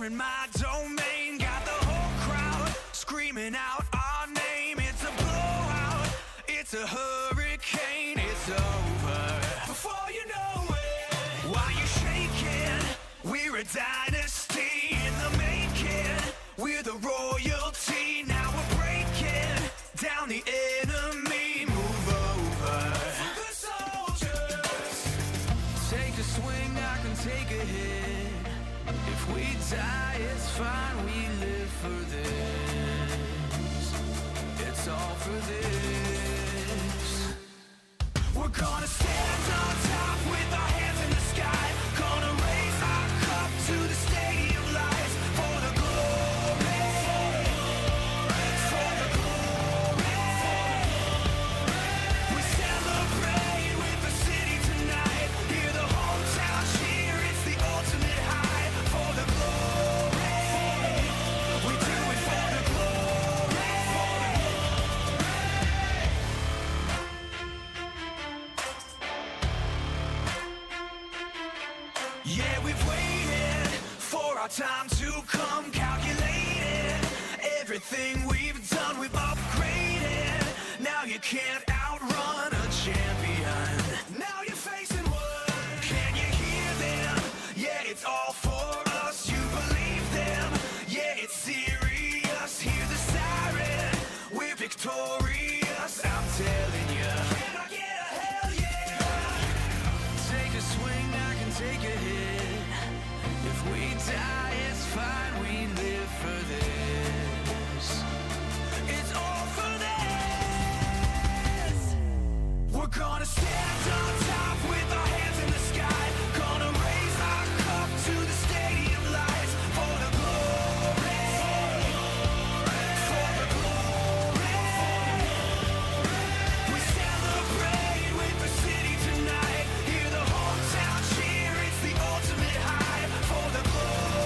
in my domain. Got the whole crowd screaming out our name. It's a blowout, it's a hurricane. It's over before you know it. Why you shaking? We're a dynasty in the making. We're the royalty. Now we're breaking down the enemy. Move over for the soldiers. Take a swing, I can take a hit. If we die, it's fine. We live for this. It's all for this. We're gonna stand on top with our hands in the sky. Gonna raise our cup to the stadium lights. For the glory, for the glory. We celebrate with the city tonight. Hear the hometown cheer, it's the ultimate high. For the glory, we do it for the glory. Yeah, we've waited for our time to come. Calculated everything we've done, we've upgraded. Now you can't outrun a champion. Now you're facing what? Can you hear them? Yeah, it's all for us. You believe them? Yeah, it's serious. Hear the siren. We're victorious. I'm telling you. Can I get a hell yeah? Take a swing, I can take a hit. If we die, it's fine. We live for this. It's all for this. We're gonna stand on top with our hands in the sky. Gonna raise our cup to the stadium lights. For the glory, for the glory. We celebrate with the city tonight. Hear the hometown cheer, it's the ultimate high. For the glory.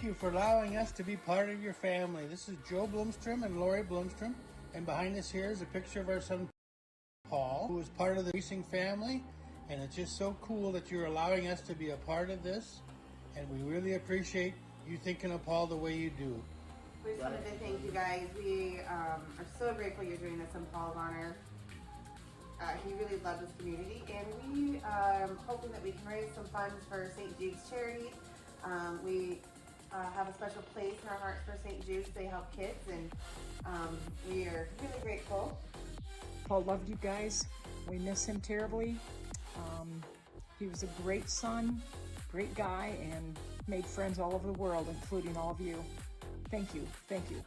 thank you for allowing us to be part of your family. This is Joe Bloomstrom and Lori Bloomstrom, and behind us here is a picture of our son Paul, who is part of the racing family, and it's just so cool that you're allowing us to be a part of this, and we really appreciate you thinking of Paul the way you do. We just wanted to thank you guys. We are so grateful you're doing this in Paul's honor. He really loved this community, and we are hoping that we can raise some funds for St. Jude's charity. We have a special place in our hearts for St. Jude's. They help kids, and we are really grateful. Paul loved you guys. We miss him terribly. He was a great son, great guy, and made friends all over the world, including all of you. Thank you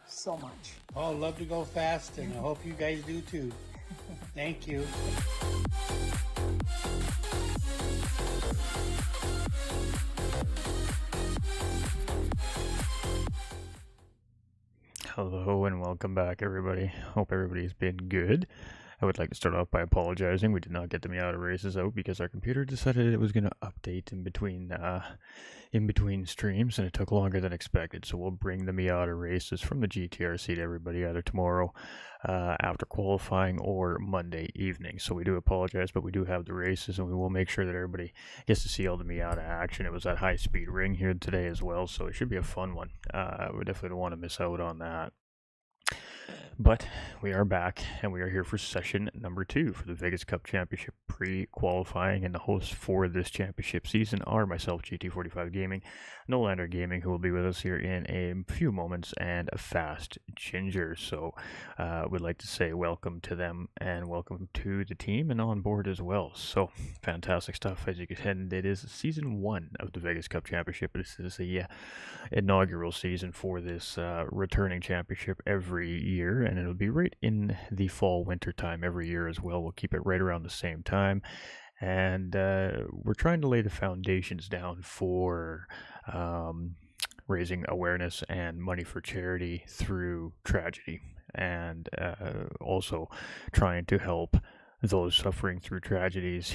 so much. Paul loved to go fast, and I hope you guys do too. Thank you. Hello and welcome back, everybody. Hope everybody's been good. I would like to start off by apologizing. We did not get the Miata races out because our computer decided it was going to update in between streams, and it took longer than expected. So we'll bring the Miata races from the GTRC to everybody either tomorrow after qualifying or Monday evening. So we do apologize, but we do have the races, and we will make sure that everybody gets to see all the Miata action. It was at High Speed Ring here today as well, so it should be a fun one. We definitely don't want to miss out on that. But we are back, and we are here for session number 2 for the Vegas Cup Championship pre-qualifying, and the hosts for this championship season are myself, GT45 Gaming, Nolander Gaming, who will be with us here in a few moments, and a Fast Ginger. So we'd like to say welcome to them, and welcome to the team, and on board as well. So fantastic stuff. As you can see, it is season 1 of the Vegas Cup Championship. This is the inaugural season for this returning championship every year, and it'll be right in the fall winter time every year as well. We'll keep it right around the same time, and we're trying to lay the foundations down for raising awareness and money for charity through tragedy, and also trying to help those suffering through tragedies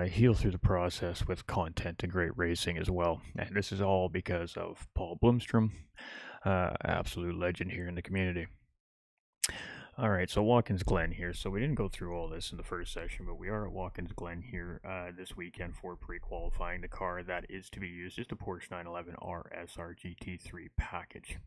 heal through the process with content and great racing as well. And this is all because of Paul Bloomstrom, absolute legend here in the community. Alright, so Watkins Glen here. So we didn't go through all this in the first session, but we are at Watkins Glen here this weekend for pre-qualifying. The car that is to be used is the Porsche 911 RSR GT3 package.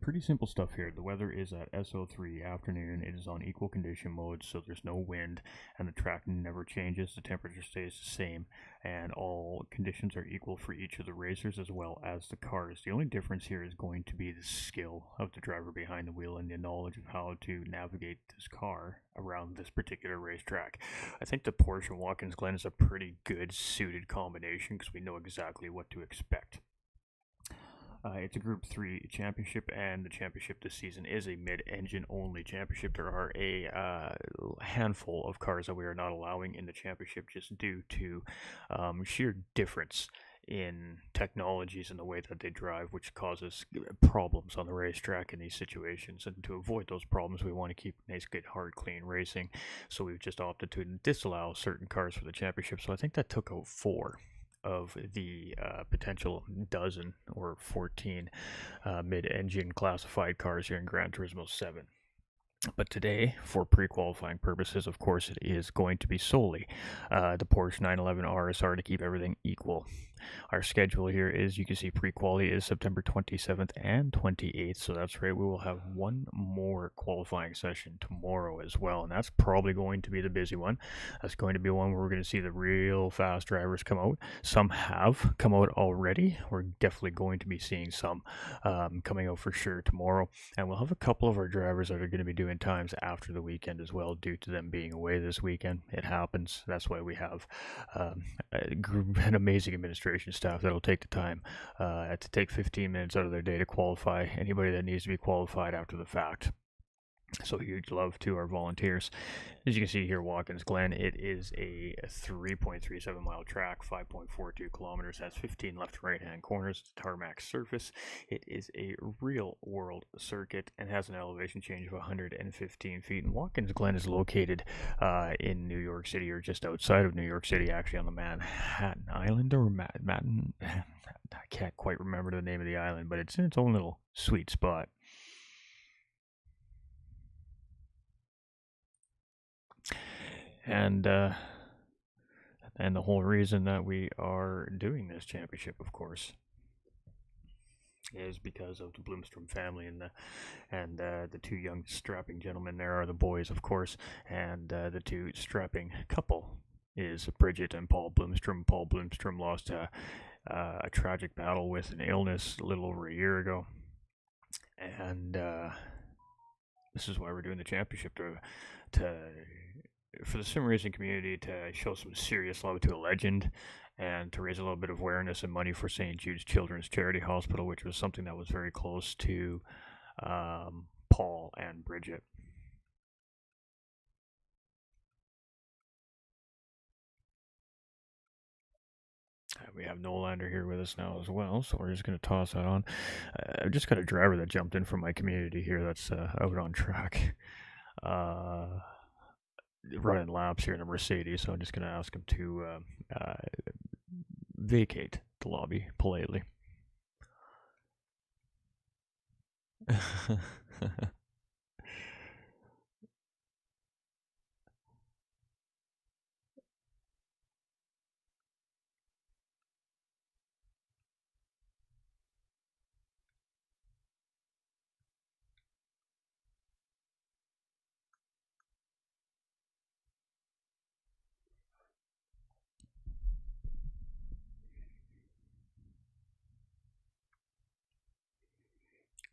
Pretty simple stuff here. The weather is at SO3 afternoon. It is on equal condition mode, so there's no wind, and the track never changes. The temperature stays the same, and all conditions are equal for each of the racers as well as the cars. The only difference here is going to be the skill of the driver behind the wheel and the knowledge of how to navigate this car around this particular racetrack. I think the Porsche and Watkins Glen is a pretty good suited combination because we know exactly what to expect. It's a Group 3 championship, and the championship this season is a mid-engine only championship. There are a handful of cars that we are not allowing in the championship just due to sheer difference in technologies and the way that they drive, which causes problems on the racetrack in these situations. And to avoid those problems, we want to keep nice, good, hard, clean racing. So we've just opted to disallow certain cars for the championship. So I think that took out 4 of the potential dozen or 14 mid-engine classified cars here in Gran Turismo 7. But today, for pre-qualifying purposes, of course, it is going to be solely the Porsche 911 RSR to keep everything equal. Our schedule here is, you can see pre-quali is September 27th and 28th, so that's right, we will have one more qualifying session tomorrow as well, and that's probably going to be the busy one. That's going to be one where we're going to see the real fast drivers come out. Some have come out already. We're definitely going to be seeing some coming out for sure tomorrow, and we'll have a couple of our drivers that are going to be doing times after the weekend as well, due to them being away this weekend. It happens. That's why we have an amazing administration staff that'll take the time to take 15 minutes out of their day to qualify anybody that needs to be qualified after the fact. So huge love to our volunteers. As you can see here, Watkins Glen, it is a 3.37 mile track, 5.42 kilometers, has 15 left and right hand corners, it's a tarmac surface. It is a real world circuit and has an elevation change of 115 feet. And Watkins Glen is located in New York City, or just outside of New York City, actually on the Manhattan Island, or Manhattan. I can't quite remember the name of the island, but it's in its own little sweet spot. And the whole reason that we are doing this championship, of course, is because of the Bloomstrom family, and the two young strapping gentlemen there are the boys, of course, and the two strapping couple is Bridget and Paul Bloomstrom. Paul Bloomstrom lost a tragic battle with an illness a little over a year ago, and this is why we're doing the championship, to for the sim racing community, to show some serious love to a legend, and to raise a little bit of awareness and money for St. Jude's Children's Charity Hospital, which was something that was very close to Paul and Bridget. We have Nolander here with us now as well, so we're just going to toss that on. I've just got a driver that jumped in from my community here that's out on track. Running laps here in a Mercedes, so I'm just going to ask him to vacate the lobby politely.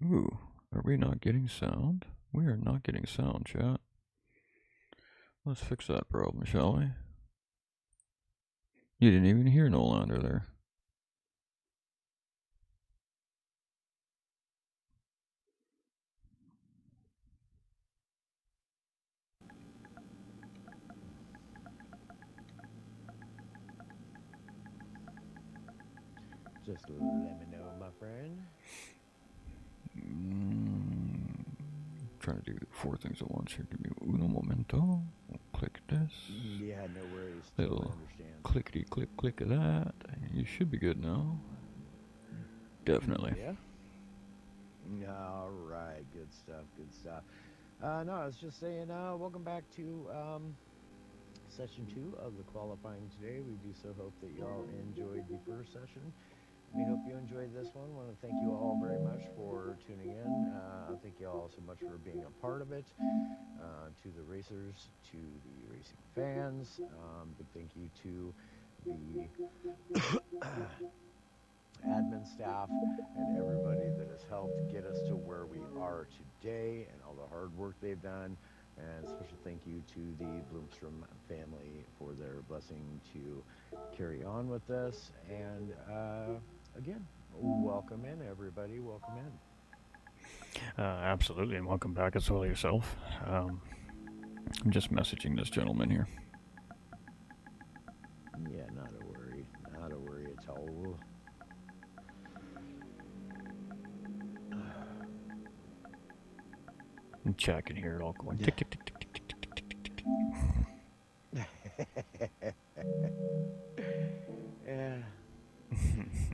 Ooh, are we not getting sound? We are not getting sound, chat. Let's fix that problem, shall we? You didn't even hear Nolander there. Just let me know, my friend. Trying to do 4 things at once here. Give me uno momento. Click this. Yeah, no worries. Little Totally understand. clickety click of that. You should be good now. Definitely. Yeah. All right. Good stuff. Good stuff. No, I was just saying. Welcome back to session 2 of the qualifying today. We do so hope that y'all enjoyed the first session. We hope you enjoyed this one. Want to thank you all very much for tuning in. Thank you all so much for being a part of it. To the racers, to the racing fans, big thank you to the admin staff and everybody that has helped get us to where we are today, and all the hard work they've done. And special thank you to the Bloomstrom family for their blessing to carry on with this. And again, welcome in, everybody. Welcome in. Absolutely, and welcome back as well yourself. I'm just messaging this gentleman here. Yeah, not a worry. Not a worry at all. Chat can hear it all going tick tick tick tick tick tick tick tick tick tick. Yeah.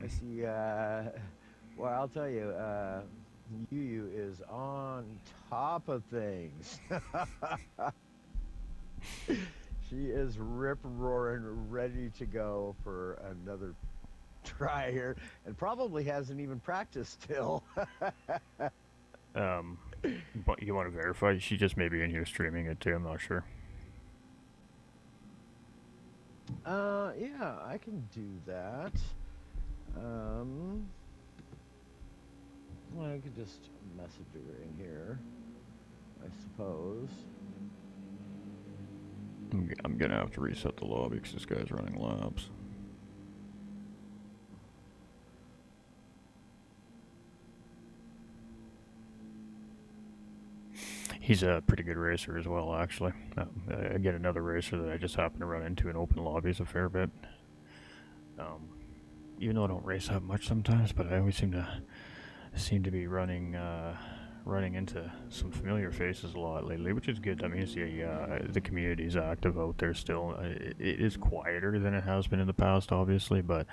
I see. Well, I'll tell you, Yu is on top of things. She is rip-roaring, ready to go for another try here, and probably hasn't even practiced still. But you want to verify? She just may be in here streaming it too. I'm not sure. Yeah, I can do that. Well, I could just message her in here, I suppose. I'm gonna have to reset the lobby because this guy's running laps. He's a pretty good racer as well, actually. Again, another racer that I just happen to run into in open lobbies a fair bit. Even though I don't race that much sometimes, but I always seem to be running into some familiar faces a lot lately, which is good. I mean, the community is active out there still. It is quieter than it has been in the past, obviously, but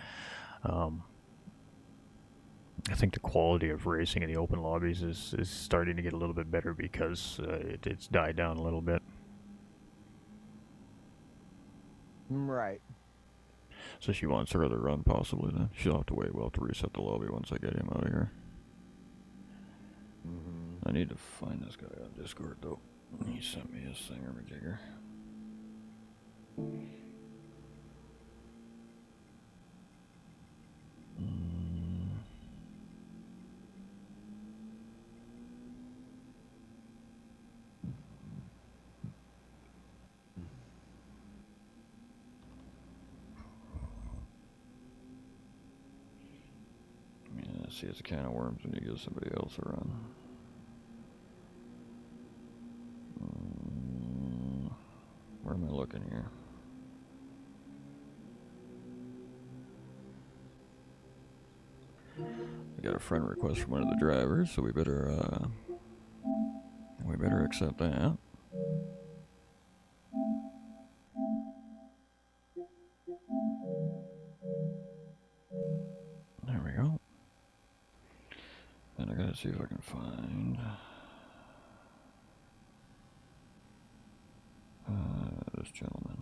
I think the quality of racing in the open lobbies is starting to get a little bit better because it's died down a little bit. Right. So she wants her other run, possibly, then. She'll have to wait to reset the lobby once I get him out of here. I need to find this guy on Discord, though. He sent me his thingamajigger. Yeah, see, it's a can of worms when you give somebody else a run. Where am I looking here? We got a friend request from one of the drivers, so we better accept that. There we go. And I gotta see if I can find this gentleman.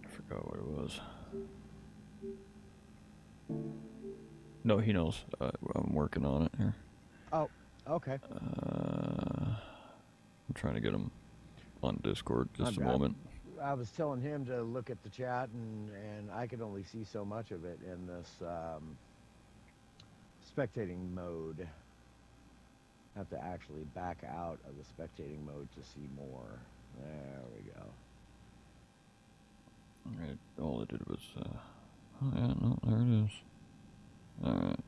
I forgot what it was. No, he knows. I'm working on it here. Oh, okay. I'm trying to get him on Discord just a moment. I was telling him to look at the chat, and I could only see so much of it in this spectating mode. I have to actually back out of the spectating mode to see more. There we go. Alright, all I did was, oh yeah, no, there it is. Alright.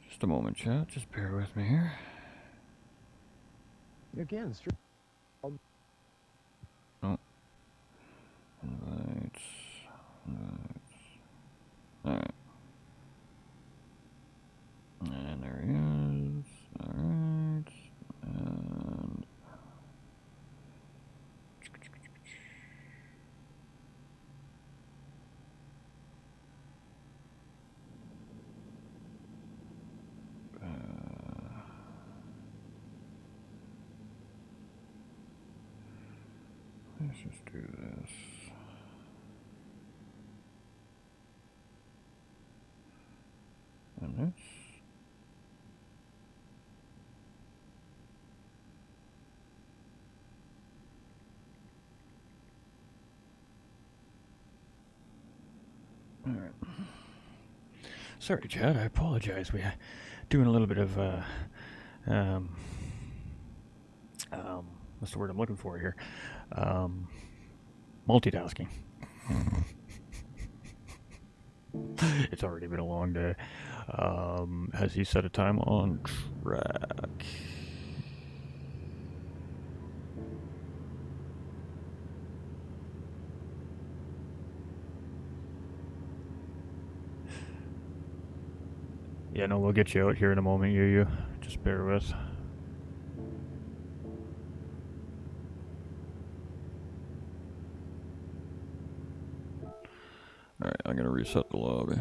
Just a moment, chat, just bear with me here. Again, Oh. Invites. Alright. And there he is. Alright. And let's just do this. And this. Alright. Sorry, Chad, I apologize. We're doing a little bit of, what's the word I'm looking for here? Multitasking. It's already been a long day. Has he set a time on track? Yeah, no, we'll get you out here in a moment, you. Just bear with. Alright, I'm gonna reset the lobby.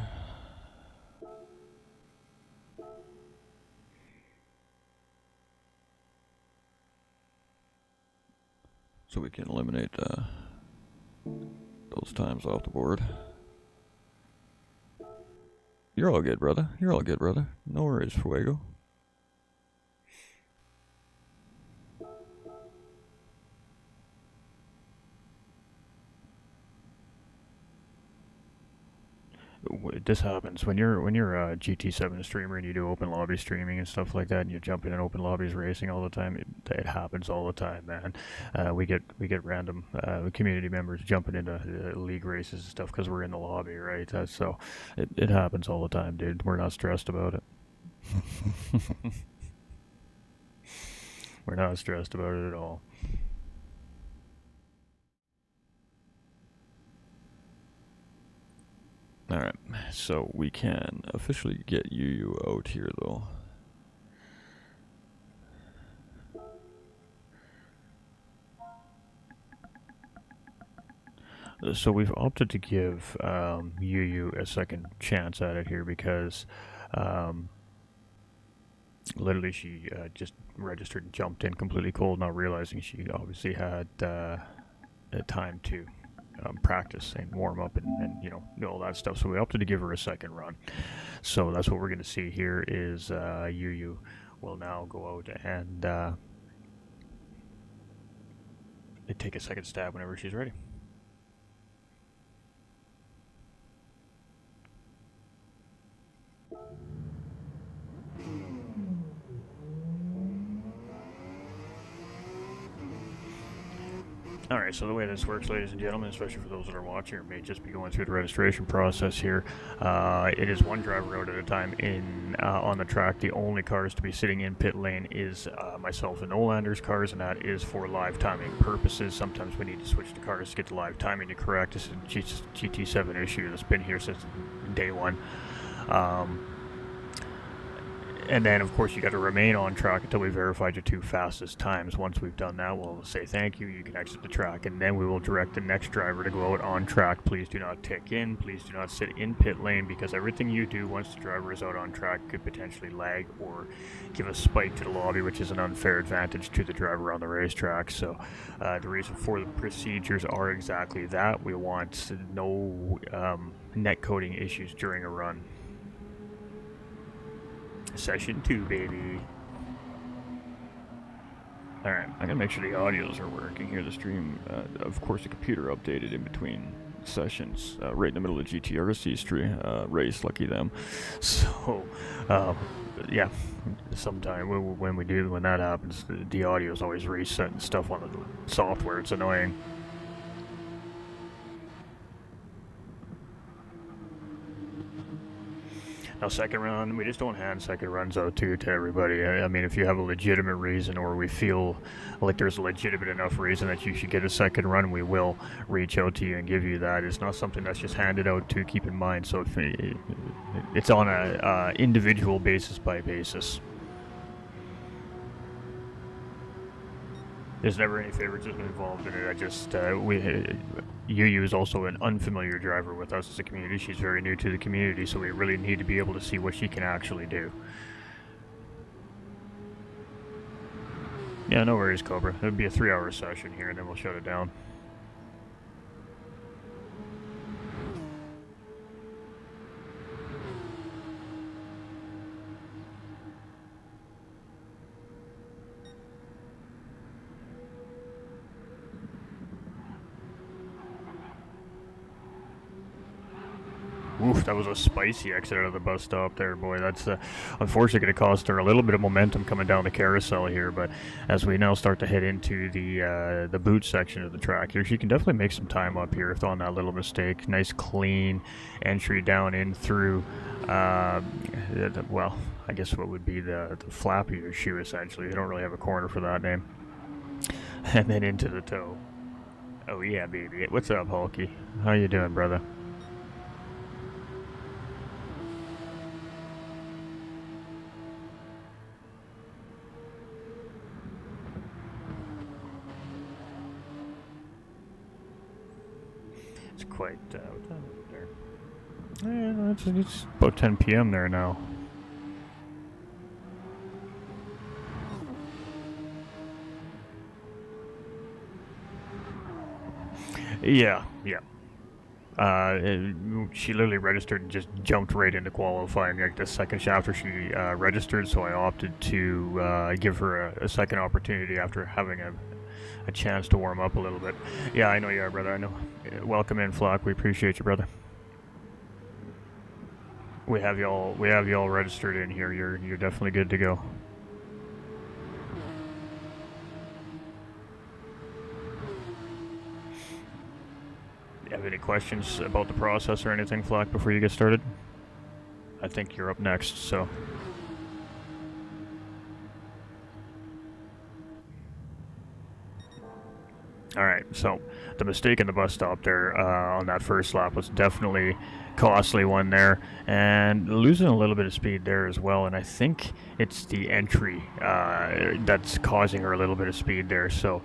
So we can eliminate those times off the board. You're all good, brother. You're all good, brother. No worries, Fuego. this happens when you're a GT7 streamer and you do open lobby streaming and stuff like that, and you jump in open lobbies racing all the time. It happens all the time, man. We get random community members jumping into league races and stuff because we're in the lobby, right? So it happens all the time, dude. We're not stressed about it. We're not stressed about it at all. Alright, so we can officially get Yu out here though. So we've opted to give Yu a second chance at it here because literally she just registered and jumped in completely cold, not realizing she obviously had time to practice and warm up and you know all that stuff. So we opted to give her a second run. So that's what we're going to see here is Yu will now go out and take a second stab whenever she's ready. Alright, so the way this works, ladies and gentlemen, especially for those that are watching or may just be going through the registration process here, it is one driver out at a time in on the track. The only cars to be sitting in pit lane is myself and Olander's cars, and that is for live timing purposes. Sometimes we need to switch the cars to get the live timing to correct. This is a GT7 issue that's been here since day one. And then, of course, you got to remain on track until we verified your 2 fastest times. Once we've done that, we'll say thank you. You can exit the track, and then we will direct the next driver to go out on track. Please do not tick in. Please do not sit in pit lane, because everything you do once the driver is out on track could potentially lag or give a spike to the lobby, which is an unfair advantage to the driver on the racetrack. So the reason for the procedures are exactly that. We want no net coding issues during a run. Session 2, baby. Alright, I'm gonna make sure the audios are working here. The stream, of course, the computer updated in between sessions, right in the middle of the GTRC race. Lucky them. So, yeah, sometime when that happens, the audio is always resetting stuff on the software. It's annoying. Now, second round, we just don't hand second runs out to everybody. I mean, if you have a legitimate reason, or we feel like there's a legitimate enough reason that you should get a second run, we will reach out to you and give you that. It's not something that's just handed out to keep in mind. So it's on a individual basis by basis. There's never any favoritism involved in it. I just, Yu is also an unfamiliar driver with us as a community. She's very new to the community, so we really need to be able to see what she can actually do. Yeah, no worries, Cobra. It'll be a 3-hour session here, and then we'll shut it down. Oof, that was a spicy exit out of the bus stop there, boy. That's unfortunately going to cost her a little bit of momentum coming down the carousel here, but as we now start to head into the boot section of the track here, she can definitely make some time up here on that little mistake. Nice clean entry down in through, well, I guess what would be the flappy shoe, essentially. They don't really have a corner for that name. And then into the toe. Oh yeah, baby. What's up, Hulky? How you doing, brother? It's quite, what time is it there? Yeah, it's about 10 p.m. there now. Yeah. She literally registered and just jumped right into qualifying like the second after she registered, so I opted to give her a second opportunity after having a chance to warm up a little bit. Yeah, I know you are, brother. I know. Welcome in, Flock. We appreciate you, brother. We have y'all registered in here. You're definitely good to go. You have any questions about the process or anything, Flack, before you get started? I think you're up next, so. Alright, so the mistake in the bus stop there on that first lap was definitely costly one there, and losing a little bit of speed there as well, and I think it's the entry that's causing her a little bit of speed there. So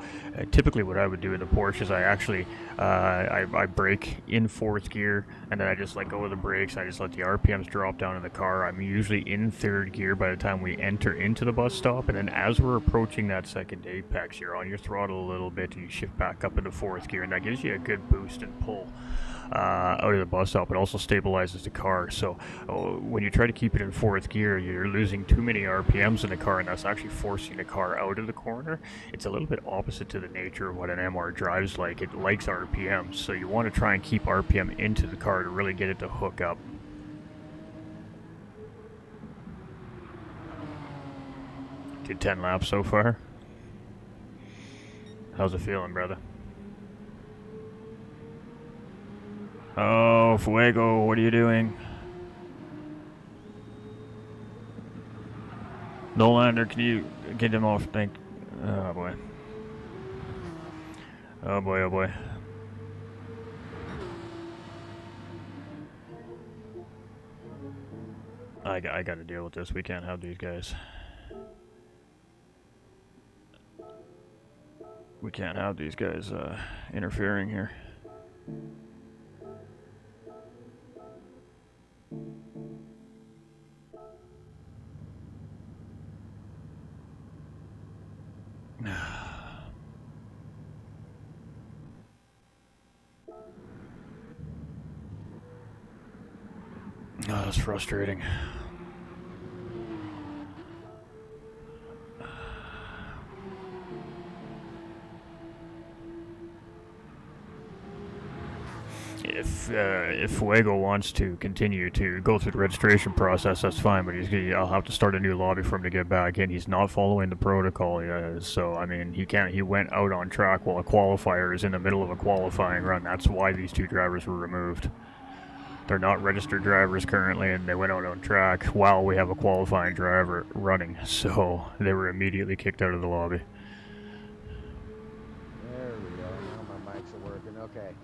typically what I would do in the Porsche is I actually I brake in fourth gear, and then I just let go of the brakes. I just let the RPMs drop down in the car. I'm usually in third gear by the time we enter into the bus stop, and then as we're approaching that second apex, you're on your throttle a little bit and you shift back up into fourth gear, and that gives you a good boost and pull out of the bus stop. It also stabilizes the car. So when you try to keep it in fourth gear, you're losing too many RPMs in the car, and that's actually forcing the car out of the corner. It's a little bit opposite to the nature of what an MR drives like. It likes RPMs, so you want to try and keep RPM into the car to really get it to hook up. Did 10 laps so far. How's it feeling, brother? Oh, Fuego, what are you doing? Nolander, can you get him off? Oh boy. Oh boy, oh boy. I got to deal with this. We can't have these guys. We can't have these guys interfering here. Oh, that's frustrating. If Fuego wants to continue to go through the registration process, that's fine, but I'll have to start a new lobby for him to get back in. He's not following the protocol, so I mean, he went out on track while a qualifier is in the middle of a qualifying run. That's why these two drivers were removed. They're not registered drivers currently, and they went out on track while we have a qualifying driver running, so they were immediately kicked out of the lobby. There we go. Now my mics are working. Okay.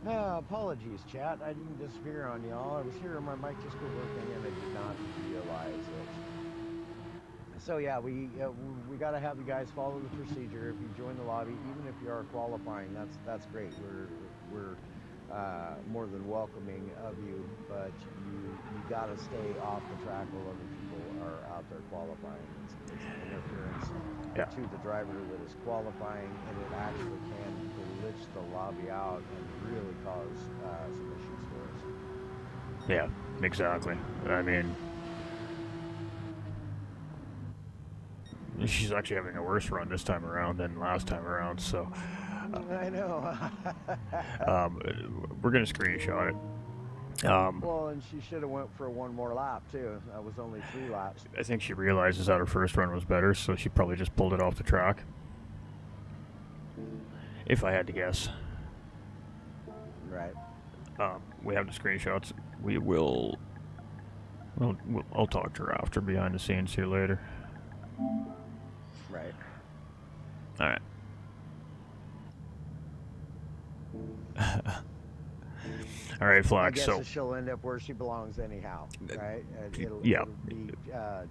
Apologies, chat. I didn't disappear on y'all. I was here, my mic just quit working, and I did not realize it. So yeah, we got to have you guys follow the procedure. If you join the lobby, even if you are qualifying, that's great. We're more than welcoming of you, but you got to stay off the track while other people are out there qualifying. It's interference to the driver that is qualifying, and it actually can glitch the lobby out and really cause some issues for us. Yeah, exactly. I mean, she's actually having a worse run this time around than last time around, so I know. we're gonna screenshot it. Well, and she should have went for one more lap too. That was only 3 laps. I think she realizes that her first run was better, so she probably just pulled it off the track. If I had to guess. Right. We have the screenshots. We will. I'll talk to her after behind the scenes here later. Right. All right. All right, Flack. I guess So she'll end up where she belongs anyhow, right? It'll be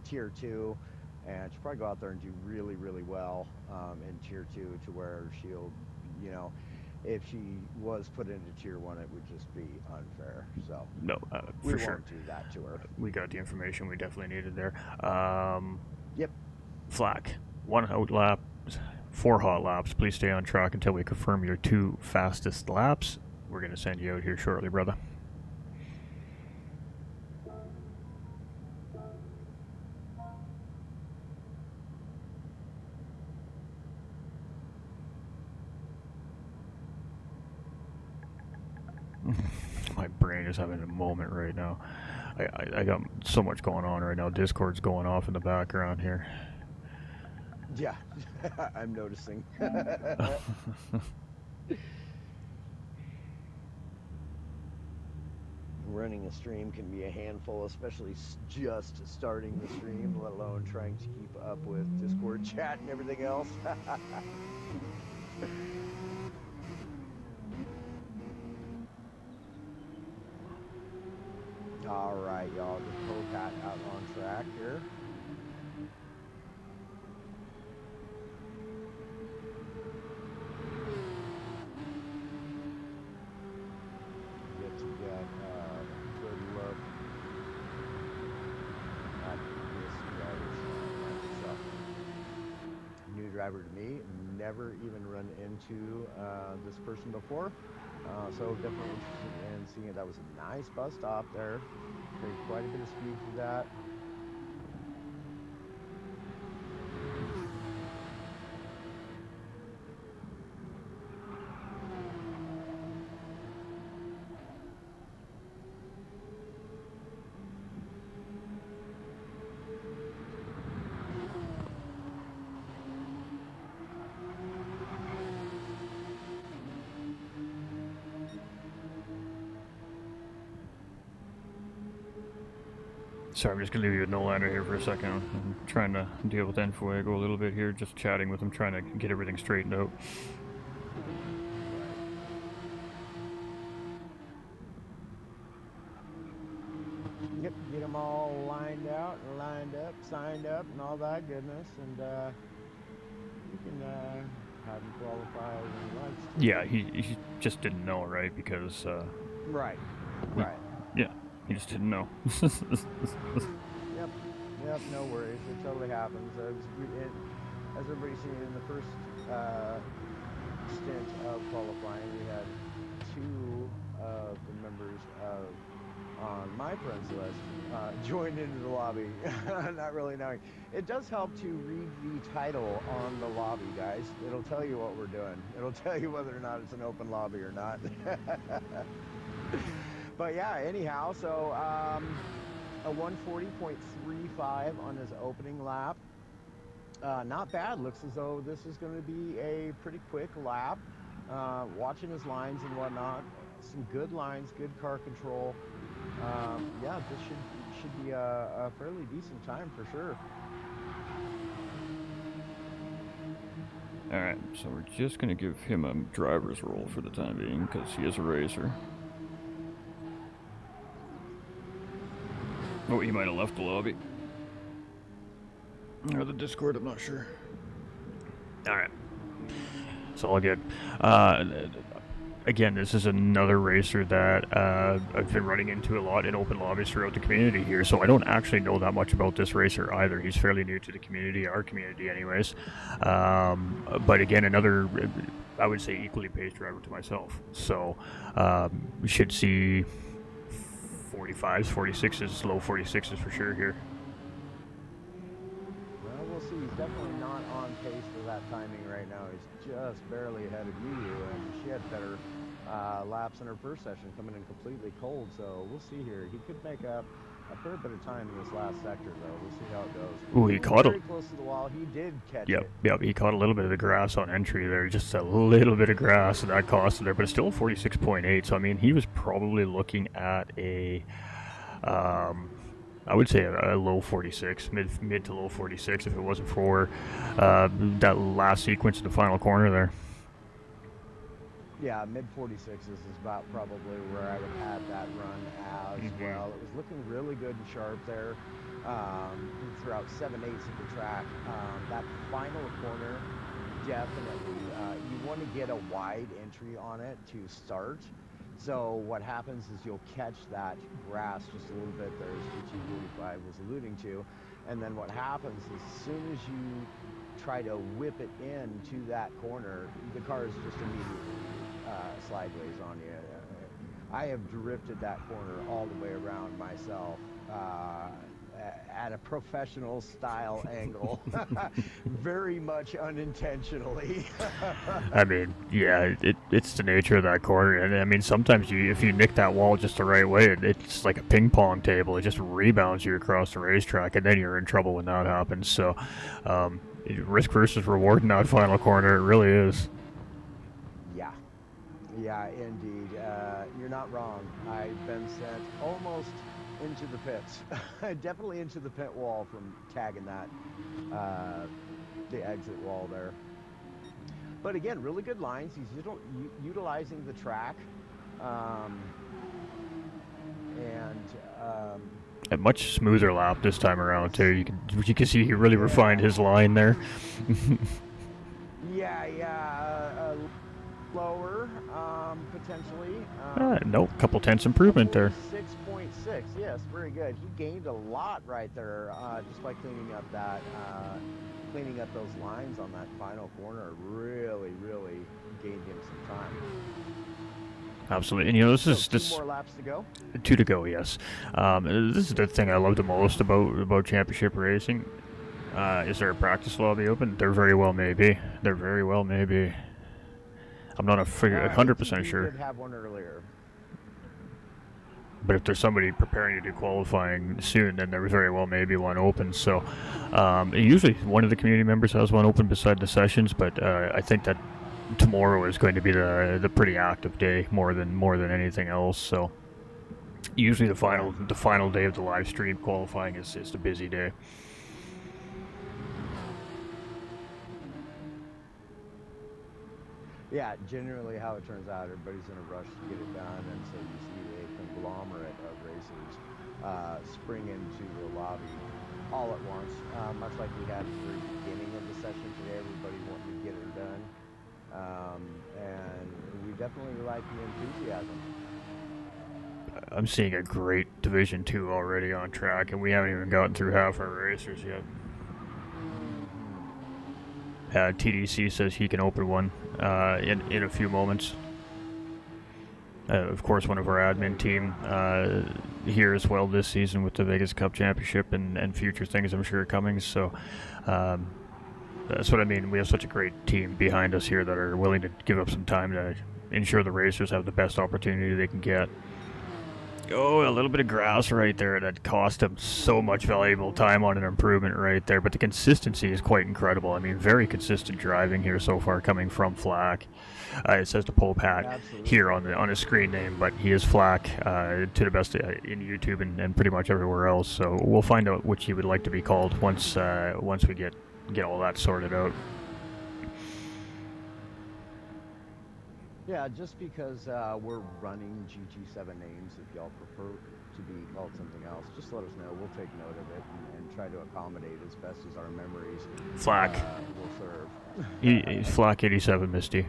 tier 2, and she'll probably go out there and do really, really well in tier 2 to where she'll, if she was put into tier 1, it would just be unfair. So no, we for sure. won't do that to her. We got the information we definitely needed there. Yep. Flack, 1 out lap, 4 hot laps. Please stay on track until we confirm your 2 fastest laps. We're going to send you out here shortly, brother. My brain is having a moment right now. I got so much going on right now. Discord's going off in the background here. Yeah, I'm noticing. Running a stream can be a handful, especially just starting the stream, let alone trying to keep up with Discord chat and everything else. All right, y'all, the Polecat out on track here. Get to get a good look at this driver's stuff. New driver to me, never even run into this person before. So definitely interested in seeing it. That was a nice bus stop there. Carried quite a bit of speed through that. Sorry, I'm just gonna leave you with no lander here for a second. I'm trying to deal with Enfuego a little bit here, just chatting with him, trying to get everything straightened out. Yep, get them all lined out and lined up, signed up, and all that goodness, and you can have him qualify when he likes to. Yeah, he just didn't know, right? Because Right. yeah, he just didn't know. Yep, no worries. It totally happens. As everybody's seen in the first stint of qualifying, we had two of the members on my friends list joined into the lobby, not really knowing. It does help to read the title on the lobby, guys. It'll tell you what we're doing. It'll tell you whether or not it's an open lobby or not. But yeah, anyhow, so a 140.35 on his opening lap. Not bad. Looks as though this is going to be a pretty quick lap. Watching his lines and whatnot, some good lines, good car control. Yeah, this should be a fairly decent time for sure. All right, so we're just gonna give him a driver's role for the time being because he is a racer. Oh, he might have left the lobby. Or the Discord, I'm not sure. Alright. It's all good. Again, this is another racer that I've been running into a lot in open lobbies throughout the community here, so I don't actually know that much about this racer either. He's fairly new to the community, our community anyways. But again, another, I would say, equally paced driver to myself. So we should see 45s, 46s, low 46s for sure here. Well, we'll see. He's definitely not on pace for that timing right now. He's just barely ahead of you, and she had better laps in her first session, coming in completely cold. So we'll see here. He could make up a fair bit of time in this last sector, though. We'll see how it goes. Ooh, he caught very close to the wall. He did catch it. Yep, he caught a little bit of the grass on entry there, just a little bit of grass, and that cost him there, but it's still 46.8. So I mean, he was probably looking at a, I would say a low 46, mid to low 46, if it wasn't for that last sequence in the final corner there. Yeah, mid 46s is about probably where I would have that run as well. It was looking really good and sharp there throughout 7/8 of the track. That final corner, definitely, you want to get a wide entry on it to start. So what happens is you'll catch that grass just a little bit there, as GT45 was alluding to. And then what happens is as soon as you try to whip it into that corner, the car is just immediately sideways on you. I have drifted that corner all the way around myself at a professional style angle, very much unintentionally. I mean, yeah, it's the nature of that corner, and I mean, sometimes if you nick that wall just the right way, it's like a ping pong table. It just rebounds you across the racetrack, and then you're in trouble when that happens. So, risk versus reward in that final corner, it really is. Yeah, yeah, indeed. You're not wrong. I've been sent almost into the pits, definitely into the pit wall from tagging that, the exit wall there. But again, really good lines. He's utilizing the track, A much smoother lap this time around too. You can see he really refined his line there. Lower, potentially. Nope, couple tenths improvement there. 6.6, yes, very good. He gained a lot right there, just by cleaning up those lines on that final corner. Really gained him some time. Absolutely, and this is two more laps to go. 2 to go. Yes, this is the thing I love the most about championship racing. Is there a practice lobby open? There very well may be. I'm not 100% sure. We did have one earlier. But if there's somebody preparing to do qualifying soon, then there very well may be one open. So usually one of the community members has one open beside the sessions, but I think that tomorrow is going to be the pretty active day more than anything else. So usually the final day of the live stream qualifying is the busy day. Yeah, generally how it turns out, everybody's in a rush to get it done, and so you see a conglomerate of racers spring into the lobby all at once, much like we had at the very beginning of the session today. Everybody wanting to get it done, and we definitely like the enthusiasm. I'm seeing a great Division 2 already on track, and we haven't even gotten through half our racers yet. TDC says he can open one in a few moments. Of course, one of our admin team here as well this season with the Vegas Cup Championship and future things I'm sure are coming. So that's what I mean. We have such a great team behind us here that are willing to give up some time to ensure the racers have the best opportunity they can get. Oh, a little bit of grass right there that cost him so much valuable time on an improvement right there. But the consistency is quite incredible. I mean, very consistent driving here so far coming from Flack. It says the pole pat here on his screen name, but he is Flack to the best in YouTube and pretty much everywhere else. So we'll find out which he would like to be called once we get all that sorted out. Yeah, just because we're running GG7 names, if y'all prefer to be called something else, just let us know. We'll take note of it and try to accommodate as best as our memories Flack will serve. He's Flack 87, Misty.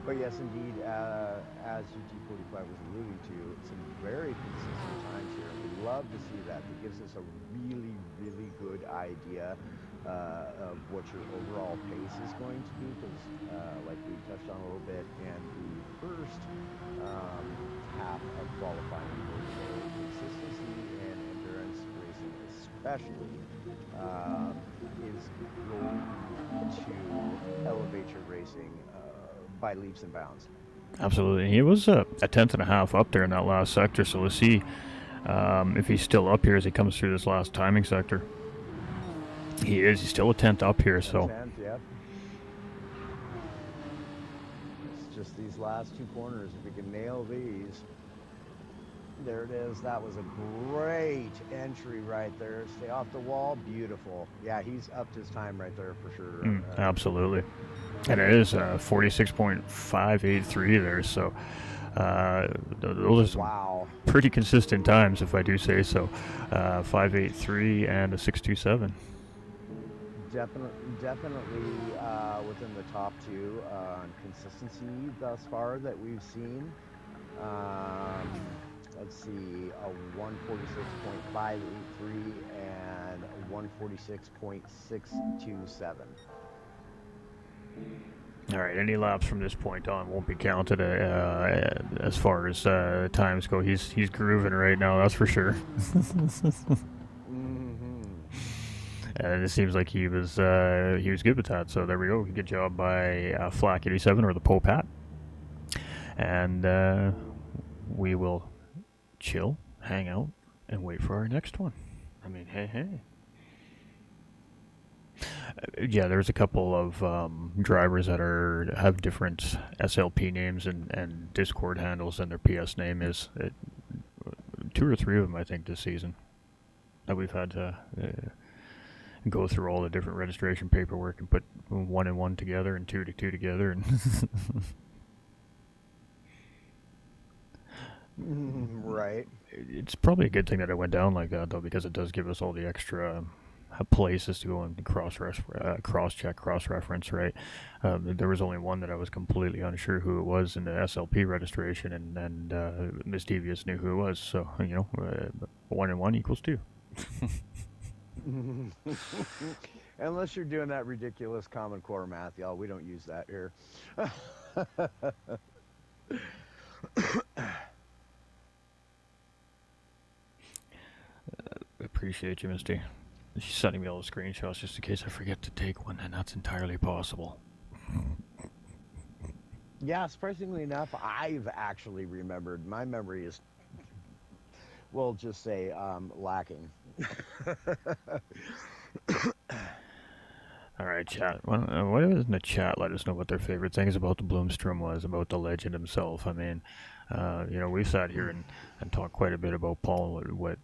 But yes, indeed, as UT45 was alluding to, some very consistent times here. We'd love to see that. It gives us a really good idea of what your overall pace is going to be, because like we touched on a little bit in the first half of qualifying for today, consistency and endurance racing especially is going to elevate your racing by leaps and bounds. Absolutely. He was a tenth and a half up there in that last sector, so we'll see if he's still up here as he comes through this last timing sector. He is. He's still a tenth up here, so. Yeah. It's just these last two corners. If we can nail these. There it is. That was a great entry right there. Stay off the wall. Beautiful. Yeah, he's upped his time right there for sure. Absolutely. And it is 46.583 there, so those are some pretty consistent times, if I do say so. 583 and a 627. Definitely within the top two on consistency thus far that we've seen. Let's see, a 146.583 and a 146.627. All right, any laps from this point on won't be counted as far as times go. He's grooving right now, that's for sure. And it seems like he was good with that. So there we go. Good job by Flack87 or the Popat. And we will chill, hang out, and wait for our next one. I mean, hey. Yeah, there's a couple of drivers that have different SLP names and Discord handles than their PS name is. 2 or 3 of them, I think, this season that we've had to go through all the different registration paperwork and put 1 and 1 together and 2 to 2 together. And Right. it's probably a good thing that it went down like that, though, because it does give us all the extra places to go and cross-check, cross-reference, right? There was only one that I was completely unsure who it was in the SLP registration, and Miss Devious knew who it was, so, 1 and 1 equals 2. Unless you're doing that ridiculous Common Core math, y'all, we don't use that here. Appreciate you, Misty. She's sending me all the screenshots just in case I forget to take one, and that's entirely possible. Yeah, surprisingly enough, I've actually remembered. My memory is, we'll just say, lacking. All right, chat. What in the chat let us know what their favorite things about the Bloomstrom was, about the legend himself. I mean, we've sat here and talked quite a bit about Paul, what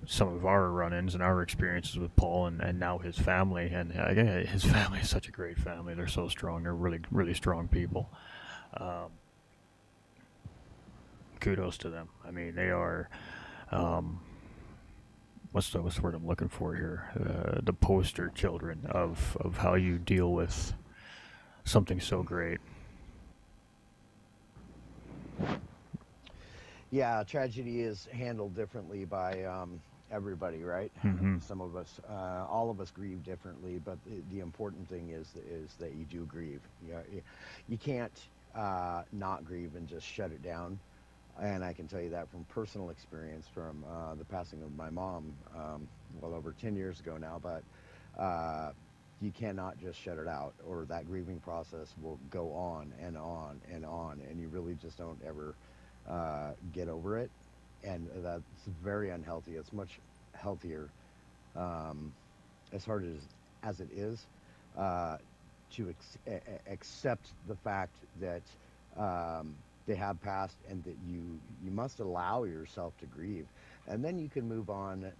some of our run-ins and our experiences with Paul, and now his family. And again, his family is such a great family. They're so strong. They're really, really strong people. Kudos to them. I mean, they are. What's the word I'm looking for here? The poster children of how you deal with something so great. Yeah, tragedy is handled differently by everybody, right? Mm-hmm. Some of us, all of us grieve differently, but the important thing is that you do grieve. You can't not grieve and just shut it down. And I can tell you that from personal experience from the passing of my mom, well over 10 years ago now, but you cannot just shut it out, or that grieving process will go on and on and on, and you really just don't ever get over it. And that's very unhealthy. It's much healthier, as hard as it is, to accept the fact that they have passed, and that you must allow yourself to grieve, and then you can move on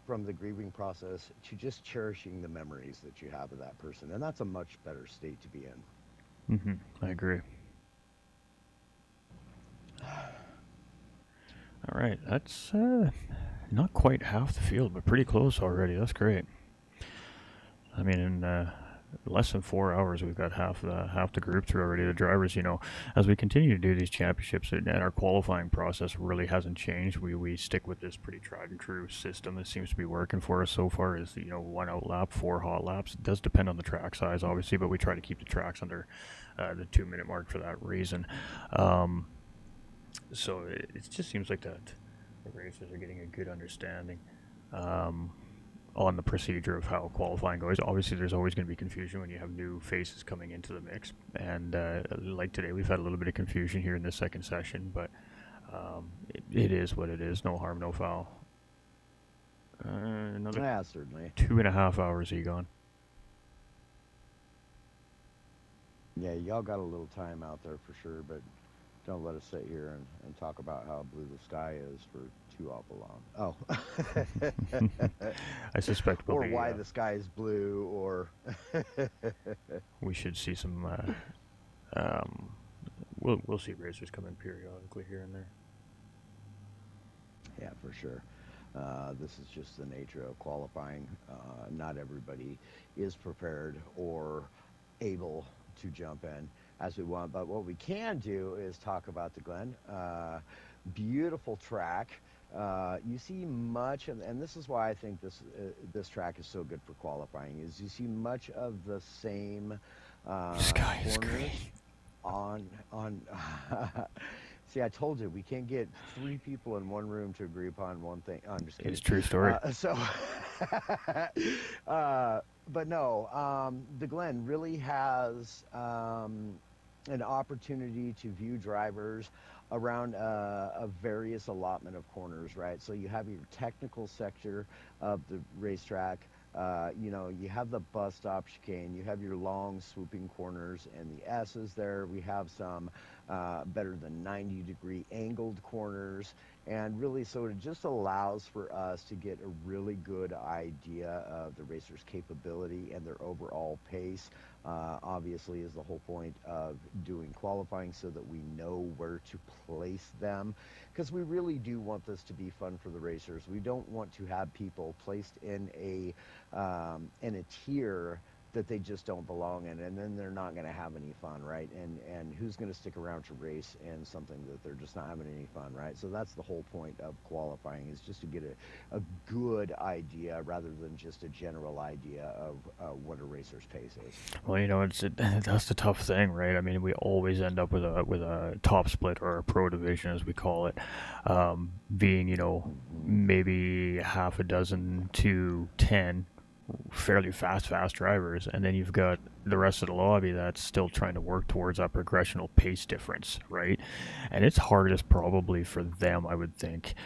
from the grieving process to just cherishing the memories that you have of that person, and that's a much better state to be in. Mm-hmm. I agree. All right, that's not quite half the field, but pretty close already. That's great. I mean, in less than 4 hours, we've got half the group through already. The drivers, as we continue to do these championships, and our qualifying process really hasn't changed. We stick with this pretty tried and true system that seems to be working for us so far. Is 1 out lap, 4 hot laps. It does depend on the track size, obviously, but we try to keep the tracks under the 2-minute mark for that reason. So it just seems like that the racers are getting a good understanding on the procedure of how qualifying goes. Obviously, there's always going to be confusion when you have new faces coming into the mix, and like today, we've had a little bit of confusion here in this second session, but it is what it is. No harm, no foul. Another Certainly. 2.5 hours, Egon. Yeah, y'all got a little time out there for sure, but don't let us sit here and talk about how blue the sky is for too awful long. Oh. I suspect we'll or be, why the sky is blue, or... we should see some... we'll see racers come in periodically here and there. Yeah, for sure. This is just the nature of qualifying. Not everybody is prepared or able to jump in as we want, but what we can do is talk about the Glen. Beautiful track. You see much, and this is why I think this track is so good for qualifying, is you see much of the same Sky is corners green. on See, I told you we can't get three people in one room to agree upon one thing. Oh, I'm just It's kidding. true story. So, uh, but no, the Glen really has an opportunity to view drivers around a various allotment of corners, right? So you have your technical sector of the racetrack. You know, you have the bus stop chicane, you have your long swooping corners and the S's there. We have some better than 90-degree angled corners. And really, so it just allows for us to get a really good idea of the racer's capability and their overall pace. Obviously, is the whole point of doing qualifying so that we know where to place them, because we really do want this to be fun for the racers. We don't want to have people placed in a tier that they just don't belong in, and then they're not going to have any fun, right? And who's going to stick around to race in something that they're just not having any fun, right? So that's the whole point of qualifying, is just to get a good idea rather than just a general idea of what a racer's pace is. Well, you know, that's the tough thing, right? I mean, we always end up with a top split, or a pro division, as we call it, being, you know, maybe half a dozen to 10 fairly fast drivers, and then you've got the rest of the lobby that's still trying to work towards that progressional pace difference, right? And it's hardest probably for them, I would think,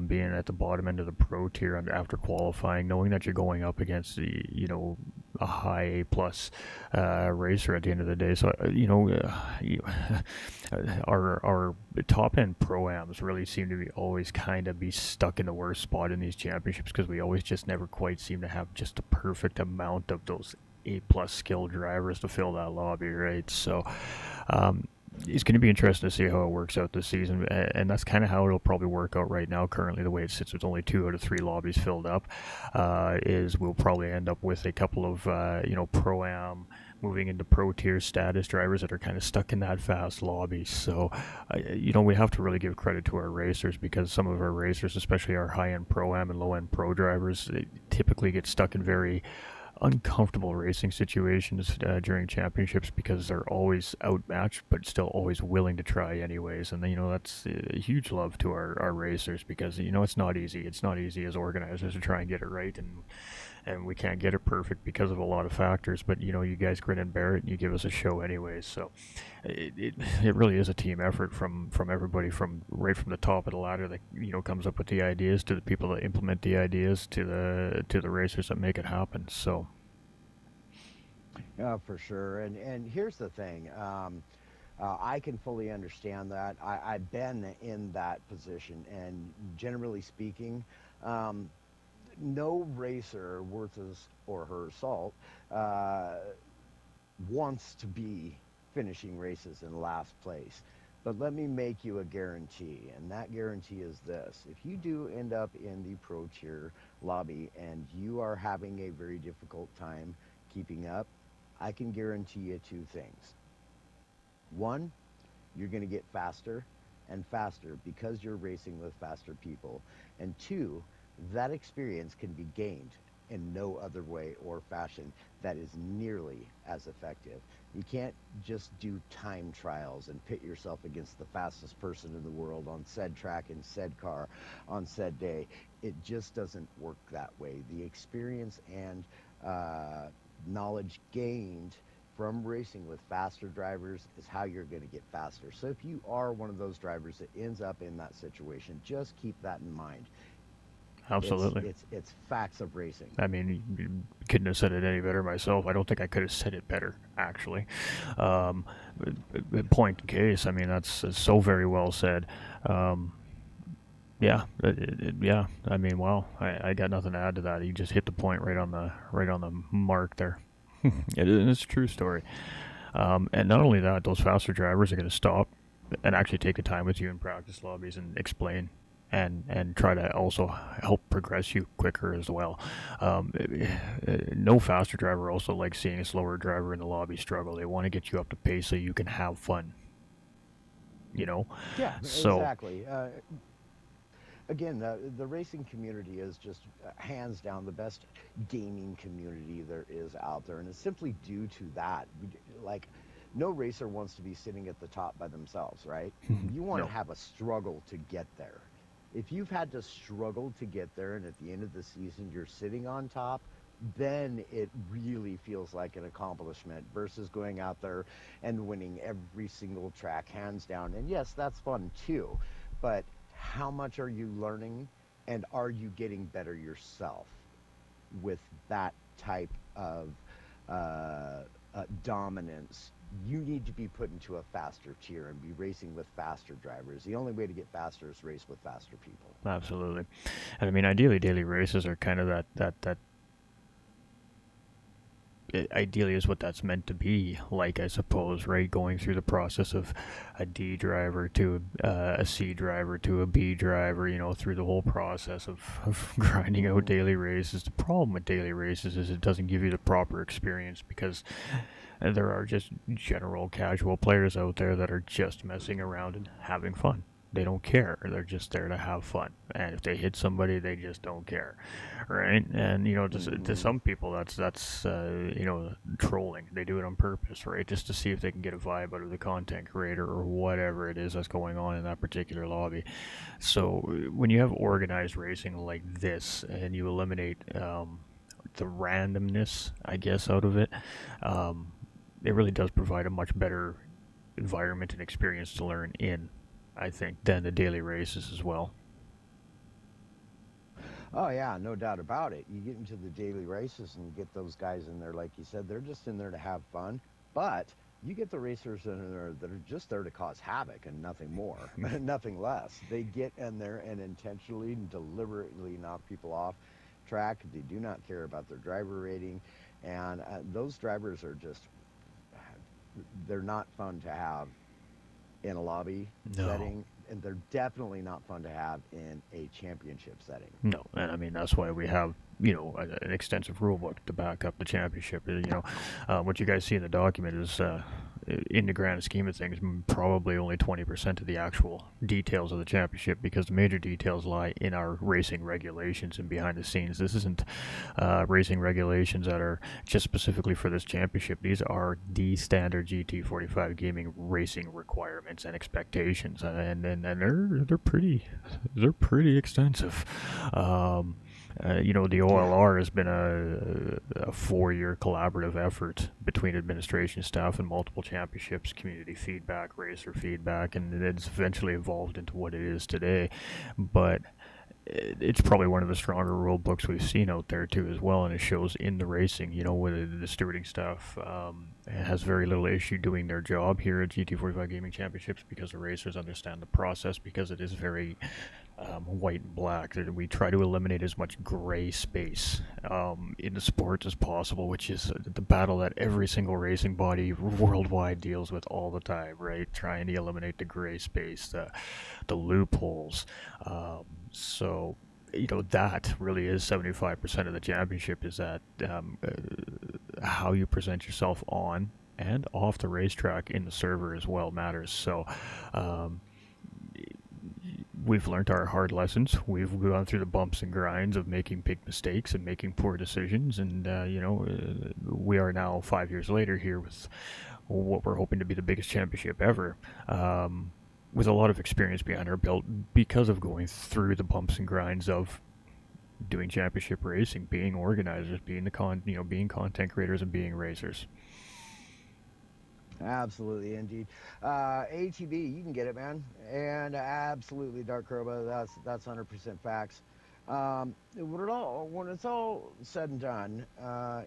being at the bottom end of the pro tier and after qualifying, knowing that you're going up against the, you know, a high A plus racer at the end of the day. So you know, our top end pro-ams really seem to be always kind of be stuck in the worst spot in these championships, because we always just never quite seem to have just the perfect amount of those A plus skilled drivers to fill that lobby, right? So it's going to be interesting to see how it works out this season, and that's kind of how it'll probably work out right now. Currently, the way it sits with only 2 out of 3 lobbies filled up, is we'll probably end up with a couple of you know, pro-am moving into pro tier status drivers that are kind of stuck in that fast lobby. So you know, we have to really give credit to our racers, because some of our racers, especially our high-end pro-am and low-end pro drivers, they typically get stuck in very uncomfortable racing situations during championships, because they're always outmatched but still always willing to try anyways. And you know, that's a huge love to our racers, because you know, it's not easy as organizers to try and get it right, and we can't get it perfect because of a lot of factors. But you know, you guys grin and bear it, and you give us a show anyways. So it really is a team effort from everybody, from right from the top of the ladder that, you know, comes up with the ideas, to the people that implement the ideas, to the racers that make it happen. So Yeah, for sure. And here's the thing. I can fully understand that. I've been in that position, and generally speaking, no racer worth his or her salt wants to be finishing races in last place. But let me make you a guarantee, and that guarantee is this. If you do end up in the pro tier lobby and you are having a very difficult time keeping up, I can guarantee you 2 things. One, you're going to get faster and faster because you're racing with faster people. And 2, that experience can be gained in no other way or fashion that is nearly as effective. You can't just do time trials and pit yourself against the fastest person in the world on said track in said car on said day. It just doesn't work that way. The experience and knowledge gained from racing with faster drivers is how you're going to get faster. So if you are one of those drivers that ends up in that situation, just keep that in mind. absolutely. It's facts of racing. I mean, you couldn't have said it any better myself. I don't think I could have said it better, actually. Point in case, I mean, that's so very well said. Yeah, yeah. I mean, wow. I got nothing to add to that. You just hit the point right on the mark there. It's a true story. And not only that, those faster drivers are going to stop and actually take the time with you in practice lobbies and explain and try to also help progress you quicker as well. No faster driver also likes seeing a slower driver in the lobby struggle. They want to get you up to pace so you can have fun. You know? Yeah, So exactly. again, the racing community is just hands down the best gaming community there is out there, and it's simply due to that. Like, no racer wants to be sitting at the top by themselves, right? You want to No. have a struggle to get there. If you've had to struggle to get there, and at the end of the season you're sitting on top, then it really feels like an accomplishment versus going out there and winning every single track hands down. And yes, that's fun too, but how much are you learning, and are you getting better yourself with that type of dominance? You need to be put into a faster tier and be racing with faster drivers. The only way to get faster is race with faster people. Absolutely. And I mean, ideally, daily races are kind of that ideally is what that's meant to be like, I suppose, right? Going through the process of a D driver to a C driver to a B driver, you know, through the whole process of grinding out daily races. The problem with daily races is it doesn't give you the proper experience, because there are just general casual players out there that are just messing around and having fun. They don't care. They're just there to have fun. And if they hit somebody, they just don't care, right? And you know, to some people, that's you know, trolling. They do it on purpose, right? Just to see if they can get a vibe out of the content creator or whatever it is that's going on in that particular lobby. So when you have organized racing like this, and you eliminate the randomness, I guess, out of it, it really does provide a much better environment and experience to learn in, I think, than the daily races as well. Oh yeah, no doubt about it. You get into the daily races and you get those guys in there, like you said, they're just in there to have fun. But you get the racers in there that are just there to cause havoc and nothing more, nothing less. They get in there and intentionally and deliberately knock people off track. They do not care about their driver rating, and those drivers are just, they're not fun to have in a lobby No. setting, and they're definitely not fun to have in a championship setting. No, and I mean, that's why we have, you know, an extensive rule book to back up the championship. You know, what you guys see in the document is, in the grand scheme of things, probably only 20% of the actual details of the championship, because the major details lie in our racing regulations and behind the scenes. This isn't racing regulations that are just specifically for this championship. These are the standard GT45 gaming racing requirements and expectations, and they're pretty extensive. You know, the OLR has been a 4-year collaborative effort between administration staff and multiple championships, community feedback, racer feedback, and it's eventually evolved into what it is today. But it's probably one of the stronger rule books we've seen out there too, as well, and it shows in the racing. You know, with the stewarding staff has very little issue doing their job here at GT45 Gaming Championships, because the racers understand the process, because it is very white and black. We try to eliminate as much gray space in the sport as possible, which is the battle that every single racing body worldwide deals with all the time, right? Trying to eliminate the gray space, the loopholes. So, you know, that really is 75% of the championship, is that how you present yourself on and off the racetrack in the server as well matters. So, we've learned our hard lessons. We've gone through the bumps and grinds of making big mistakes and making poor decisions, and you know, we are now 5 years later here with what we're hoping to be the biggest championship ever, with a lot of experience behind our belt, because of going through the bumps and grinds of doing championship racing, being organizers, being being content creators, and being racers. Absolutely, indeed. ATV, you can get it, man. And absolutely, Dark Croba, that's 100% facts. When it's all said and done,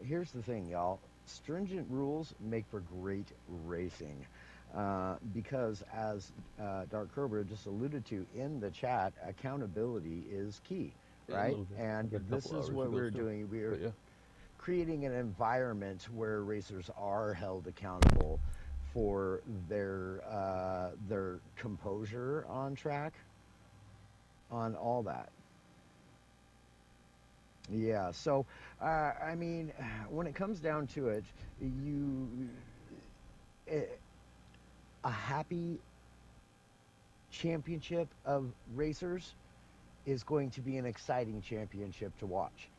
here's the thing, y'all. Stringent rules make for great racing. Because as Dark Croba just alluded to in the chat, accountability is key, right? And this is what we're doing. We're creating an environment where racers are held accountable for their composure on track, on all that. Yeah, so I mean, when it comes down to it, a happy championship of racers is going to be an exciting championship to watch.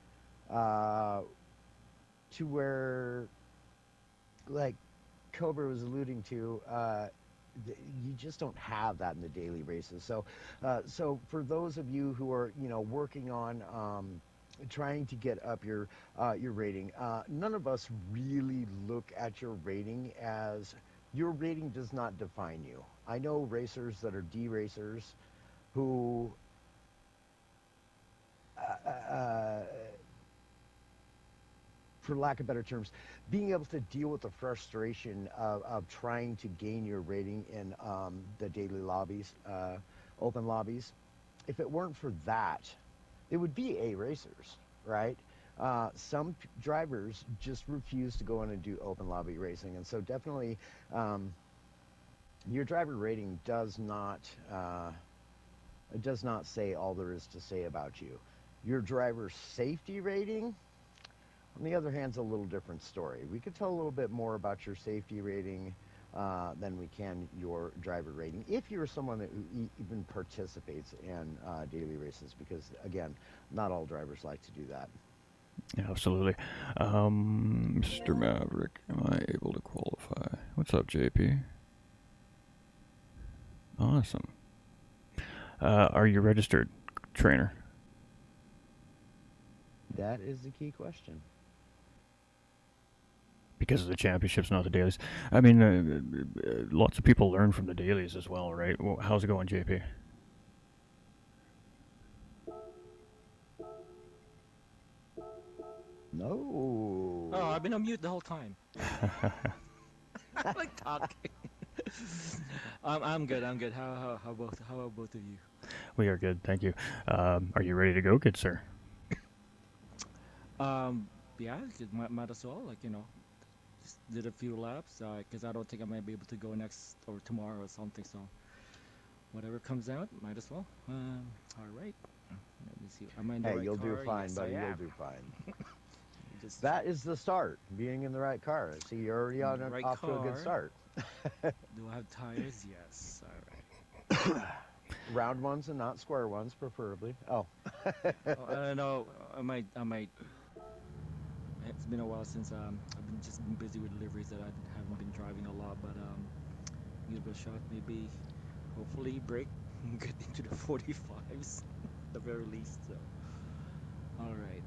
To where, like Cobra was alluding to, you just don't have that in the daily races. So for those of you who are, working on trying to get up your rating, none of us really look at your rating as your rating does not define you. I know racers that are D racers who for lack of better terms, being able to deal with the frustration of trying to gain your rating in the daily lobbies, open lobbies. If it weren't for that, it would be A racers, right? Some drivers just refuse to go in and do open lobby racing, and so definitely your driver rating does not say all there is to say about you. Your driver safety rating, on the other hand, is a little different story. We could tell a little bit more about your safety rating than we can your driver rating, if you're someone that even participates in daily races, because, again, not all drivers like to do that. Yeah, absolutely. Mr. Maverick, am I able to qualify? What's up, JP? Awesome. Are you registered, trainer? That is the key question. Because of the championships, not the dailies. I mean, lots of people learn from the dailies as well, right? Well, how's it going, JP? No. Oh, I've been on mute the whole time. I like talking. I'm good. How about both of you? We are good, thank you. Are you ready to go, good sir? Yeah, might as well. Just did a few laps. Because I don't think I might be able to go next or tomorrow or something. So whatever comes out, might as well. All right. Let me see. Am I in the right you'll car? do fine, Yes, buddy. I You'll am. do fine. Just That is the start, being in the right car. See, you're already In the right off to a good car. start. do I have tires? Yes. All right. Round ones and not square ones, preferably. Oh. Oh, I don't know. I might. It's been a while since I've been just been busy with deliveries that I haven't been driving a lot, but give it a shot. Maybe, hopefully, break and get into the 45s, at the very least. So, all right.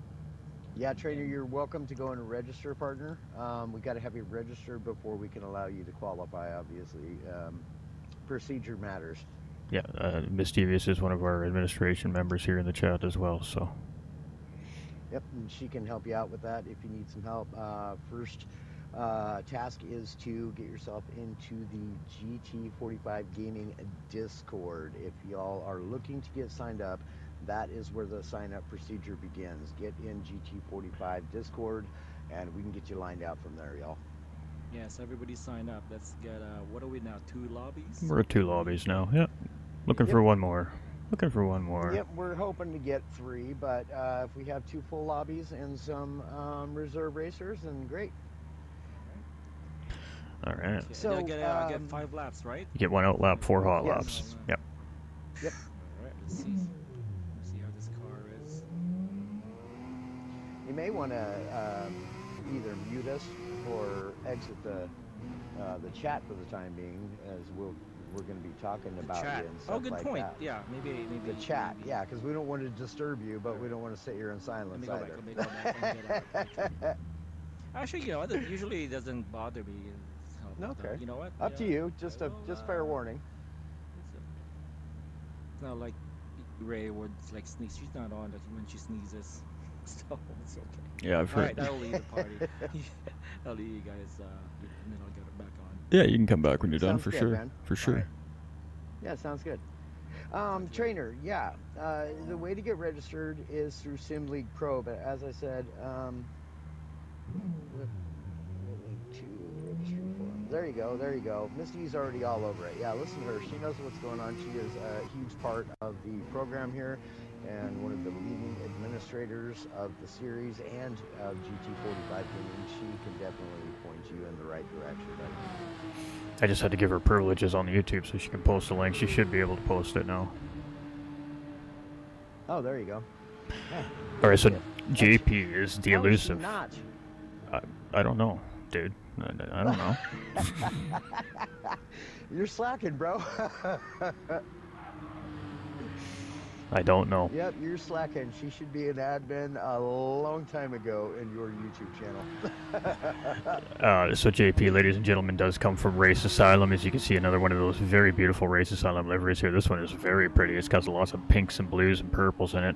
Yeah, trainer, you're welcome to go and register, partner. We got to have you registered before we can allow you to qualify, obviously. Procedure matters. Yeah, Miss Devious is one of our administration members here in the chat as well, so. Yep, and she can help you out with that if you need some help. First task is to get yourself into the GT45 Gaming Discord. If y'all are looking to get signed up, that is where the sign-up procedure begins. Get in GT45 Discord, and we can get you lined out from there, y'all. Yes, everybody sign up. Let's get. What are we now? 2 lobbies. We're at 2 lobbies now, yep. Looking for one more. Looking for one more. Yep, we're hoping to get 3, but if we have 2 full lobbies and some reserve racers, then great. All right. Okay, So, I get 5 laps, right? You get 1 out lap, 4 hot Yes. laps. Yep. Yep. All right. Let's see. Let's see how this car is. You may want to either mute us or exit the chat for the time being, as we're going to be talking about Chat. you and stuff Oh, good like point. that. Yeah, maybe. The chat, maybe. yeah, because we don't want to disturb you, but we don't want to sit here in Let silence me go back. either. Let me go back and get out. Actually, that usually doesn't bother me. So, Okay. You know what? Up to you. Just I will, fair warning. It's not like Ray would like sneeze. She's not on when she sneezes, so it's okay. Yeah, I've All heard. right, I'll leave the party. I'll leave you guys, and then I'll get it back on. Yeah, you can come back when you're done Sounds for good, sure. man. For sure. Alright. Yeah, sounds good. Trainer, yeah. The way to get registered is through Sim League Pro, but as I said, there you go. Misty's already all over it. Yeah, listen to her. She knows what's going on. She is a huge part of the program here and one of the leading administrators of the series and of GT45 Gaming. She can definitely point you in the right direction, buddy. I just had to give her privileges on the YouTube so she can post the link. She should be able to post it now. Oh, there you go. Yeah. All right, so Yeah. JP is the How is she elusive. not? I don't know, dude. I don't know. You're slacking, bro. I don't know. Yep, you're slacking. She should be an admin a long time ago in your YouTube channel. So JP, ladies and gentlemen, does come from Race Asylum. As you can see, another one of those very beautiful Race Asylum liveries here. This one is very pretty. It's got lots of pinks and blues and purples in it.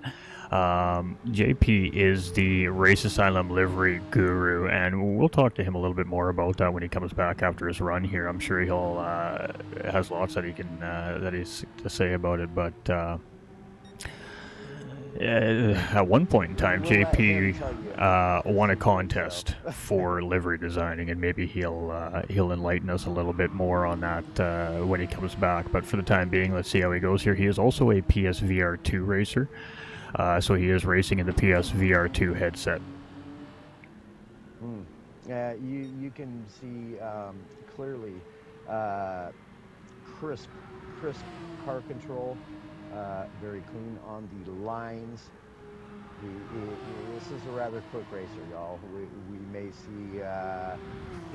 JP is the Race Asylum livery guru, and we'll talk to him a little bit more about that when he comes back after his run here. I'm sure he'll has lots that he can that he's to say about it, but. At one point in time, We'll let him JP tell you. won a contest for livery designing, and maybe he'll enlighten us a little bit more on that when he comes back. But for the time being, let's see how he goes here. He is also a PSVR2 racer, so he is racing in the PSVR2 headset. You can see clearly crisp car control. Very clean on the lines. This is a rather quick racer, y'all. We may see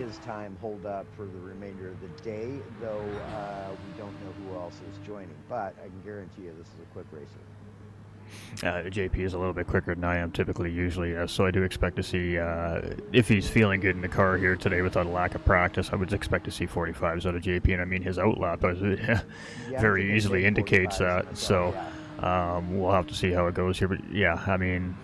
his time hold up for the remainder of the day, though we don't know who else is joining. But I can guarantee you this is a quick racer. JP is a little bit quicker than I am usually, so I do expect to see, if he's feeling good in the car here today without a lack of practice, I would expect to see 45s out of JP, and I mean his outlap very easily indicates that, so we'll have to see how it goes here, but yeah, I mean,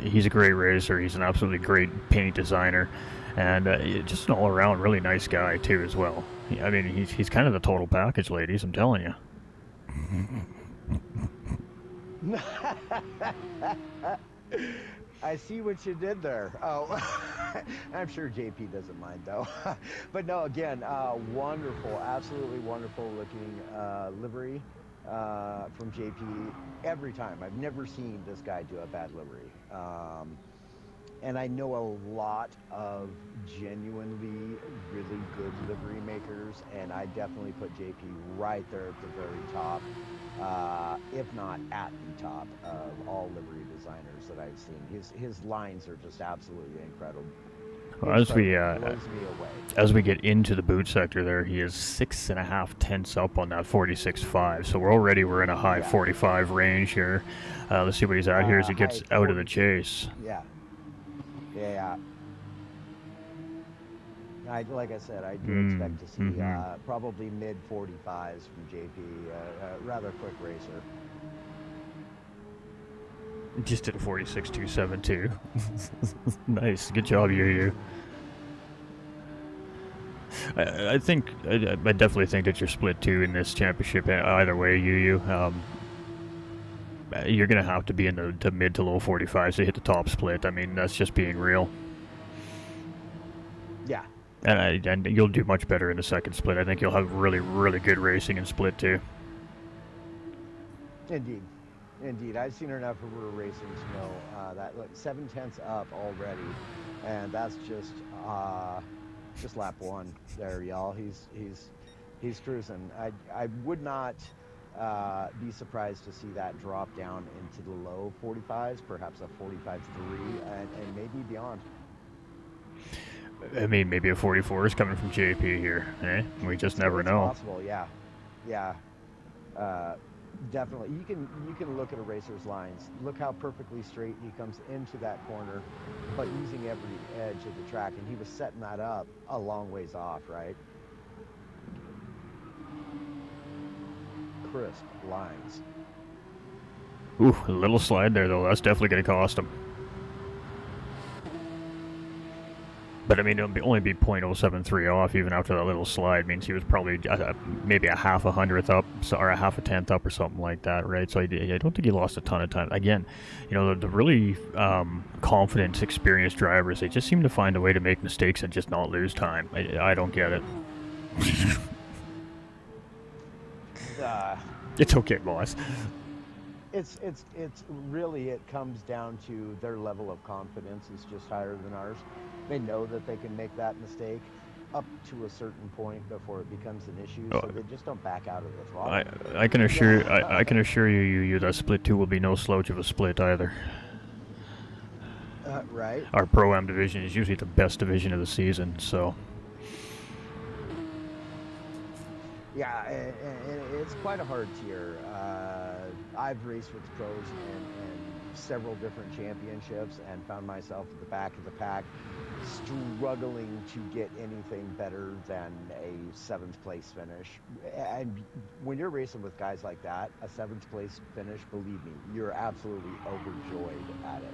he's a great racer, he's an absolutely great paint designer, and just an all-around really nice guy too as well. I mean, he's kind of the total package, ladies, I'm telling you. I see what you did there. Oh, I'm sure JP doesn't mind though. But no, again, wonderful, absolutely wonderful looking livery from JP every time. I've never seen this guy do a bad livery. And I know a lot of genuinely really good livery makers, and I definitely put JP right there at the very top, if not at the top of all livery designers that I've seen. His lines are just absolutely incredible. Well, as we get into the boot sector there, he is 6.5 tenths up on that 46.5, so we're in a high 45 range here. Let's see what he's at here as he gets out of the chase. Yeah. Like I said, I do expect to see probably mid 45s from JP. Rather quick racer. Just did a 46.272. Nice, good job, you. I definitely think that you're split two in this championship. Either way, you. You're going to have to be in the mid to low 45s to hit the top split. I mean, that's just being real. Yeah. And you'll do much better in the second split. I think you'll have really, really good racing in split too. Indeed. I've seen enough of her racing to know that 7 tenths up already, and that's just lap one there, y'all. He's cruising. I would not be surprised to see that drop down into the low 45s, perhaps a 45.3, and maybe beyond. I mean, maybe a 44 is coming from JP here, eh? We just never know. Possible, yeah. Definitely. You can look at a racer's lines. Look how perfectly straight he comes into that corner, but using every edge of the track, and he was setting that up a long ways off, right? Crisp lines. Ooh, a little slide there though. That's definitely going to cost him. But I mean, it'll only be 0.073 off even after that little slide. Means he was probably maybe a half a hundredth up, or a half a tenth up, or something like that, right? So I don't think he lost a ton of time. Again, you know, the really confident, experienced drivers, they just seem to find a way to make mistakes and just not lose time. I don't get it. It's okay, boss. It's really, it comes down to their level of confidence is just higher than ours. They know that they can make that mistake, up to a certain point before it becomes an issue, Oh, so they just don't back out of the throttle. I can assure I can assure you that split 2 will be no slouch of a split either. Right? Our Pro-Am division is usually the best division of the season, so Yeah, and it's quite a hard tier. I've raced with the pros and several different championships and found myself at the back of the pack, struggling to get anything better than a 7th place finish. And when you're racing with guys like that, a 7th place finish, believe me, you're absolutely overjoyed at it.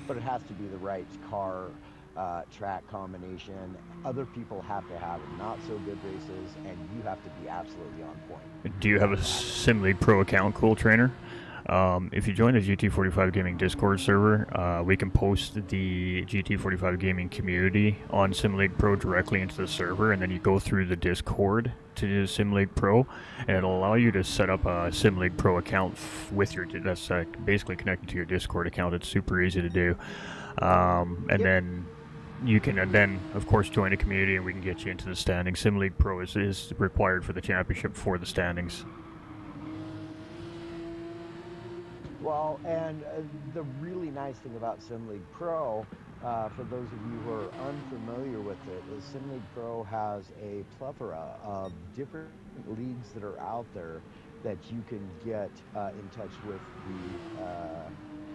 But it has to be the right car, track combination. Other people have to have not so good races, and you have to be absolutely on point. do you have a SimLeague Pro account, Cool Trainer? If you join the GT45 Gaming Discord server, we can post the GT45 Gaming community on SimLeague Pro directly into the server, and then you go through the Discord to SimLeague Pro, and it'll allow you to set up a SimLeague Pro account with your, that's basically connected to your Discord account. It's super easy to do. And then you can then, of course, join the community, and we can get you into the standings. SimLeague Pro is required for the championship for the standings. Well, and the really nice thing about SimLeague Pro, for those of you who are unfamiliar with it, is SimLeague Pro has a plethora of different leagues that are out there that you can get in touch with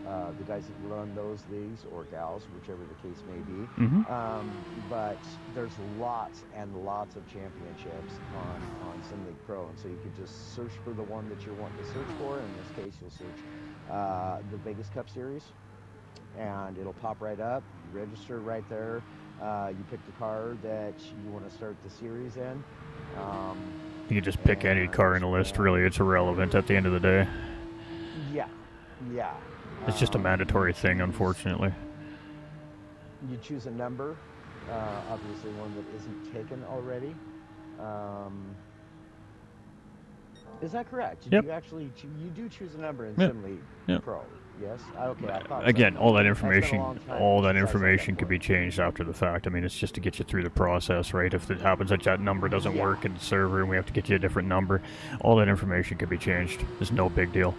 the guys that run those leagues, or gals, whichever the case may be. But there's lots and lots of championships on SimLeague Pro, and so you could just search for the one that you're wanting to search for. In this case, you'll search the Vegas Cup Series, and it'll pop right up. You register right there. You pick the car that you want to start the series in. You can just pick any car in the list, really. It's irrelevant at the end of the day. Yeah. It's just a mandatory thing, unfortunately. You choose a number, obviously one that isn't taken already. Is that correct? Yep. You actually you do choose a number in Yep. SimLeague Pro? Yes. Okay. I thought Again, so. all that It's been a information, long time all that since I saw information that could be before. changed after the fact. I mean, it's just to get you through the process, right? If it happens that that number doesn't Yeah. work in the server and we have to get you a different number, all that information could be changed. It's no big deal.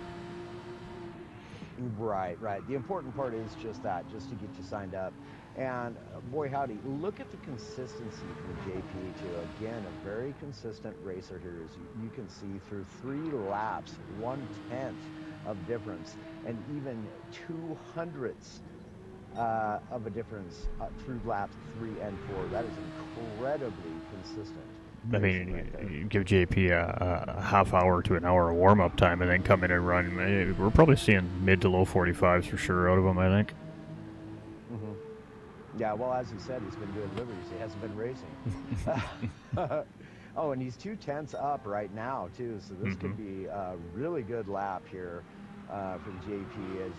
Right. The important part is just that, just to get you signed up. And boy howdy, look at the consistency from JP too. Again, a very consistent racer here, as you can see, through 3 laps, 1/10 of difference, and even 200ths of a difference through laps 3 and 4. That is incredibly consistent. I racing mean, right there. you give JP a half hour to an hour of warm-up time and then come in and run. We're probably seeing mid to low 45s for sure out of him, I think. Yeah, well, as he said, he's been doing liveries. He hasn't been racing. Oh, and he's 2/10 up right now, too. So this could be a really good lap here from JP.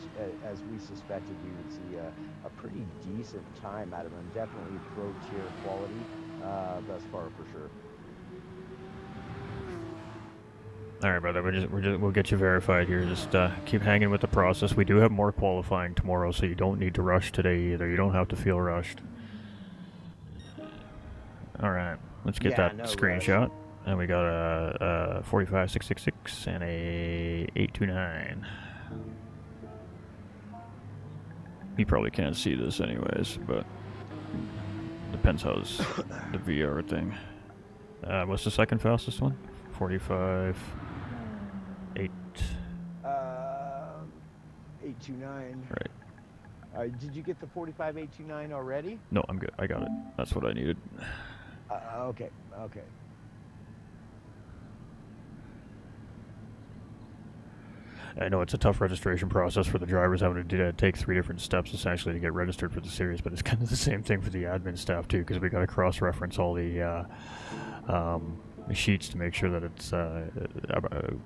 As we suspected, we would see a pretty decent time out of him. Definitely pro-tier quality thus far, for sure. All right, brother. We'll get you verified here. Just keep hanging with the process. We do have more qualifying tomorrow, so you don't need to rush today either. You don't have to feel rushed. All right, let's get that no screenshot. And we got a 45666 and a 829. You probably can't see this anyways, but depends how's the VR thing. What's the second fastest one? 45. 8. 829. Right. Did you get the 45829 already? No, I'm good. I got it. That's what I needed. Okay. I know it's a tough registration process for the drivers, having to take 3 different steps essentially to get registered for the series, but it's kind of the same thing for the admin staff too, because we got to cross-reference all the sheets to make sure that it's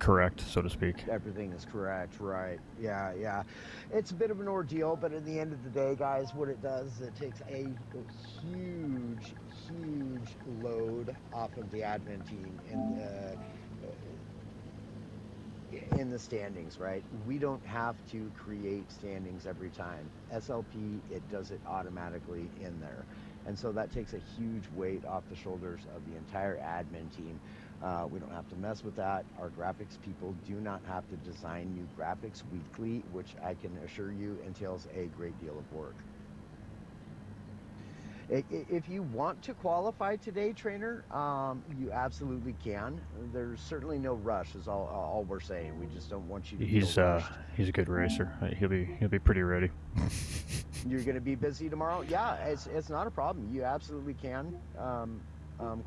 correct, so to speak. Everything is correct, right? Yeah. It's a bit of an ordeal, but at the end of the day, guys, what it does is it takes a huge load off of the admin team in the standings, right? We don't have to create standings every time. SLP, it does it automatically in there. And so that takes a huge weight off the shoulders of the entire admin team. We don't have to mess with that. Our graphics people do not have to design new graphics weekly, which I can assure you entails a great deal of work. If you want to qualify today, trainer, you absolutely can. There's certainly no rush, is all we're saying. We just don't want you to feel rushed. He's a good racer. He'll be pretty ready. You're going to be busy tomorrow? Yeah, it's not a problem. You absolutely can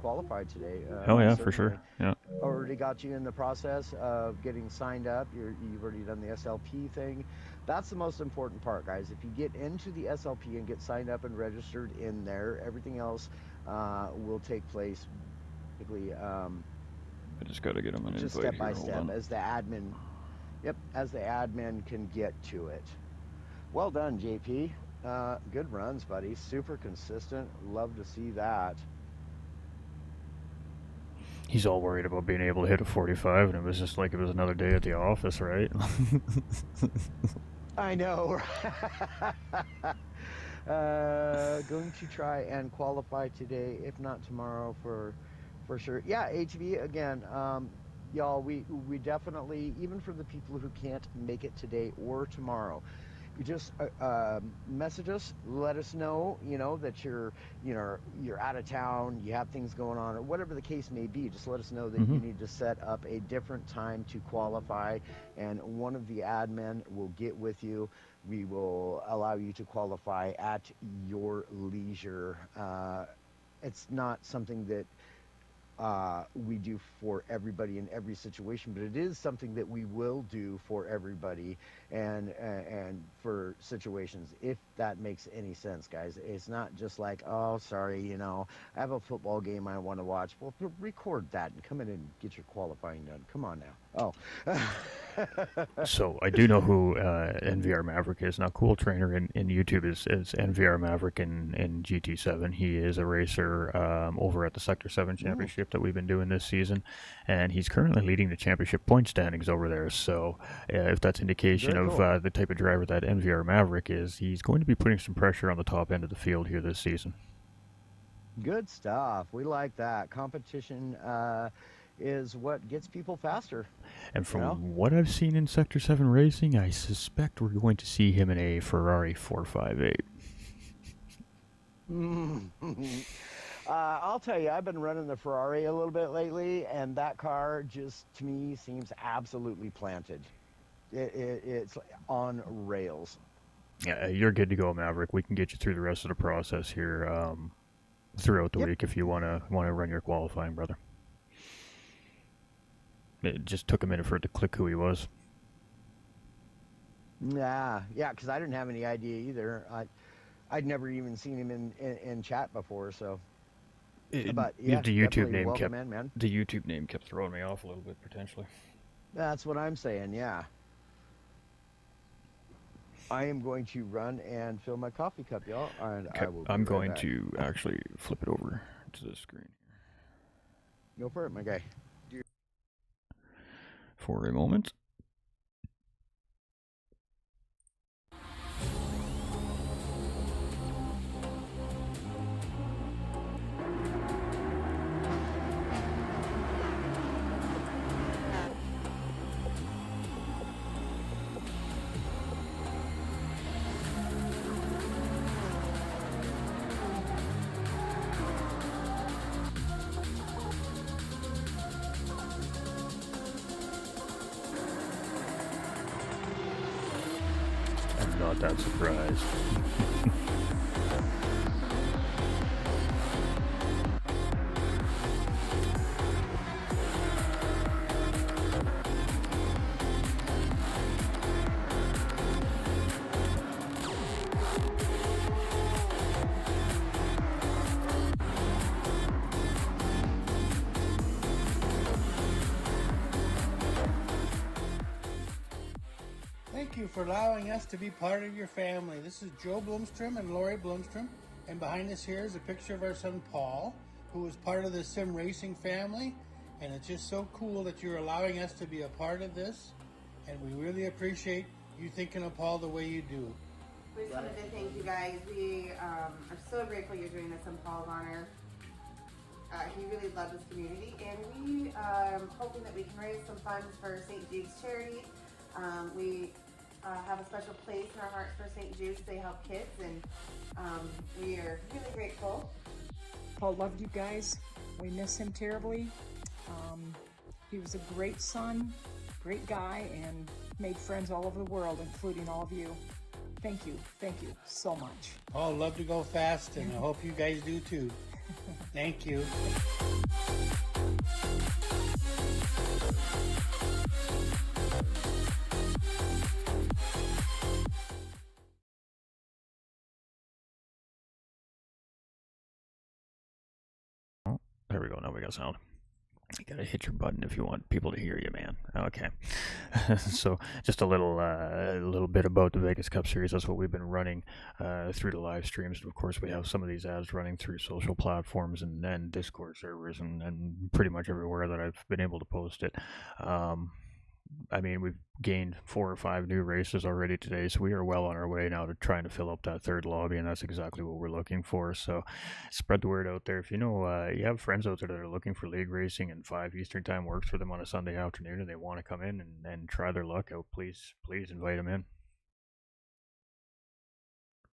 qualify today. Oh yeah, for certainly. sure. Yeah. Already got you in the process of getting signed up. You've already done the SLP thing. That's the most important part, guys. If you get into the SLP and get signed up and registered in there, everything else will take place basically I just got to get him an just invite step by here. Hold step on. as the admin. Yep, as the admin can get to it. Well done, JP. Good runs, buddy. Super consistent. Love to see that. He's all worried about being able to hit a 45, and it was just like it was another day at the office, right? I know. Going to try and qualify today, if not tomorrow, for sure. Yeah, ATV again. Y'all, we definitely, even for the people who can't make it today or tomorrow, you just message us, let us know, that you're out of town, you have things going on, or whatever the case may be. Just let us know that you need to set up a different time to qualify, and one of the admin will get with you. We will allow you to qualify at your leisure. It's not something that we do for everybody in every situation, but it is something that we will do for everybody and for situations, if that makes any sense, guys. It's not just like, oh, sorry, I have a football game I want to watch. Well, record that and come in and get your qualifying done. Come on now. Oh. So I do know who NVR Maverick is. Now, Cool Trainer in YouTube is NVR Maverick in GT7. He is a racer over at the Sector 7 Championship that we've been doing this season, and he's currently leading the championship point standings over there. So if that's indication Very of cool. the type of driver that NVR Maverick is, he's going to be putting some pressure on the top end of the field here this season. Good stuff. We like that. Competition is what gets people faster. And from what I've seen in Sector 7 racing, I suspect we're going to see him in a Ferrari 458. I'll tell you, I've been running the Ferrari a little bit lately, and that car just, to me, seems absolutely planted. It's on rails. Yeah, you're good to go, Maverick. We can get you through the rest of the process here throughout the week if you want to run your qualifying, brother. It just took a minute for it to click who he was. Yeah, because I didn't have any idea either. I'd never even seen him in chat before, so. But yeah, the YouTube definitely name welcome in, man. The YouTube name kept throwing me off a little bit potentially. That's what I'm saying. Yeah. I am going to run and fill my coffee cup, y'all, and I will. I'm going to actually flip it over to the screen. Go for it, my guy. For a moment. I'm not that surprised. Thank you for allowing us to be part of your family. This is Joe Blomstrom and Lori Blomstrom, and behind us here is a picture of our son Paul, who is part of the sim racing family, and it's just so cool that you're allowing us to be a part of this, and we really appreciate you thinking of Paul the way you do. We just wanted to thank you guys. We are so grateful you're joining us in Paul's honor. He really loved this community, and we hoping that we can raise some funds for St. Jude's charity. We have a special place in our hearts for St. Jude's. They help kids, and we are really grateful. Paul loved you guys. We miss him terribly. He was a great son, great guy, and made friends all over the world, including all of you. Thank you so much. Paul loved to go fast, and I hope you guys do too. Thank you. Oh, there we go. Now we got sound. You gotta hit your button if you want people to hear you, man. Okay. So just a little bit about the Vegas Cup Series. That's what we've been running through the live streams. And of course, we have some of these ads running through social platforms and Discord servers and pretty much everywhere that I've been able to post it. I mean, we've gained 4 or 5 new races already today, so we are well on our way now to trying to fill up that third lobby, and that's exactly what we're looking for. So spread the word out there. If you know you have friends out there that are looking for league racing and 5 Eastern time works for them on a Sunday afternoon and they want to come in and try their luck out, please invite them in.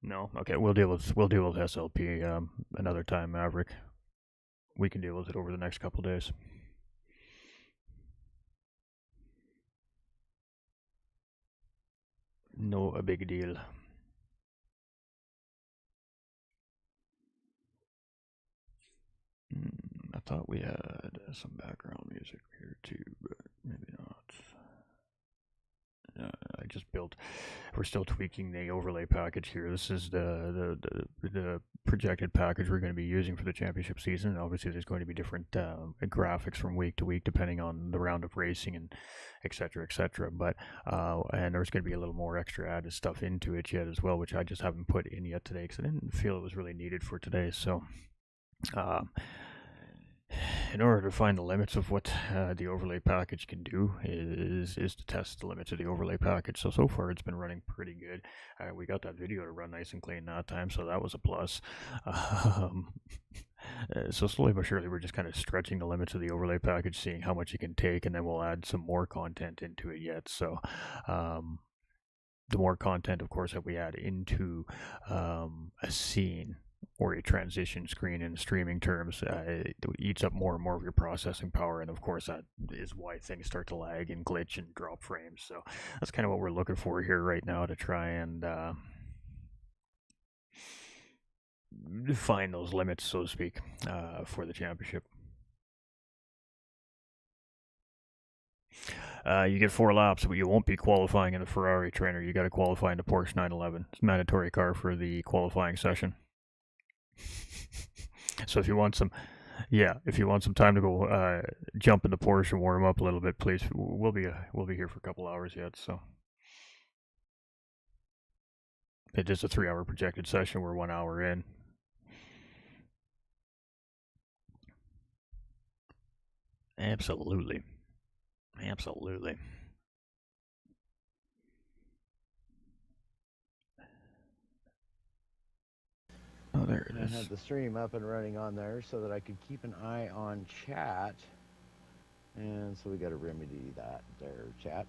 No? Okay, we'll deal with SLP another time, Maverick. We can deal with it over the next couple days. No a big deal. I thought we had some background music here too, but maybe not. I just built. We're still tweaking the overlay package here. This is the projected package we're going to be using for the championship season. And obviously, there's going to be different graphics from week to week depending on the round of racing and et cetera, et cetera. But and there's going to be a little more extra added stuff into it yet as well, which I just haven't put in yet today because I didn't feel it was really needed for today. So. In order to find the limits of what the overlay package can do is to test the limits of the overlay package. So far it's been running pretty good. We got that video to run nice and clean that time, so that was a plus. So slowly but surely we're just kind of stretching the limits of the overlay package, seeing how much it can take, and then we'll add some more content into it yet. So the more content, of course, that we add into a scene or a transition screen in streaming terms, it eats up more and more of your processing power, and of course that is why things start to lag and glitch and drop frames. So that's kind of what we're looking for here right now to try and find those limits, so to speak, for the championship. You get 4 laps, but you won't be qualifying in the Ferrari trainer. You got to qualify in the Porsche 911. It's a mandatory car for the qualifying session. So if you want some time to go jump in the Porsche and warm up a little bit, please. We'll be here for a couple hours yet. So it is a 3-hour projected session. We're 1 hour in. Absolutely. Oh, there it is. I had the stream up and running on there so that I could keep an eye on chat. And so we got to remedy that there, chat.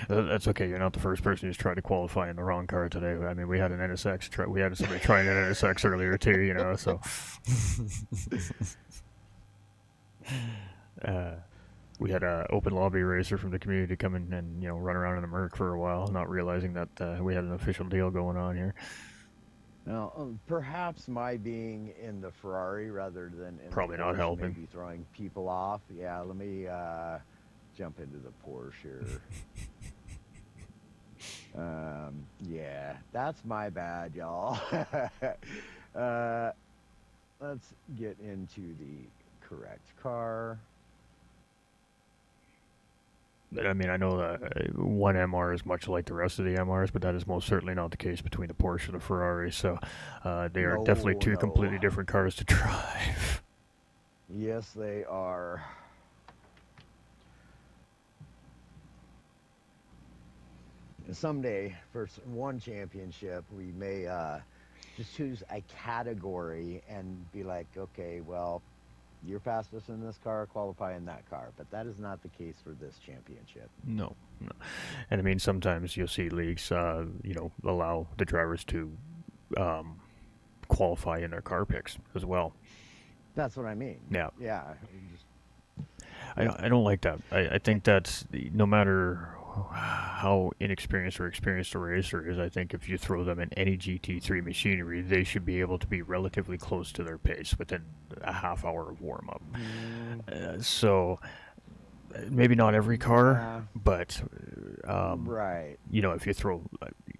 That's okay. You're not the first person who's tried to qualify in the wrong car today. I mean, we had an NSX. We had somebody trying an NSX earlier too. You know, so. We had an open lobby racer from the community come in and run around in the Merc for a while, not realizing that we had an official deal going on here. Now, perhaps my being in the Ferrari rather than in probably the not Porsche helping. Maybe throwing people off. Yeah, let me jump into the Porsche here. Yeah, that's my bad, y'all. Let's get into the correct car. But I mean, I know that one MR is much like the rest of the MRs, but that is most certainly not the case between the Porsche and the Ferrari. So they are definitely two completely different cars to drive. Yes, they are. And someday, for one championship, we may just choose a category and be like, okay, well, you're fastest in this car, qualify in that car. But that is not the case for this championship. No, no. And I mean, sometimes you'll see leagues, allow the drivers to um, qualify in their car picks as well. That's what I mean. Yeah. Yeah. you just- I don't like that. I think that's no matter how inexperienced or experienced a racer is, I think if you throw them in any GT3 machinery, they should be able to be relatively close to their pace within a half hour of warm up. So maybe not every car, Yeah. but Right. if you throw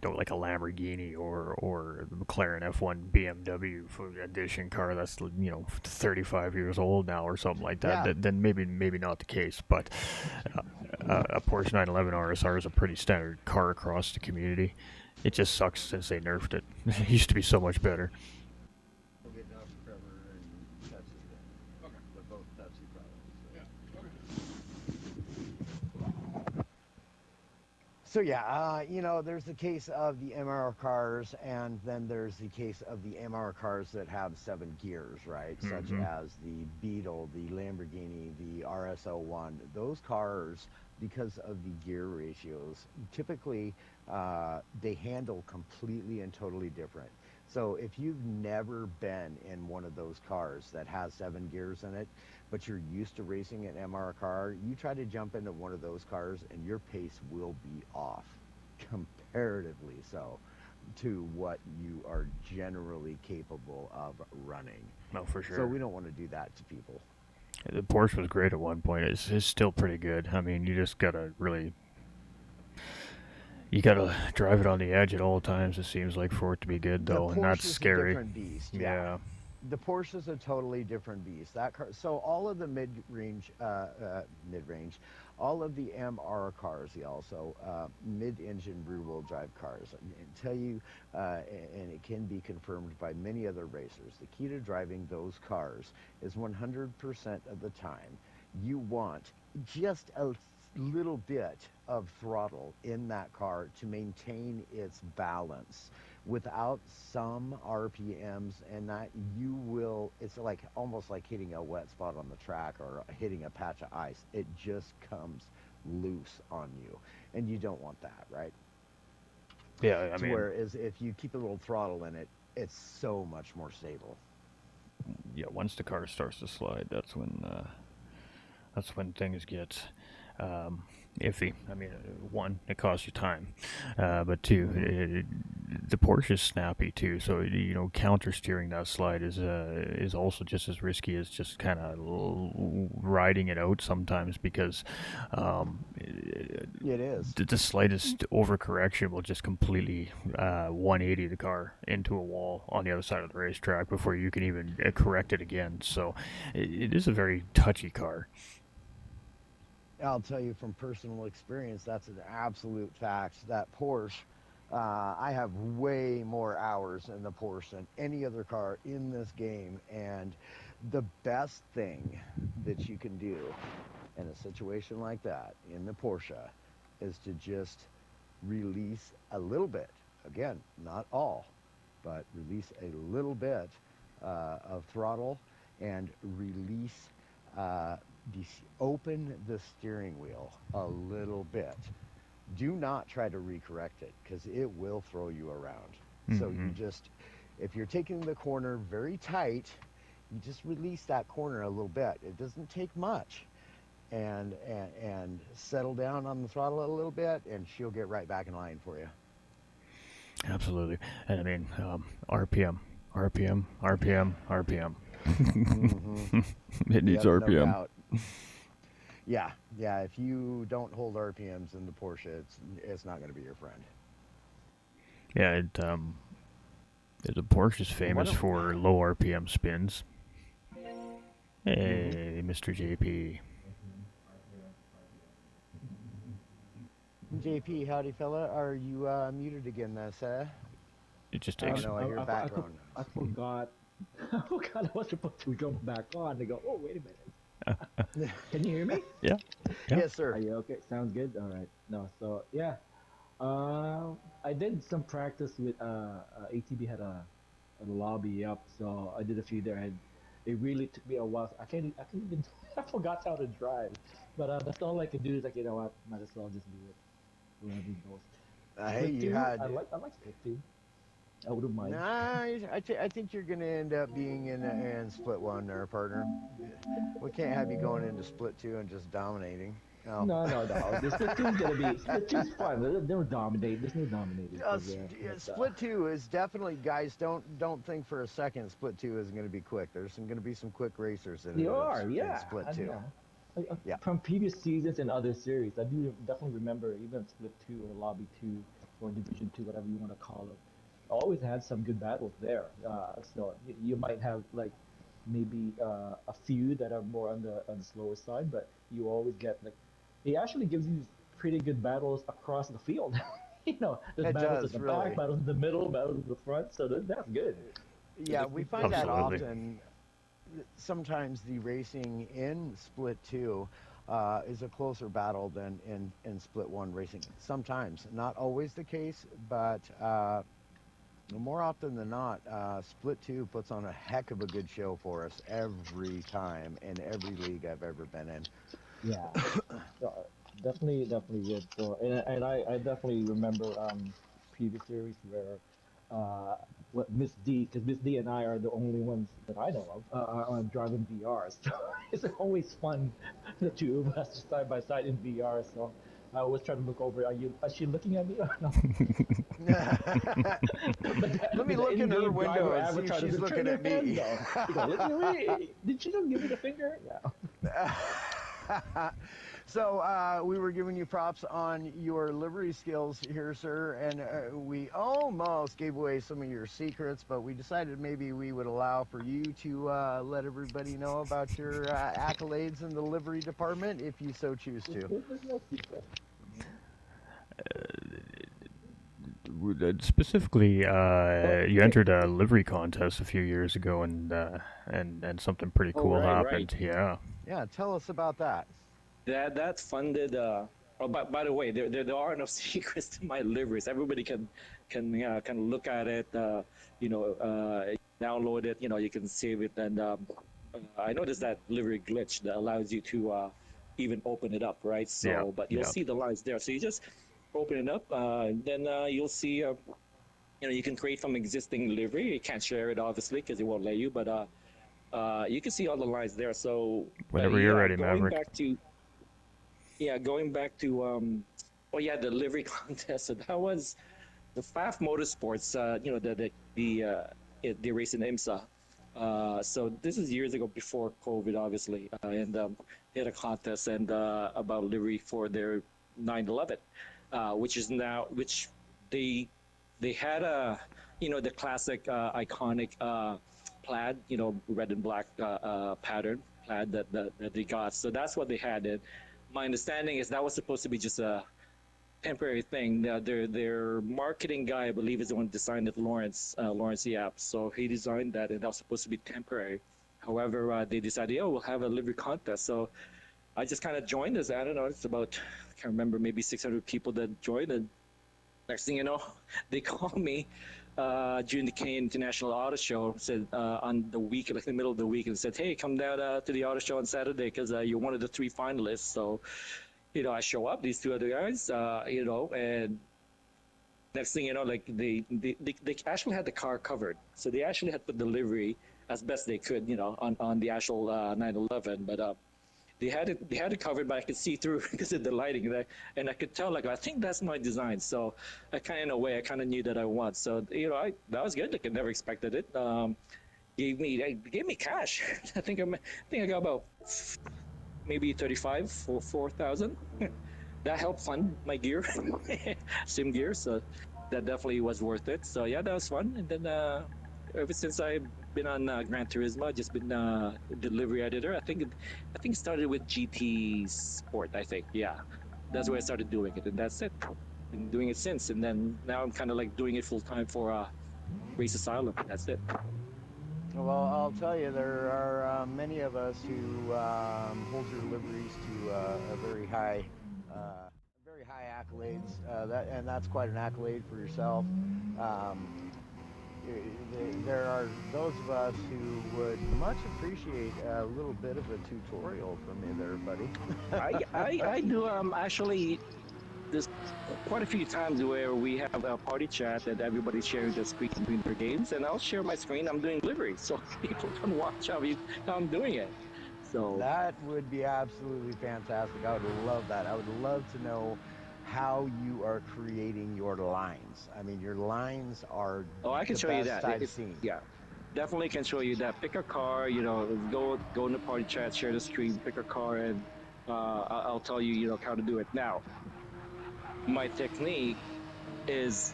like a Lamborghini or the McLaren F1 BMW for edition car that's 35 years old now or something like that, Yeah. then maybe not the case. But a Porsche 911 RSR is a pretty standard car across the community. It just sucks since they nerfed it. It used to be so much better. We'll get Dr. Pepper and Pepsi then. Okay. They're both Pepsi products. So yeah, there's the case of the MR cars, and then there's the case of the MR cars that have 7 gears, right? Such as the Beetle, the Lamborghini, the RS01. Those cars, because of the gear ratios, typically they handle completely and totally different. So if you've never been in one of those cars that has 7 gears in it, but you're used to racing an MR car, you try to jump into one of those cars and your pace will be off, comparatively so, to what you are generally capable of running. No, for sure. So we don't want to do that to people. The Porsche was great at one point. It's still pretty good. I mean, you just gotta drive it on the edge at all times. It seems like for it to be good, though, and that's Porsche's scary. A different beast. Yeah. The Porsche is a totally different beast. That car. So all of the mid-range, all of the MR cars, also mid-engine rear-wheel drive cars. And tell you, and it can be confirmed by many other racers. The key to driving those cars is 100% of the time you want just a little bit of throttle in that car to maintain its balance. Without some RPMs and that, it's like almost like hitting a wet spot on the track or hitting a patch of ice. It just comes loose on you, and you don't want that, right? Yeah, I mean, Whereas if you keep a little throttle in it, it's so much more stable. yeah, once the car starts to slide, that's when things get iffy. I mean, one, it costs you time, but two, the Porsche is snappy too. So counter steering that slide is also just as risky as just kind of riding it out sometimes, because It is. the slightest overcorrection will just completely 180 the car into a wall on the other side of the racetrack before you can even correct it again. So it is a very touchy car. I'll tell you from personal experience, that's an absolute fact. That Porsche, I have way more hours in the Porsche than any other car in this game. And the best thing that you can do in a situation like that in the Porsche is to just release a little bit. Again, not all, but release a little bit of throttle and release open the steering wheel a little bit. Do not try to recorrect it, because it will throw you around. So you just, if you're taking the corner very tight, you just release that corner a little bit. It doesn't take much, and settle down on the throttle a little bit, and she'll get right back in line for you. Absolutely. And I mean, RPM. It needs Yep, RPM. no doubt. Yeah. If you don't hold RPMs in the Porsche, it's not going to be your friend. Yeah, the Porsche is famous for low RPM spins. Hey, Mr. JP. JP, howdy fella. Are you muted again, sir? It just Oh takes. no, I hear background. I forgot. I forgot I was supposed to jump back on. They go, oh, wait a minute. Can you hear me? Yeah. Yeah. Yes, sir. Are you okay? Sounds good. All right. No, so yeah, I did some practice with ATB had a lobby up, so I did a few there, and it really took me a while. I can't even. I forgot how to drive, but that's all I could do. Is like, you know what? Might as well just do it. Wherever it goes. Hey, you Splatoon, had. I like Splatoon. I wouldn't mind. Nah, I think you're gonna end up being in split one there, partner. We can't have you going into split two and just dominating. No. No. The Splatoon's gonna be Splatoon's fun. There's no dominate. There's no dominating. Split two is definitely, guys. Don't think for a second Split two isn't going to be quick. There's going to be some quick racers in They it. are, in yeah. Split I two. know. Yeah. From previous seasons and other series, I do definitely remember even Split 2 or Lobby 2 or Division 2, whatever you want to call it. Always had some good battles there. So you might have like maybe a few that are more on the slower side, but you always get like it actually gives you pretty good battles across the field. You know, there's It battles does, at the really. back, battles in the middle, battles in the front. So that's good. Yeah, we find that Absolutely. often. Sometimes the racing in Split 2 is a closer battle than in Split 1 racing. Sometimes, not always the case, but more often than not, Split 2 puts on a heck of a good show for us every time in every league I've ever been in. Yeah, so, definitely good. So, and I definitely remember previous series where what Miss D, because Miss D and I are the only ones that I know of are driving VRs. So it's always fun, the two of us side by side in VR. So I always try to look over. Is she looking at me or no? Let me look in her window and see if she's looking at me. Look at me. Did she just give me the finger? Yeah. So we were giving you props on your livery skills here, sir, and we almost gave away some of your secrets, but we decided maybe we would allow for you to let everybody know about your accolades in the livery department, if you so choose to. There's no secret. Specifically, you entered a livery contest a few years ago, and something pretty cool happened. right. Yeah. Yeah, tell us about that. That funded. Oh, by the way, there are no secrets to my liveries. Everybody can look at it. Download it. You can save it. And I noticed that livery glitch that allows you to even open it up, right? So, Yeah, but you'll yeah. see the lines there. So you just open it up. Then you'll see. You can create from existing livery. You can't share it obviously because it won't let you. But you can see all the lines there. So Whenever you're ready, going Maverick. Going back to the livery contest. So that was the FAF Motorsports. The race in IMSA. So this is years ago before COVID, obviously, and they had a contest and about livery for their 911, which they had the classic iconic plaid, red and black pattern plaid that they got. So that's what they had. And my understanding is that was supposed to be just a temporary thing. Their marketing guy, I believe, is the one who designed it, Lawrence Yap. So he designed that, and that was supposed to be temporary. However, they decided, we'll have a livery contest. So I just kind of joined this. I don't know, it's about, I can't remember, maybe 600 people that joined. And next thing you know, they called me during the Canadian International Auto Show, said on the week, like in the middle of the week, and said, hey, come down to the auto show on Saturday because you're one of the 3 finalists. So, I show up, these 2 other guys, and next thing you know, like they actually had the car covered. So they actually had put the livery as best they could, on the actual 911. But they had it covered, but I could see through because of the lighting there, and I could tell, like, I think that's my design. So I kind of, in a way, I kind of knew that I won. So that was good. Like, I never expected it. Gave me cash. I think I got about maybe 35 or 4,000. That helped fund my gear, sim gear. So that definitely was worth it. So yeah, that was fun. And then ever since I've been on Gran Turismo, I've just been delivery editor. I think it started with GT Sport. I think, yeah, that's where I started doing it, and that's it. Been doing it since, and then now I'm kind of like doing it full time for Race Asylum. That's it. Well, I'll tell you, there are many of us who hold your liveries to a very high accolades. And that's quite an accolade for yourself. Um, there are those of us who would much appreciate a little bit of a tutorial from you there, buddy. I do actually there's quite a few times where we have a party chat that everybody's sharing the screen between their games, and I'll share my screen. I'm doing delivery, so people can watch how I'm doing it. So That would be absolutely fantastic. I would love that. I would love to know how you are creating your lines. I mean, your lines are I can the show you best that. I've seen. Yeah, definitely can show you that. Pick a car, go in the party chat, share the screen, pick a car, and I'll tell you, how to do it. Now, my technique is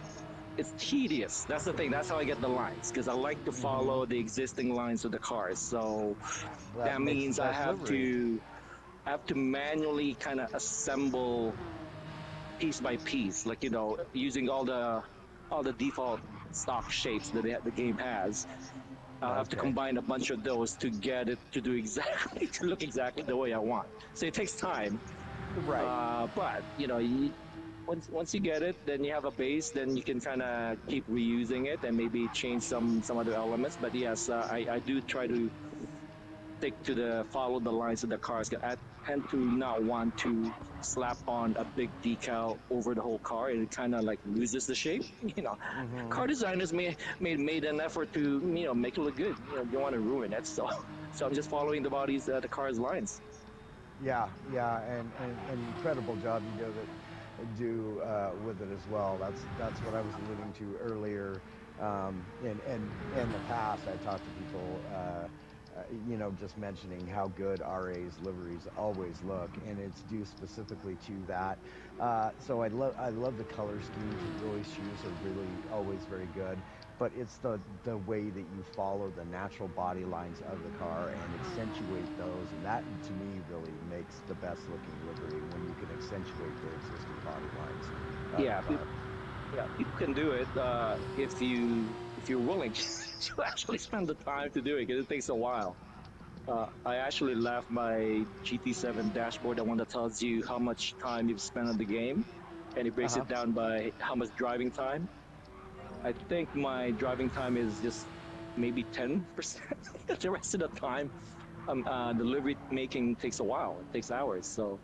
it's tedious. That's the thing. That's how I get the lines, because I like to follow the existing lines of the cars. So that makes means the I best have livery. to manually kind of assemble piece by piece, like using all the default stock shapes that the game has. I'll have to Okay. combine a bunch of those to get it to do exactly to look exactly the way I want. So it takes time. Right. But once you get it, then you have a base. Then you can kind of keep reusing it and maybe change some other elements. But yes, I do try to stick to follow the lines of the cars. I tend to not want to slap on a big decal over the whole car, and it kind of like loses the shape. Car designers made an effort to make it look good. You don't want to ruin it, so I'm just following the car's lines. Yeah, and incredible job you do with it as well. That's what I was alluding to earlier. In the past, I talked to people, just mentioning how good RA's liveries always look, and it's due specifically to that. So I love the color schemes. The Joy's shoes are really always very good. But it's the way that you follow the natural body lines of the car and accentuate those, and that to me really makes the best looking livery, when you can accentuate the existing body lines of Yeah, the car. Yeah, people can do it if you're willing to actually spend the time to do it, because it takes a while. I actually left my GT7 dashboard, the one that tells you how much time you've spent on the game, and it breaks it down by how much driving time. I think my driving time is just maybe 10%. The rest of the time, delivery making takes a while. It takes hours. So,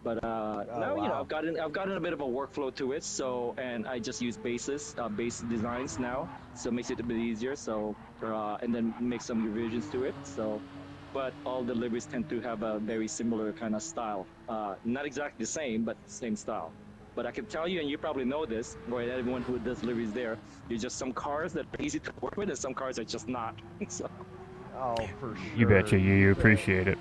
but now wow. I've gotten a bit of a workflow to it. So, and I just use base designs now, so it makes it a bit easier. So, and then make some revisions to it. So, but all deliveries tend to have a very similar kind of style. Not exactly the same, but same style. But I can tell you, and you probably know this, or everyone who does deliveries there's just some cars that are easy to work with, and some cars are just not. So, Oh, for sure. You betcha, you appreciate it.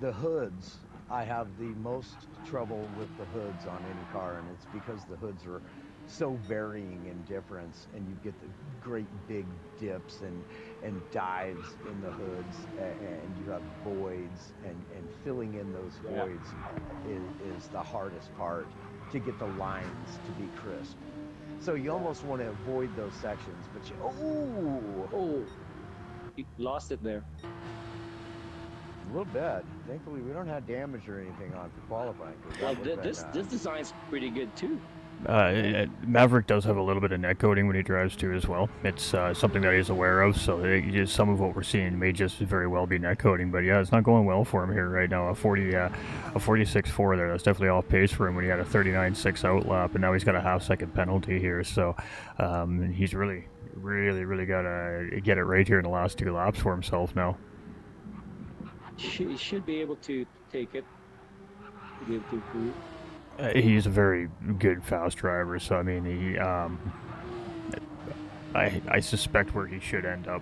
The hoods, I have the most trouble with the hoods on any car, and it's because the hoods are so varying in difference, and you get the great big dips and dives in the hoods, and you have voids, and filling in those voids is the hardest part, to get the lines to be crisp. So you almost want to avoid those sections, but you lost it there. a little bit. Thankfully, we don't have damage or anything on for qualifying. 'Cause that Well, would've this been, design's pretty good too. Maverick does have a little bit of net coating when he drives too as well. It's something that he's aware of, so some of what we're seeing may just very well be net coating. But yeah, it's not going well for him here right now. A 46.4 there. That's definitely off pace for him when he had a 39.6 outlap, and now he's got a half-second penalty here. So he's really got to get it right here in the last 2 laps for himself now. He should be able to take it. Be able to improve. He's a very good fast driver, so I mean, I suspect where he should end up.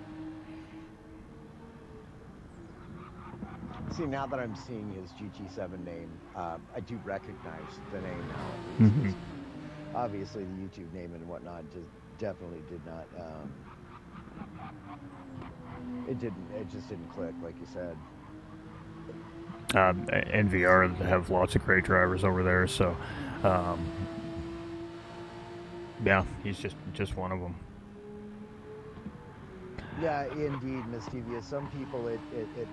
See, now that I'm seeing his GT7 name, I do recognize the name now. At least. Obviously, the YouTube name and whatnot just definitely did not. It just didn't click, like you said. NVR have lots of great drivers over there, so yeah, he's just one of them. Yeah, indeed, Mischievous. Some people, it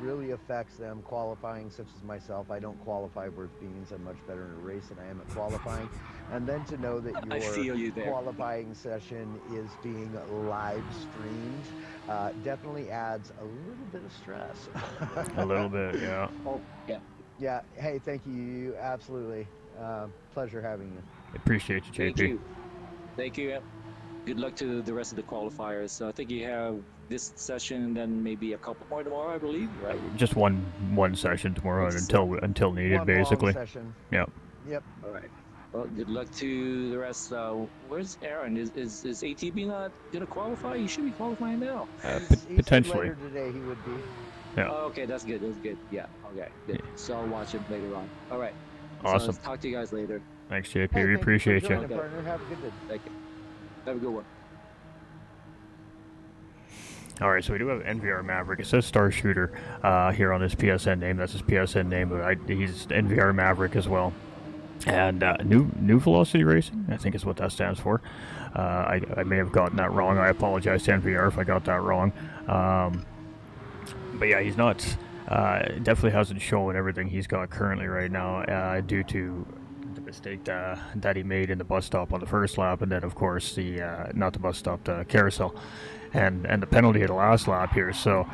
really affects them qualifying, such as myself. I don't qualify worth beans. I'm much better in a race than I am at qualifying. And then to know that I your feel you there. qualifying session is being live streamed definitely adds a little bit of stress. A little bit, yeah. Oh, yeah. Yeah, hey, thank you. Absolutely. Pleasure having you. Appreciate you, JP. Thank you. Thank you. Good luck to the rest of the qualifiers. So I think you have this session and then maybe a couple more tomorrow, I believe, right? Just one session tomorrow It's- until needed, One basically. long session. Yeah. Yep. All right. Well, good luck to the rest. Where's Aaron? Is ATB not gonna qualify? He should be qualifying now. He said Potentially. later today he would be. Yeah. Oh, okay, that's good. That's good. Yeah. Okay. Good. So I'll watch him later on. All right. Awesome. So talk to you guys later. Thanks, JP. Hey, We thank appreciate for you. joining, partner. Have a good day. Thank you. Have a good one. All right, so we do have NVR Maverick. It says Star Shooter here on his PSN name. That's his PSN name, but he's NVR Maverick as well. And New Velocity Racing, I think is what that stands for. I may have gotten that wrong. I apologize to NVR if I got that wrong. But yeah, he's not. Definitely hasn't shown everything he's got currently right now due to the mistake that he made in the bus stop on the first lap, and then of course the not the bus stop, the carousel, and the penalty at the last lap here. So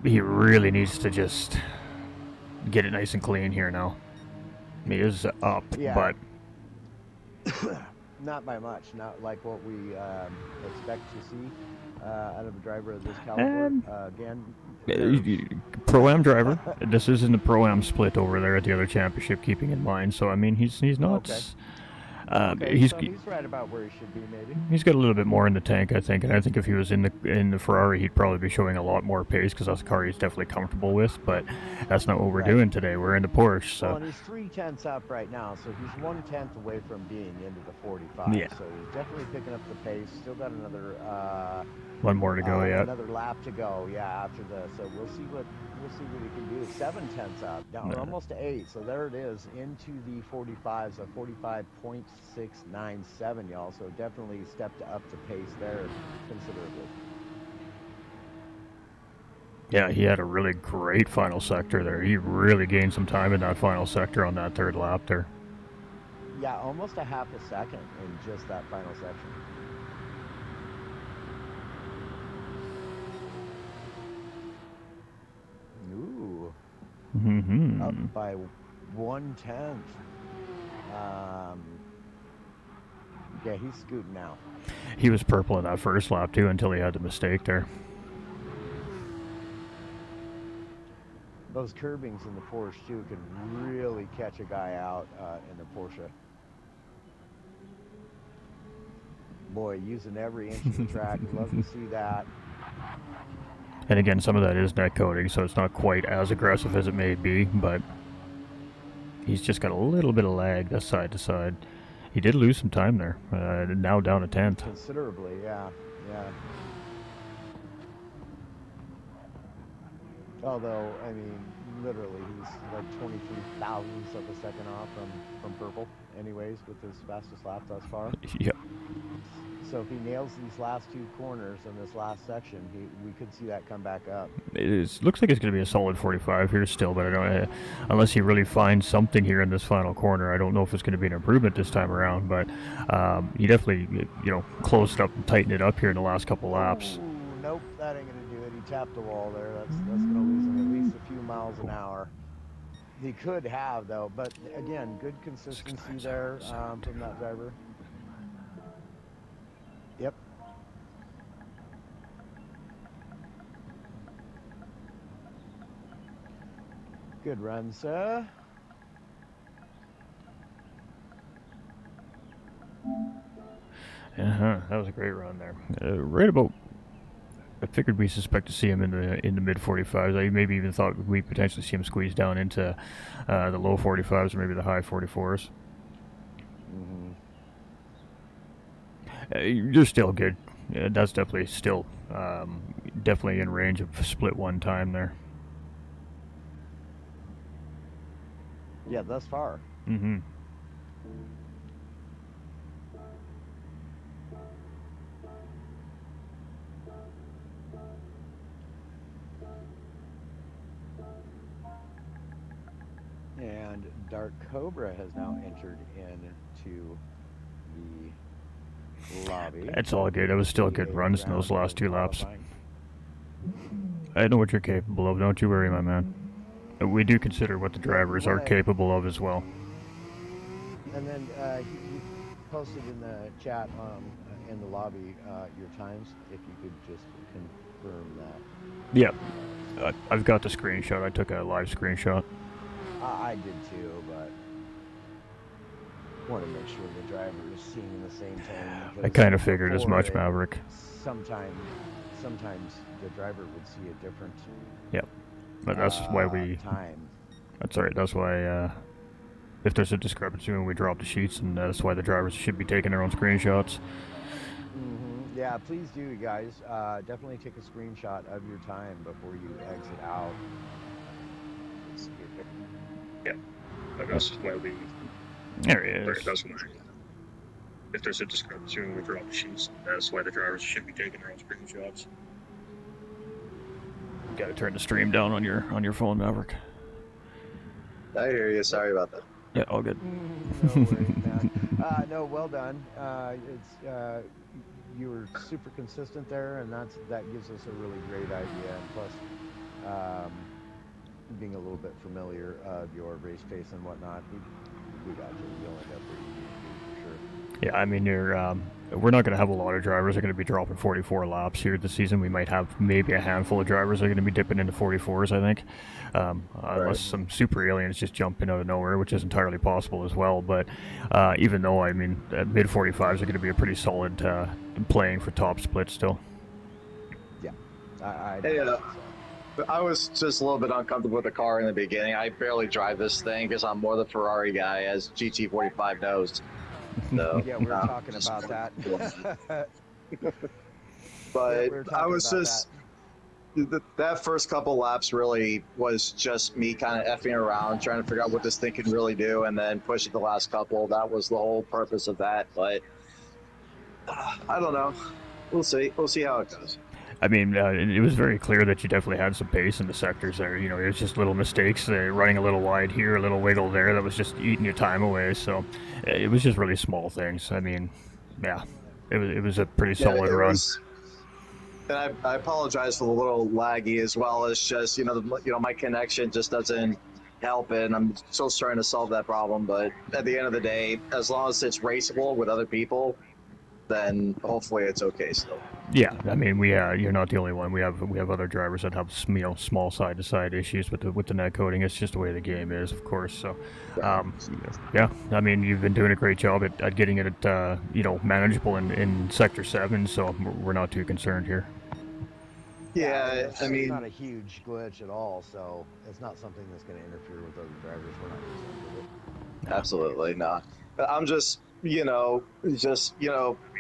he really needs to just get it nice and clean here now. He is up, Yeah. but Not by much. Not like what we expect to see out of a driver of this caliber. Again, Pro-Am driver. This isn't a Pro-Am split over there at the other championship, keeping in mind. So I mean, he's not. Okay. He's so he's right about where he should be, maybe. he's got a little bit more in the tank, I think, and I think if he was in the Ferrari, he'd probably be showing a lot more pace because that's a car he's definitely comfortable with. But that's not what we're doing today. We're in the Porsche, Well, so and he's 3/10 up right now, so he's 1/10 away from being into the 45. Yeah. So he's definitely picking up the pace. Still got another one more to go yet. another lap to go. Yeah, after this, so we'll see what he can do. 7/10 up, down almost to 8. So there it is into the 45. So 45.697, y'all. So definitely stepped up the pace there considerably. Yeah, he had a really great final sector there. He really gained some time in that final sector on that third lap there. Yeah, almost a half a second in just that final section. Ooh, Mm-hmm. up by 1/10. Yeah, he's scooting now. He was purple in that first lap too until he had the mistake there. Those curbings in the Porsche too can really catch a guy out in the Porsche. Boy, using every inch of the track. Love to see that. And again, some of that is net coating, so it's not quite as aggressive as it may be, but he's just got a little bit of lag this side to side. He did lose some time there, now down a 10th. Considerably, yeah. Although, I mean, literally, he's like 23 thousandths of a second off from purple, anyways, with his fastest lap thus far. Yeah. So if he nails these last two corners in this last section, we could see that come back up. Looks like it's going to be a solid 45 here still, but I don't, unless he really finds something here in this final corner, I don't know if it's going to be an improvement this time around. But he definitely, closed up and tightened it up here in the last couple laps. Ooh, nope, that ain't gonna do it. He tapped the wall there. That's gonna lose him at least a few miles an hour. He could have though, but again, good consistency there from that driver. Yep. Good run, sir. That was a great run there. Right about, I figured we suspect to see him in the mid 45s. I maybe even thought we potentially see him squeeze down into the low 45s or maybe the high 44s. You're still good. That's definitely still definitely in range of split one time there. Yeah, thus far. Mm-hmm. And Dark Cobra has now entered into the lobby. It's all good. It was still good runs in those last 2 laps. I know what you're capable of. Don't you worry, my man. We do consider what the drivers are capable of as well. And then he posted in the chat in the lobby your times. If you could just confirm that. Yeah. I've got the screenshot. I took a live screenshot. I did too, but want to make sure the driver is seeing the same time. I kind of figured as much, Maverick. Sometimes the driver would see a different. Yep. But that's why we. Time. That's right. That's why. If there's a discrepancy when we drop the sheets, and that's why the drivers should be taking their own screenshots. Yeah, please do, you guys. Definitely take a screenshot of your time before you exit out. Yeah, that's why we. There he is. That's why. If there's a discrepancy when we drop the sheets, that's why the drivers should be taking their own screenshots. Got to turn the stream down on your phone, Maverick. I hear you. Sorry about that. Yeah, all good. No worries, man. No, well done. You were super consistent there, and that gives us a really great idea. And plus, being a little bit familiar of your race pace and whatnot, we got you. You'll end up where you need to be for sure. Yeah, I mean, we're not going to have a lot of drivers that are going to be dropping 44 laps here this season. We might have maybe a handful of drivers that are going to be dipping into 44s, I think. Unless some super aliens just jump in out of nowhere, which is entirely possible as well. But even though, I mean, mid 45s are going to be a pretty solid playing for top split still. Yeah. I was just a little bit uncomfortable with the car in the beginning. I barely drive this thing because I'm more the Ferrari guy, as GT45 knows. So, yeah, we were talking about that. But I was just that first couple laps really was just me kind of effing around, trying to figure out what this thing can really do, and then push it the last couple. That was the whole purpose of that. But I don't know. We'll see. We'll see how it goes. I mean, it was very clear that you definitely had some pace in the sectors there. You know, it was just little mistakes, running a little wide here, a little wiggle there, that was just eating your time away. So it was just really small things. I mean, yeah, it was a pretty solid run. And I apologize for the little laggy as well. It's just, my connection just doesn't help it. And I'm still trying to solve that problem. But at the end of the day, as long as it's raceable with other people, then hopefully it's okay still. Yeah, I mean, you're not the only one. We have other drivers that have small side-to-side issues with the net coding. It's just the way the game is, of course. So, yeah, I mean, you've been doing a great job at getting it manageable in Sector 7. So we're not too concerned here. Yeah, I mean, it's not a huge glitch at all. So it's not something that's going to interfere with other drivers. We're not concerned with it. Absolutely not. I'm just.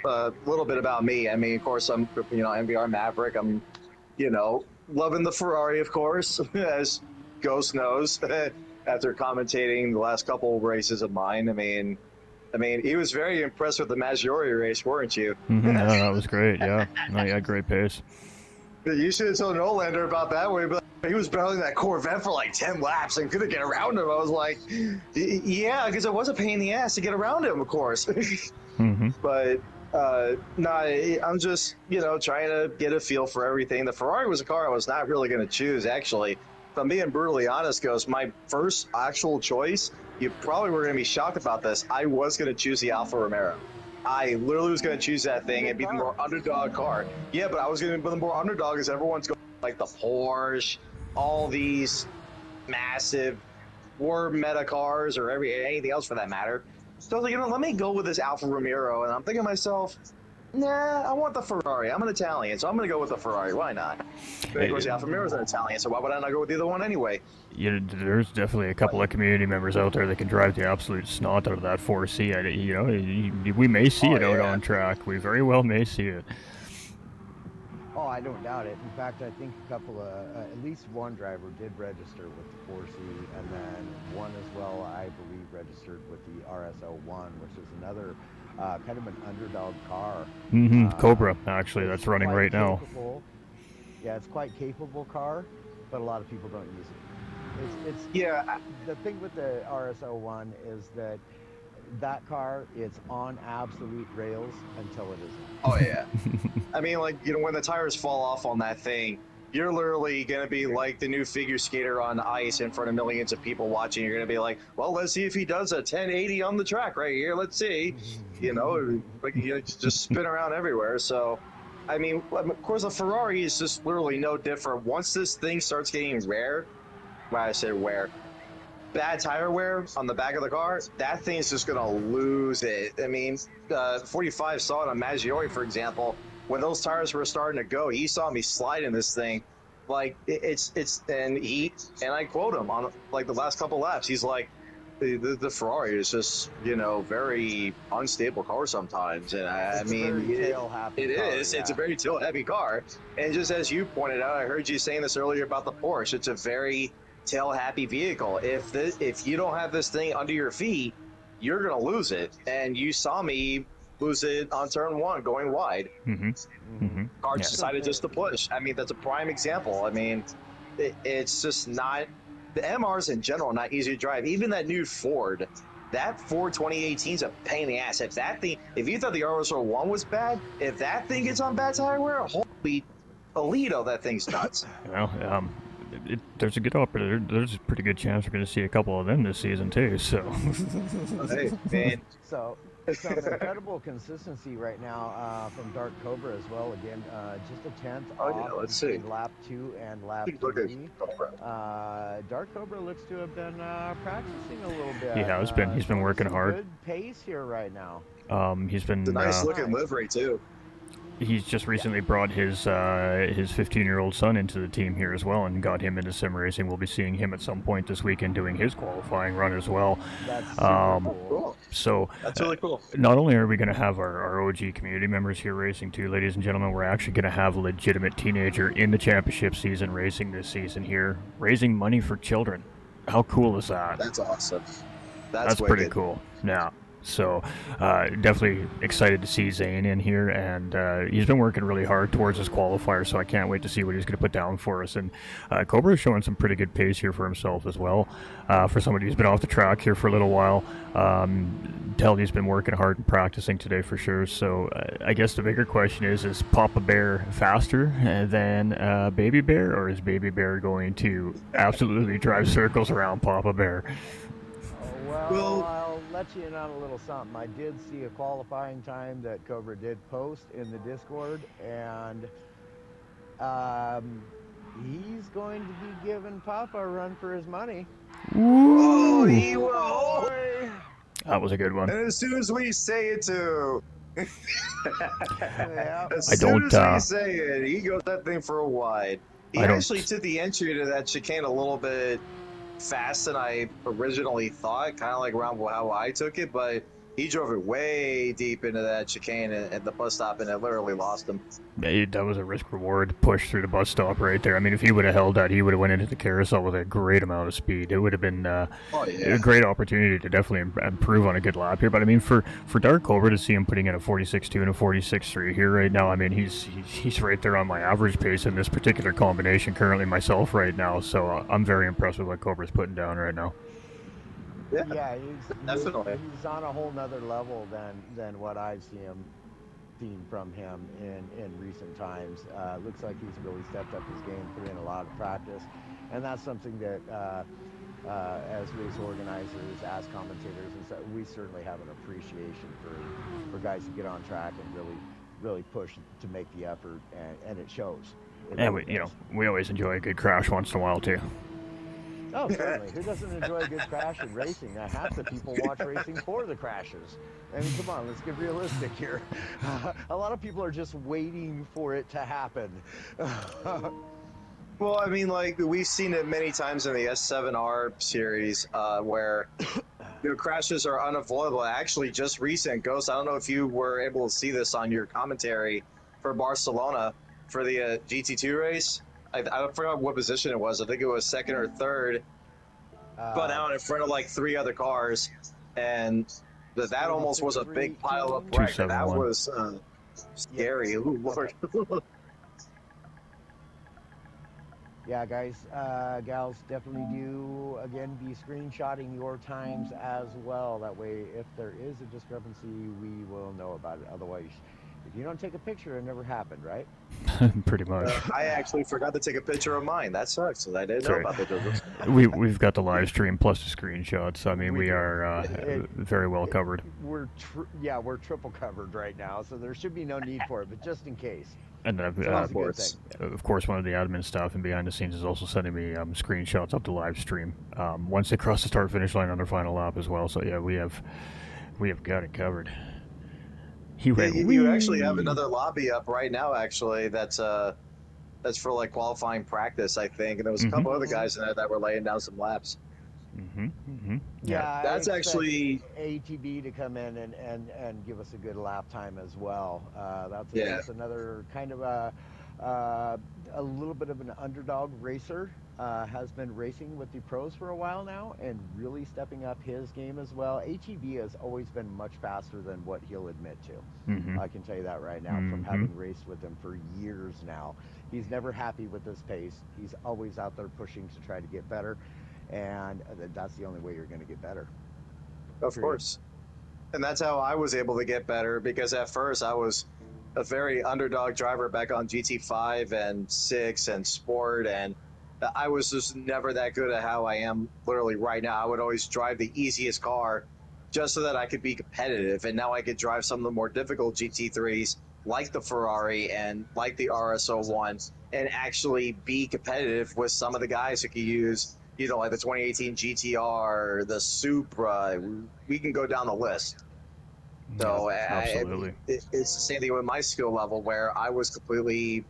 A little bit about me. I mean, of course, I'm, MBR Maverick. I'm, loving the Ferrari, of course, as Ghost knows, after commentating the last couple of races of mine. I mean, he was very impressed with the Maggiore race, weren't you? Mm-hmm. Yeah, that was great. Yeah, no, you had great pace. You should have told Nolander about that way, but he was battling that Corvette for like 10 laps and couldn't get around him. I was like, yeah, because it was a pain in the ass to get around him, of course. Mm-hmm. But I'm just, trying to get a feel for everything. The Ferrari was a car I was not really going to choose, actually. If I'm being brutally honest, Ghost, my first actual choice, you probably were going to be shocked about this, I was going to choose the Alfa Romero. I literally was going to choose that thing and be the more underdog car. Yeah, but I was going to be the more underdog as everyone's going like the Porsche, all these massive war meta cars or anything else for that matter. So I was like, let me go with this Alfa Romero. And I'm thinking to myself, nah, I want the Ferrari. I'm an Italian, so I'm going to go with the Ferrari. Why not? But of course, the Alfa Romero's an Italian, so why would I not go with the other one anyway? Yeah, there's definitely a couple of community members out there that can drive the absolute snot out of that 4C. We may see it out on track. We very well may see it. Oh, I don't doubt it. In fact, I think a couple of, at least one driver did register with the 4C, and then one as well, I believe, registered with the RSL1, which is another kind of an underdog car. Mm-hmm. Cobra, actually, that's running right now. Yeah, it's quite capable car, but a lot of people don't use it. It's Yeah, the thing with the RS01 is that car, it's on absolute rails until it isn't. oh yeah. I mean, like, when the tires fall off on that thing, you're literally going to be like the new figure skater on ice in front of millions of people watching. You're going to be like, well, let's see if he does a 1080 on the track right here. Let's see. Like, just spin around everywhere. So, I mean, of course, a Ferrari is just literally no different. Once this thing starts getting rare, when I say wear, bad tire wear on the back of the car, that thing's just going to lose it. I mean, 45 saw it on Maggiore, for example. When those tires were starting to go, he saw me sliding this thing. Like, and I quote him on, like, the last couple laps. He's like, the Ferrari is just, very unstable car sometimes. And I mean, it is. Yeah. It's a very tail-heavy car. And just as you pointed out, I heard you saying this earlier about the Porsche. It's a very tail-happy vehicle. If you don't have this thing under your feet, you're going to lose it. And you saw me lose it on turn 1 going wide. Car decided just to push. I mean, that's a prime example. I mean, it's just not, the MRs in general are not easy to drive. Even that new Ford, that Ford 2018 is a pain in the ass. If you thought the RS01 was bad, if that thing gets on bad tire wear, holy Alito, that thing's nuts. Well, there's a good opportunity. There's a pretty good chance we're going to see a couple of them this season too. So, hey, man. So some incredible consistency right now from Dark Cobra as well. Again, just a 10th off let's see. in lap 2 and lap 3. Dark Cobra looks to have been practicing a little bit. he has been. He's been working hard. Good pace here right now. He's been. It's a nice looking livery too. He's just recently brought his 15-year-old son into the team here as well and got him into sim racing. We'll be seeing him at some point this weekend doing his qualifying run as well. That's super cool. So that's really cool. Not only are we going to have our OG community members here racing too, ladies and gentlemen, we're actually going to have a legitimate teenager in the championship season racing this season here, raising money for children. How cool is that? That's awesome. That's pretty cool. Yeah. So definitely excited to see Zane in here, and he's been working really hard towards his qualifier, so I can't wait to see what he's going to put down for us. And Cobra is showing some pretty good pace here for himself as well. For somebody who's been off the track here for a little while, tell he's been working hard and practicing today for sure. So I guess the bigger question is Papa Bear faster than Baby Bear, or is Baby Bear going to absolutely drive circles around Papa Bear? Well, I'll let you in on a little something. I did see a qualifying time that Cobra did post in the Discord, and he's going to be giving Papa a run for his money. Oh, he will. That was a good one. And as soon as we say it to... Yeah. As soon as we say it, he goes that thing for a wide. He actually took the entry to that chicane a little bit fast than I originally thought, kind of like around how I took it, but he drove it way deep into that chicane at the bus stop, and it literally lost him. Yeah, that was a risk-reward push through the bus stop right there. I mean, if he would have held that, he would have went into the carousel with a great amount of speed. It would have been a great opportunity to definitely improve on a good lap here. But I mean, for Dark Cobra to see him putting in a 46.2 and a 46.3 here right now, I mean, he's right there on my average pace in this particular combination currently myself right now. So I'm very impressed with what Cobra's putting down right now. Yeah, he's on a whole nother level than what I've seen from him in recent times. Looks like he's really stepped up his game, put in a lot of practice, and that's something that as race organizers, as commentators, and so we certainly have an appreciation for guys who get on track and really push to make the effort, and it shows. And we always enjoy a good crash once in a while too. Oh, certainly. Who doesn't enjoy a good crash in racing? Now, half the people watch racing for the crashes. I mean, come on, let's get realistic here. A lot of people are just waiting for it to happen. Well, I mean, like, we've seen it many times in the S7R series where crashes are unavoidable. Actually, just recent, Ghost, I don't know if you were able to see this on your commentary for Barcelona for the GT2 race. I forgot what position it was. I think it was second or third, but out in front of like 3 other cars, and that almost was a big pile of wreck. That was scary. Ooh, Lord. Yeah, guys, gals, definitely do again be screenshotting your times as well. That way, if there is a discrepancy, we will know about it. Otherwise, if you don't take a picture, it never happened, right? Pretty much. I actually forgot to take a picture of mine. That sucks. 'Cause I didn't know Sorry. about the difference. We've got the live stream plus the screenshots. I mean, We we do. are very well covered. We're triple covered right now, so there should be no need for it. But just in case, And then, it's always a good thing. of course, one of the admin staff and behind the scenes is also sending me screenshots of the live stream once they cross the start finish line on their final lap as well. So yeah, we have got it covered. You actually have another lobby up right now. Actually, that's for like qualifying practice, I think. And there was a couple other guys in there that were laying down some laps. Yeah, that's I expect actually ATB to come in and give us a good lap time as well. That's another kind of a little bit of an underdog racer. Has been racing with the pros for a while now and really stepping up his game as well. ATB has always been much faster than what he'll admit to. I can tell you that right now from having raced with him for years now. He's never happy with his pace. He's always out there pushing to try to get better, and that's the only way you're going to get better. Of course. And that's how I was able to get better, because at first I was a very underdog driver back on GT5 and 6 and Sport, and I was just never that good at how I am literally right now. I would always drive the easiest car just so that I could be competitive, and now I could drive some of the more difficult GT3s like the Ferrari and like the RS01 and actually be competitive with some of the guys who could use, you know, like the 2018 GTR, the Supra. We can go down the list. So absolutely. It's the same thing with my skill level, where I was completely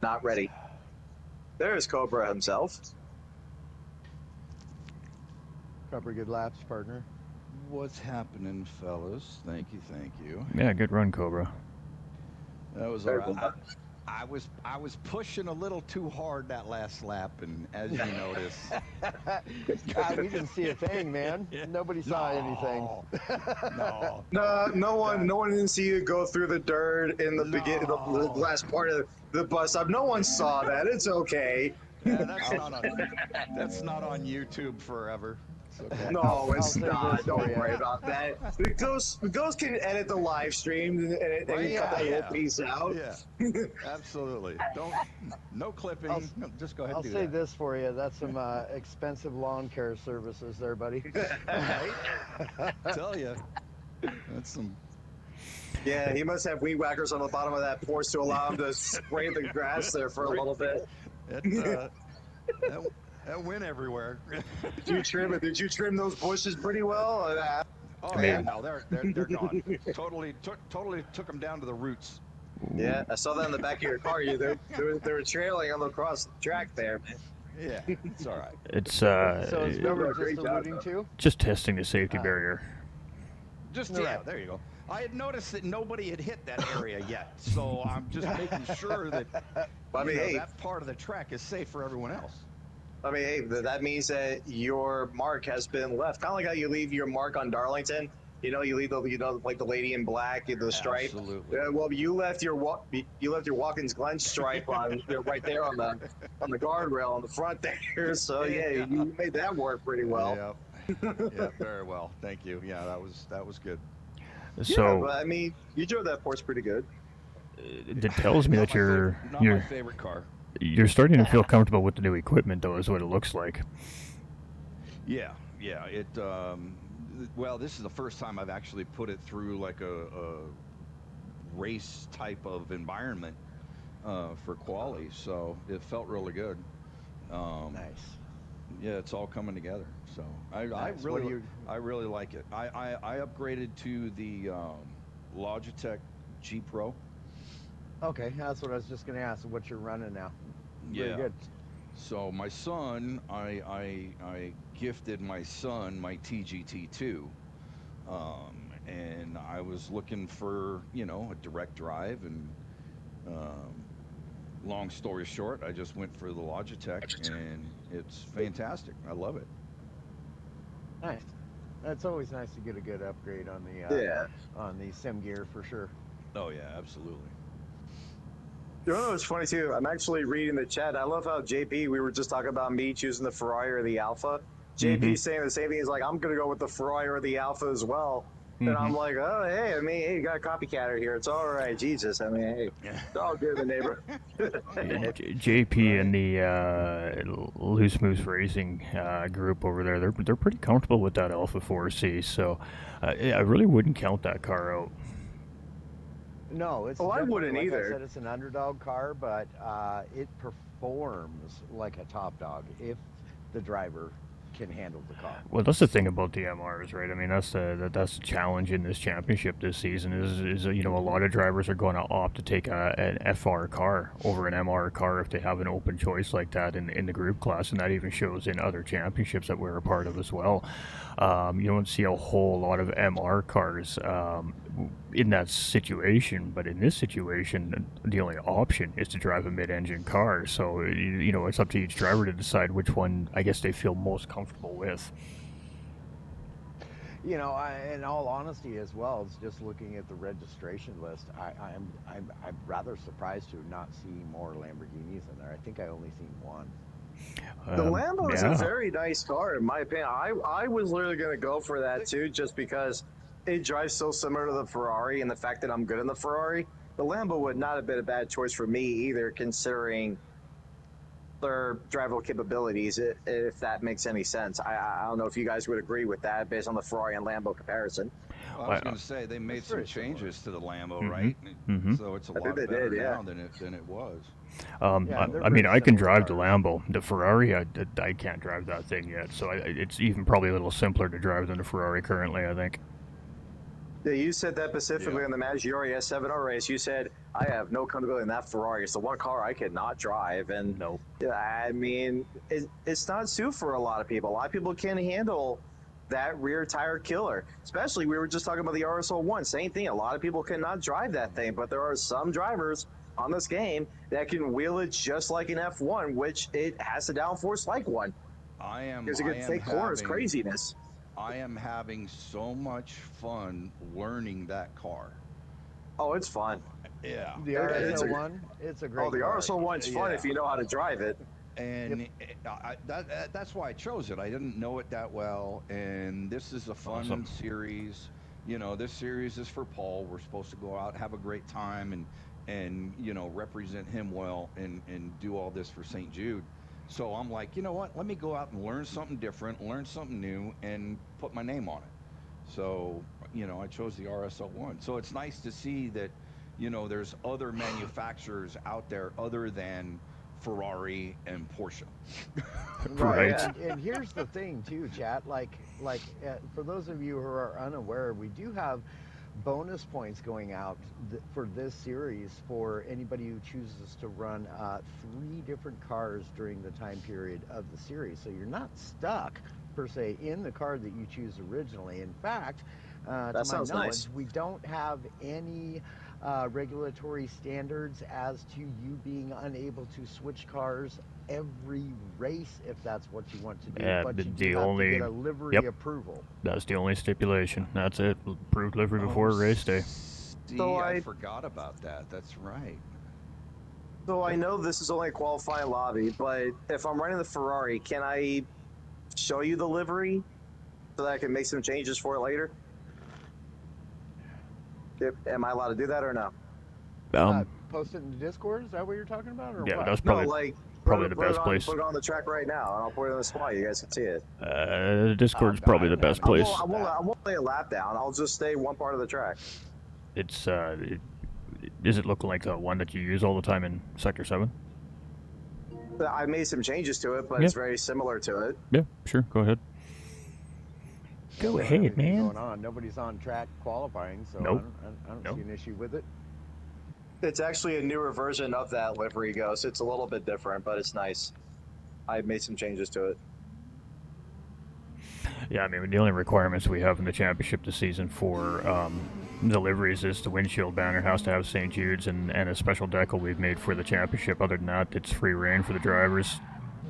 not ready. There's Cobra himself. Couple good laps, partner. What's happening, fellas? Thank you. Yeah, good run, Cobra. That was all right. I was pushing a little too hard that last lap, and as you notice, we didn't see a thing, man. Nobody saw anything. No one didn't see you go through the dirt in the beginning, the last part of the bus stop. No one saw that. It's okay. Yeah, that's not on YouTube forever. Okay. No, it's not. Don't worry about that. The Ghost can edit the live stream and cut that little piece out. Yeah, absolutely. No clipping. Just go ahead. I'll say this for you. That's some expensive lawn care services there, buddy. Right? Tell you, that's some. Yeah, he must have weed whackers on the bottom of that porch to allow him to spray the grass there for a little bit. That went everywhere. Did you trim those bushes pretty well? Oh yeah, no, they're gone. Totally took them down to the roots. Yeah, I saw that in the back of your car. They were trailing them across the track there, man. Yeah, it's all right. It's So is Cobra just alluding to? just testing the safety barrier. Yeah, there you go. I had noticed that nobody had hit that area yet, so I'm just making sure that that part of the track is safe for everyone else. I mean, hey, that means that your mark has been left. Kind of like how you leave your mark on Darlington. You know, you leave like the lady in black, the stripe. Absolutely. Well, you left your Watkins Glen stripe on right there on the guardrail on the front there. So yeah, you made that work pretty well. Yeah, very well. Thank you. Yeah, that was good. So, but, I mean, you drove that Porsche pretty good. It tells me that you're my favorite car. You're starting to feel comfortable with the new equipment, though, is what it looks like. Yeah. It. Well, this is the first time I've actually put it through like a race type of environment for quali, so it felt really good. Nice. Yeah, it's all coming together. So I really like it. I upgraded to the Logitech G Pro. Okay, that's what I was just going to ask. What you're running now? Yeah. Very good. So my son, I gifted my son my TGT2, and I was looking for a direct drive, and long story short, I just went for the Logitech, and it's fantastic. I love it. Nice. It's always nice to get a good upgrade on the sim gear for sure. Oh yeah, absolutely. You know what's funny too? I'm actually reading the chat. I love how JP, we were just talking about me choosing the Ferrari or the Alpha. JP saying the same thing. He's like, I'm going to go with the Ferrari or the Alpha as well. And I'm like, oh, hey, I mean, hey, you got a copycatter here. It's all right. Jesus. I mean, hey, it's all good in the neighborhood. JP and the Loose Moose Racing group over there, they're pretty comfortable with that Alpha 4C, so I really wouldn't count that car out. No, it's. Well, I definitely, wouldn't like either. I said, it's an underdog car, but it performs like a top dog if the driver can handle the car. Well, that's the thing about the MRs, right? I mean, that's the challenge in this championship this season is you know, a lot of drivers are going to opt to take an FR car over an MR car if they have an open choice like that in the group class, and that even shows in other championships that we're a part of as well. You don't see a whole lot of MR cars in that situation, but in this situation, the only option is to drive a mid-engine car. So you know, it's up to each driver to decide which one, I guess, they feel most comfortable with. You know, in all honesty, as well as just looking at the registration list, I'm rather surprised to not see more Lamborghinis in there. I think I only seen one. The Lambo is a very nice car, in my opinion. I was literally going to go for that too, just because it drives so similar to the Ferrari, and the fact that I'm good in the Ferrari. The Lambo would not have been a bad choice for me either, considering their drivable capabilities, if that makes any sense. I don't know if you guys would agree with that based on the Ferrari and Lambo comparison. Well, I was going to say they made some changes to the Lambo, right? So it's a I think lot they better did, yeah. now than it was. I mean, I can drive the Lambo. The Ferrari, I can't drive that thing yet, so it's even probably a little simpler to drive than the Ferrari currently, I think. Yeah, you said that specifically on the Maggiore S7R race. You said, I have no comfortability in that Ferrari. It's the one car I cannot drive. And I mean, it's not suited for a lot of people. A lot of people can't handle that rear tire killer. Especially, we were just talking about the RSL1. Same thing. A lot of people cannot drive that thing, but there are some drivers on this game that can wheel it just like an F1, which it has a downforce like one. Because it can take corners, craziness. I am having so much fun learning that car. Oh, it's fun. Yeah. The RSL1, it's a great the car. RSL1's fun if you know how to drive it. And that's why I chose it. I didn't know it that well, and this is a fun series. You know, this series is for Paul. We're supposed to go out, have a great time, and you know, represent him well, and do all this for St. Jude. So I'm like, you know what? Let me go out and learn something different, learn something new, and put my name on it. So, you know, I chose the RSL1. So it's nice to see that, you know, there's other manufacturers out there other than Ferrari and Porsche. Right. And here's the thing, too, chat. Like for those of you who are unaware, we do have bonus points going out for this series for anybody who chooses to run 3 different cars during the time period of the series. So you're not stuck per se in the car that you choose originally. In fact, to my knowledge, we don't have any regulatory standards as to you being unable to switch cars every race if that's what you want to do. Yeah, but you the do have only to get a livery approval. That's the only stipulation. That's it. Approved livery before race day. See, So I forgot about that. That's right. So I know this is only a qualifying lobby, but if I'm running the Ferrari, can I show you the livery so that I can make some changes for it later? Am I allowed to do that or no? Post it in the Discord? Is that what you're talking about? Or Yeah, what? that's probably No, like probably the best put place. Put it on the track right now, and I'll put it on the spot. You guys can see it. Discord's probably the best place. I won't lay a lap down. I'll just stay one part of the track. It's does it look like the one that you use all the time in Sector 7? I made some changes to it, but it's very similar to it. Yeah, sure. Go ahead. Go ahead, man. Going on. Nobody's on track qualifying, so Nope. I don't see an issue with it. It's actually a newer version of that livery, Ghost. It's a little bit different, but it's nice. I made some changes to it. Yeah, I mean, the only requirements we have in the championship this season for the liveries is the windshield banner has to have St. Jude's and a special decal we've made for the championship. Other than that, it's free reign for the drivers,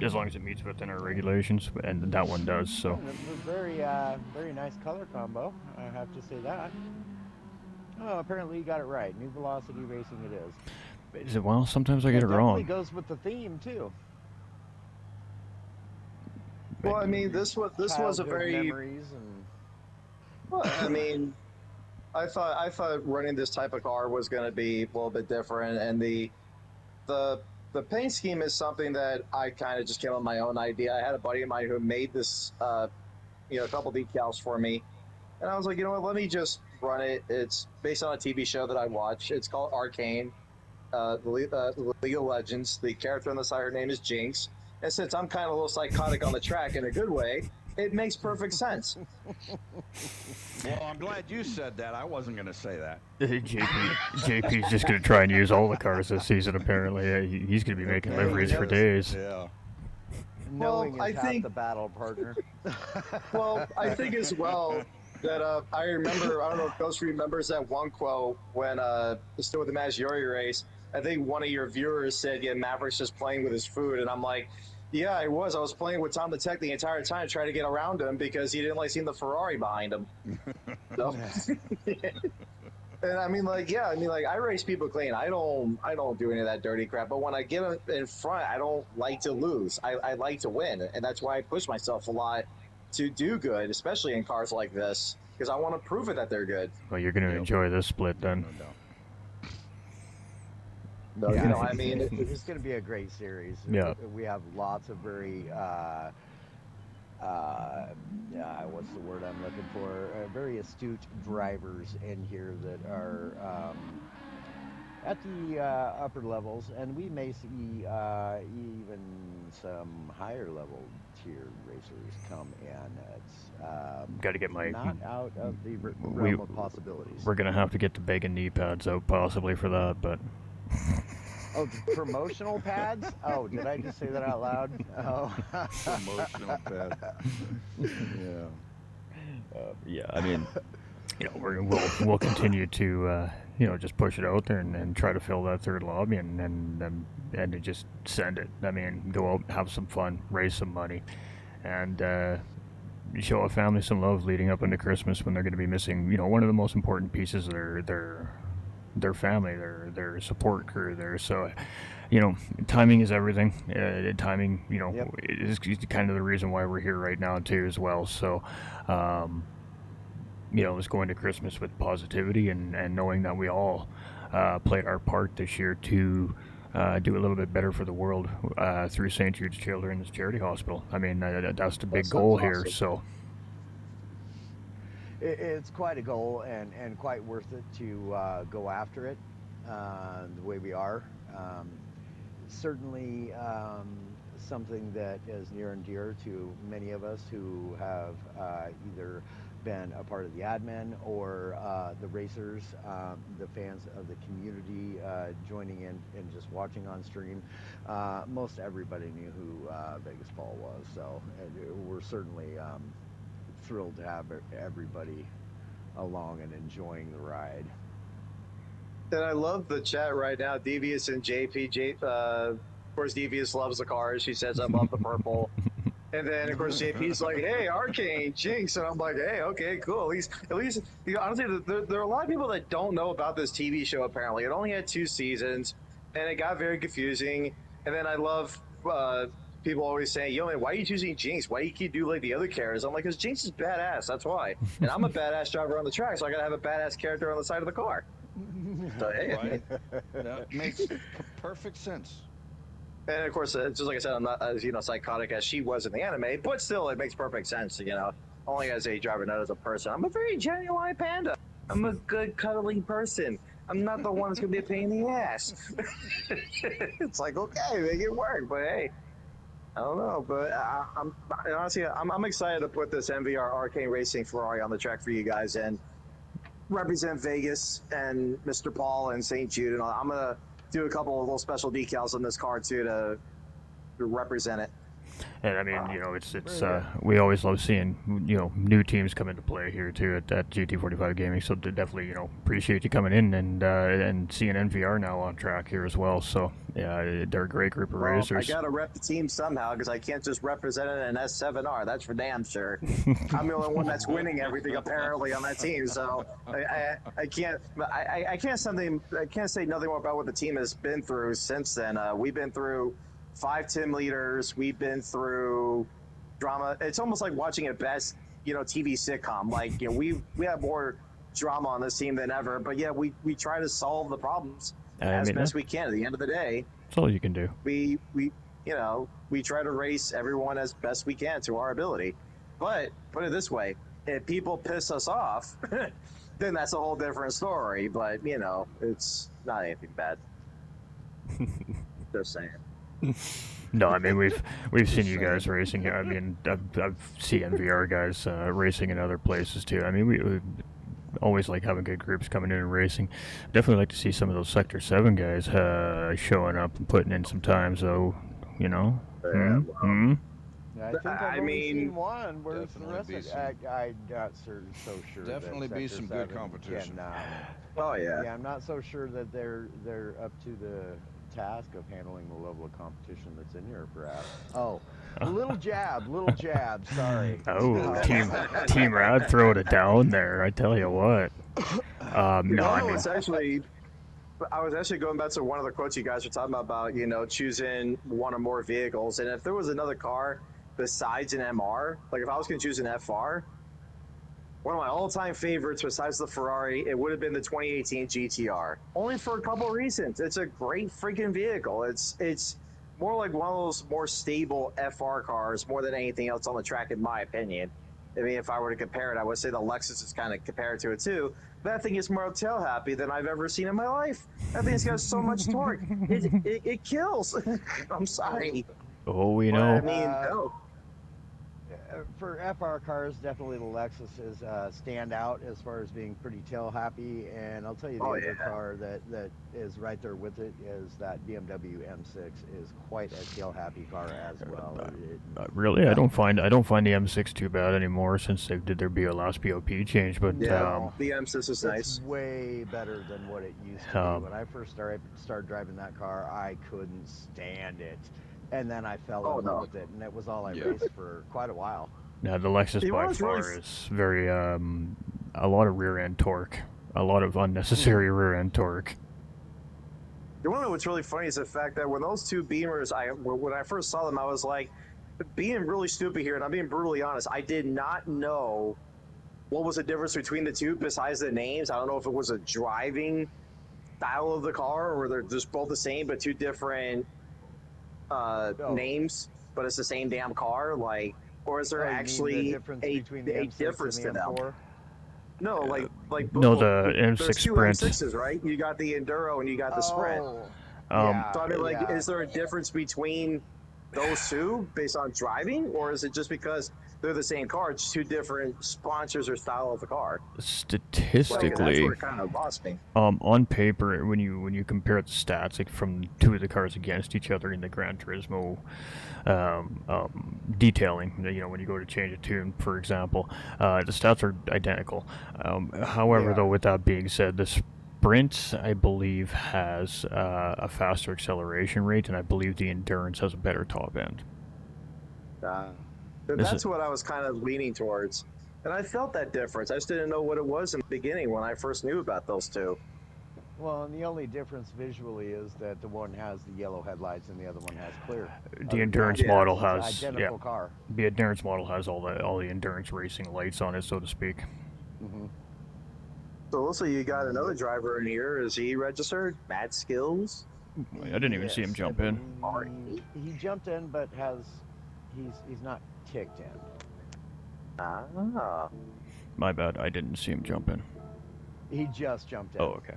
as long as it meets within our regulations, and that one does. So. Very nice color combo. I have to say that. Oh, apparently you got it right. New Velocity Racing it is. Is it? Well, sometimes I get it definitely wrong. goes with the theme too. Well, I mean, this was a Childhood very. memories and Well, I mean, I thought running this type of car was going to be a little bit different, and the paint scheme is something that I kind of just came up with my own idea. I had a buddy of mine who made this, a couple decals for me, and I was like, you know what, let me just run it. It's based on a TV show that I watch. It's called Arcane, the League of Legends. The character on the side, her name is Jinx, and since I'm kind of a little psychotic on the track in a good way, it makes perfect sense. Well, I'm glad you said that. I wasn't going to say that. JP's just going to try and use all the cars this season, apparently. He's going to be making liveries for days. Yeah. knowing I is half think- the battle, partner. Well, I think as well that I remember, I don't know if Ghost remembers that one quote when still with the Maggiore race. I think one of your viewers said, yeah, Maverick's just playing with his food. And I'm like, yeah, I was. I was playing with Tom the Tech the entire time, trying to get around him because he didn't like seeing the Ferrari behind him. So, and I mean, like, yeah, I mean, like, I race people clean. I don't do any of that dirty crap. But when I get in front, I don't like to lose. I like to win, and that's why I push myself a lot to do good, especially in cars like this, because I want to prove it that they're good. Well, you're going to enjoy this split then. No, Yeah, you know, I mean, it's going to be a great series. Yeah. We have lots of very, what's the word I'm looking for? Very astute drivers in here that are at the upper levels, and we may see even some higher level tier racers come in. It's Got to get my. not out of the realm of possibilities. We're going to have to get the bacon knee pads out possibly for that, but. Oh, the promotional pads? Oh, did I just say that out loud? Oh. Promotional pad. Yeah. Yeah, I mean, you know, we'll continue to just push it out there and try to fill that third lobby and to just send it. I mean, go out, have some fun, raise some money, and show a family some love leading up into Christmas when they're going to be missing, one of the most important pieces of their family, their support crew there. So, timing is everything. Timing, Yep. is kind of the reason why we're here right now too as well. So, let's go into Christmas with positivity and knowing that we all played our part this year to do a little bit better for the world through St. Jude's Children's Charity Hospital. I mean, that's the big goal here. awesome. So. It's quite a goal and quite worth it to go after it the way we are. Certainly something that is near and dear to many of us who have either been a part of the admin or the racers, the fans of the community joining in and just watching on stream. Most everybody knew who Vegas Paul was, so we're certainly thrilled to have everybody along and enjoying the ride. And I love the chat right now. Devious and JP. Of course, Devious loves the cars. She says, I love the purple. And then, of course, JP's like, hey, Arcane, Jinx. And I'm like, hey, okay, cool. At least honestly, there are a lot of people that don't know about this TV show, apparently. It only had 2 seasons, and it got very confusing. And then I love people always saying, yo, man, why are you choosing Jinx? Why do you keep doing like the other characters? I'm like, because Jinx is badass. That's why. And I'm a badass driver on the track, so I got to have a badass character on the side of the car. So, hey. Right? That makes perfect sense. And of course, just like I said, I'm not as psychotic as she was in the anime, but still, it makes perfect sense. Only as a driver, not as a person. I'm a very genuine panda. I'm a good, cuddling person. I'm not the one that's gonna be a pain in the ass. It's like, okay, make it work, but hey, I don't know. But honestly, I'm excited to put this MVR Arcane Racing Ferrari on the track for you guys and represent Vegas and Mr. Paul and St. Jude, and I'm gonna do a couple of little special decals on this car too to represent it. And I mean, we always love seeing, new teams come into play here too at GT45 Gaming. So definitely, appreciate you coming in and seeing NVR now on track here as well. So yeah, they're a great group of racers. I gotta rep the team somehow because I can't just represent it in S7R. That's for damn sure. I'm the only one that's winning everything apparently on that team. So I can't say nothing more about what the team has been through since then. We've been through 5 team leaders. We've been through drama. It's almost like watching a best, TV sitcom. Like, we have more drama on this team than ever. But yeah, we try to solve the problems as best we can. At the end of the day, that's all you can do. We try to race everyone as best we can to our ability. But put it this way, if people piss us off, then that's a whole different story. But it's not anything bad. Just saying. No, I mean we've seen you guys racing here. I mean I've seen NVR guys racing in other places too. I mean we always like having good groups coming in and racing. Definitely like to see some of those Sector 7 guys showing up and putting in some time. So Yeah, I think I've only seen one. Where's the rest of it? I'm not so sure. Definitely that be Sector some good 7 competition. Oh yeah. Yeah, I'm not so sure that they're up to the task of handling the level of competition that's in here, perhaps. Oh, little jab. Sorry. Oh, Team Rad throwing it down there. I tell you what. I mean, I was actually going back to one of the quotes you guys were talking about, choosing one or more vehicles. And if there was another car besides an MR, like if I was going to choose an FR, one of my all-time favorites besides the Ferrari, it would have been the 2018 GTR. Only for a couple of reasons. It's a great freaking vehicle. It's more like one of those more stable FR cars more than anything else on the track, in my opinion. I mean, if I were to compare it, I would say the Lexus is kind of compared to it too. That thing is more tail happy than I've ever seen in my life. That thing's got so much torque. It kills. I'm sorry. Oh, we know. But, I mean, no. For FR cars, definitely the Lexus is stand out as far as being pretty tail happy, and I'll tell you the other car that is right there with it is that BMW M6 is quite a tail happy car as well. Really, I don't find the M6 too bad anymore since they did their last BOP change. But the M6 is nice. It's way better than what it used to be. When I first started driving that car, I couldn't stand it. And then I fell in love with it, and it was all I raced for quite a while. Yeah, the Lexus by far is very, a lot of rear end torque. A lot of unnecessary rear end torque. You want to know what's really funny is the fact that when those two Beamers, when I first saw them, I was like, being really stupid here, and I'm being brutally honest, I did not know what was the difference between the two besides the names. I don't know if it was a driving style of the car, or they're just both the same, but two different names, but it's the same damn car, or is there actually a difference to them? No, like no, the M6 there's two Sprint. M6s, right? You got the Enduro and you got the Sprint. So I mean, is there a difference between those two based on driving, or is it just because they're the same car, it's two different sponsors or style of the car? Statistically, that's where it kind of lost me. On paper, when you compare the stats from two of the cars against each other in the Gran Turismo detailing, when you go to change a tune, for example, the stats are identical. However, though, with that being said, the Sprint, I believe, has a faster acceleration rate, and I believe the Endurance has a better top end. That's what I was kind of leaning towards. And I felt that difference. I just didn't know what it was in the beginning when I first knew about those two. Well, and the only difference visually is that the one has the yellow headlights and the other one has clear. The Endurance model has identical car. The Endurance model has all the Endurance racing lights on it, so to speak. Mm-hmm. So also you got another driver in here. Is he registered? Mad Skills? I didn't even see him jump in. He jumped in, but he's not kicked in. My bad, I didn't see him jump in. He just jumped in. Oh, okay.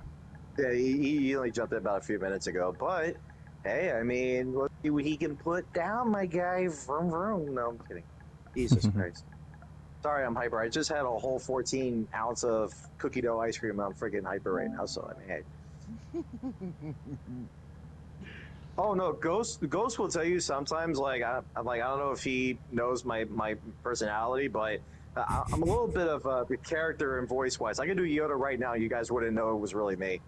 Yeah, he only jumped in about a few minutes ago. But, hey, I mean, let's see what he can put down, my guy. Vroom, vroom. No, I'm kidding. Jesus Christ. Sorry, I'm hyper. I just had a whole 14 ounce of cookie dough ice cream. I'm freaking hyper right now, so I mean, hey. Oh no, Ghost will tell you sometimes. Like I'm like, I don't know if he knows my personality, but I'm a little bit of the character and voice wise. I could do Yoda right now. You guys wouldn't know it was really me.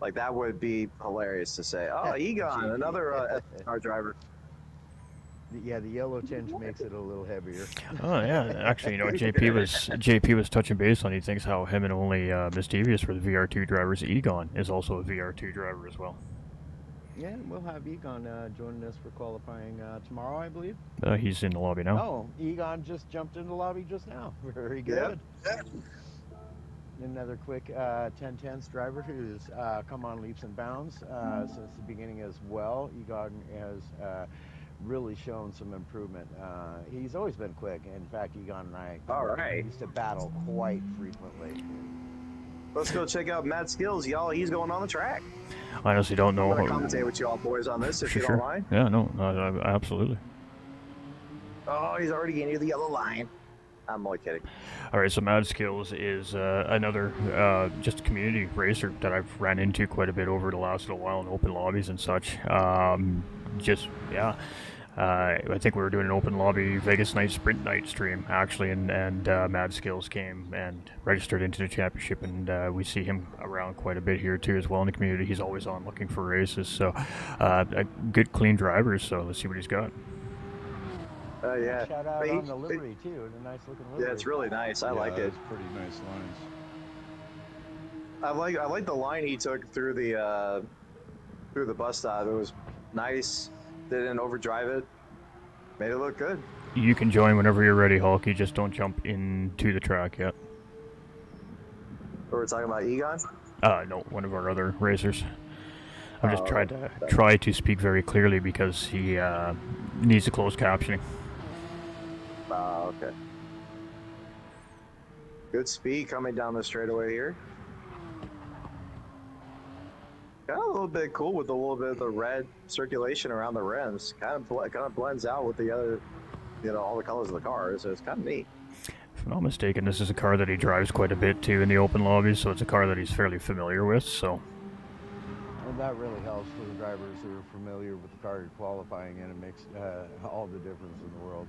Like that would be hilarious to say. Oh, Egon, another SR driver. Yeah, the yellow tinge makes it a little heavier. Oh yeah, actually, you know, JP was touching base on. He thinks how him and only Misdevious for the VR2 drivers. Egon is also a VR2 driver as well. Yeah, we'll have Egon joining us for qualifying tomorrow, I believe. He's in the lobby now. Oh, Egon just jumped in the lobby just now. Very good. Yeah. Another quick 10-10s driver who's come on leaps and bounds since the beginning as well. Egon has really shown some improvement. He's always been quick. In fact, Egon and I used to battle quite frequently. Let's go check out Matt Skills, y'all. He's going on the track. I honestly don't know. I'm gonna commentate with you all boys on this if you don't mind. Yeah, no, absolutely. Oh, he's already getting you the yellow line. I'm only kidding. All right, so Mad Skills is another just community racer that I've ran into quite a bit over the last little while in open lobbies and such. I think we were doing an open lobby Vegas night sprint night stream actually, and Mad Skills came and registered into the championship, and we see him around quite a bit here too as well in the community. He's always on looking for races, so a good clean driver. So let's see what he's got. Yeah. Shout out on the livery too. It's a nice looking livery. Yeah, it's really nice. I like it. Pretty nice lines. I like the line he took through the bus stop. It was nice. Didn't overdrive it. Made it look good. You can join whenever you're ready, Hulk. You just don't jump into the track yet. We're talking about Egon? No, one of our other racers. I'm just try to speak very clearly because he needs the closed captioning. Okay. Good speed coming down the straightaway here. Kind of a little bit cool with a little bit of the red circulation around the rims. Kind of blends out with the other, all the colors of the car. So it's kind of neat. If I'm not mistaken, this is a car that he drives quite a bit too in the open lobbies, so it's a car that he's fairly familiar with. So. And that really helps for the drivers who are familiar with the car you're qualifying in. It makes all the difference in the world.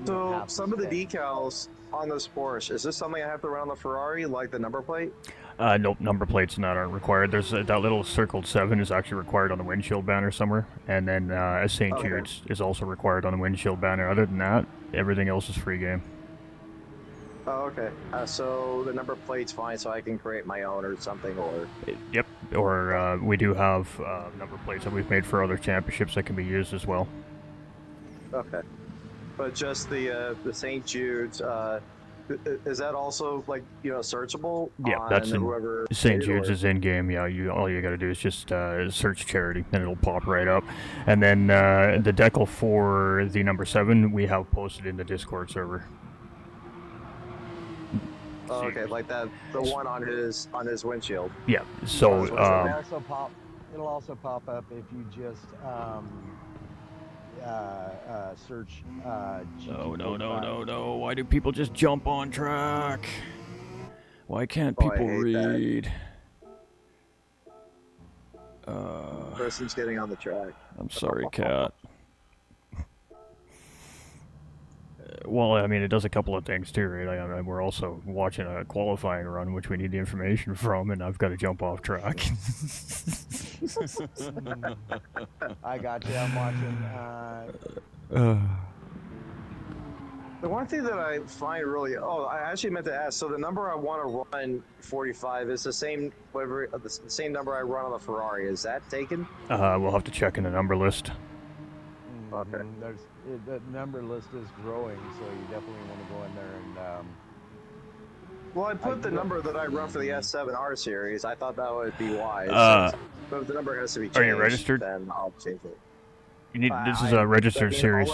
So some of the decals on this Porsche, is this something I have to run on the Ferrari, like the number plate? Nope, number plates and that aren't required. There's that little circled 7 is actually required on the windshield banner somewhere, and then St. Jude's is also required on the windshield banner. Other than that, everything else is free game. Oh, okay. So the number plate's fine, so I can create my own or something, or... Yep, or we do have number plates that we've made for other championships that can be used as well. Okay. But just the St. Jude's, is that also searchable? Yeah, that's in St. Jude's is in game. Yeah, all you got to do is just search charity, and it'll pop right up. And then the decal for the number 7 we have posted in the Discord server. Oh, okay, like that, the one on his windshield. Yeah. So it'll also pop up if you just search No. Why do people just jump on track? Why can't people read? Person's getting on the track. I'm sorry, Cat. Well, I mean, it does a couple of things too, right? I mean, we're also watching a qualifying run, which we need the information from, and I've got to jump off track. I got you. I'm watching. The one thing that I find really... Oh, I actually meant to ask. So the number I want to run 45 is the same number I run on the Ferrari. Is that taken? We'll have to check in the number list. Okay. The number list is growing, so you definitely want to go in there and... Well, I put the number that I run for the S7R series. I thought that would be wise. But if the number has to be changed, are you registered? Then I'll change it. You need. This is a registered series.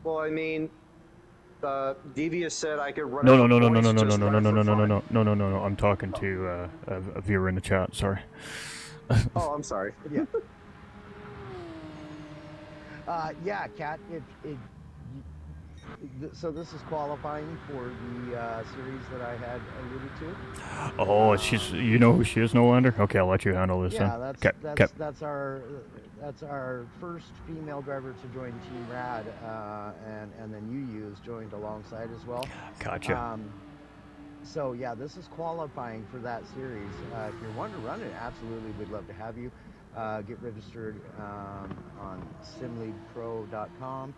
Well, I mean, Devious said I could run. No. I'm talking to a viewer in the chat. Sorry. Oh, I'm sorry. Yeah. Yeah, Kat. So this is qualifying for the series that I had alluded to. Oh, she's, you know who she is, No Wonder? Okay, I'll let you handle this Yeah, then. that's our first female driver to join Team Rad, and then you joined alongside as well. Gotcha. So yeah, this is qualifying for that series. If you're wanting to run it, absolutely, we'd love to have you. Get registered on simleadpro.com.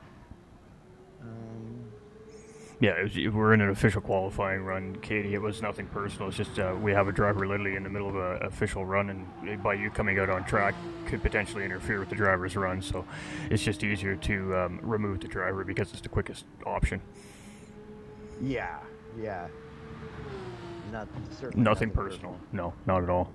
Yeah, we're in an official qualifying run, Katie. It was nothing personal. It's just we have a driver literally in the middle of an official run, and by you coming out on track could potentially interfere with the driver's run. So it's just easier to remove the driver because it's the quickest option. Yeah. Nothing personal. No, not at all.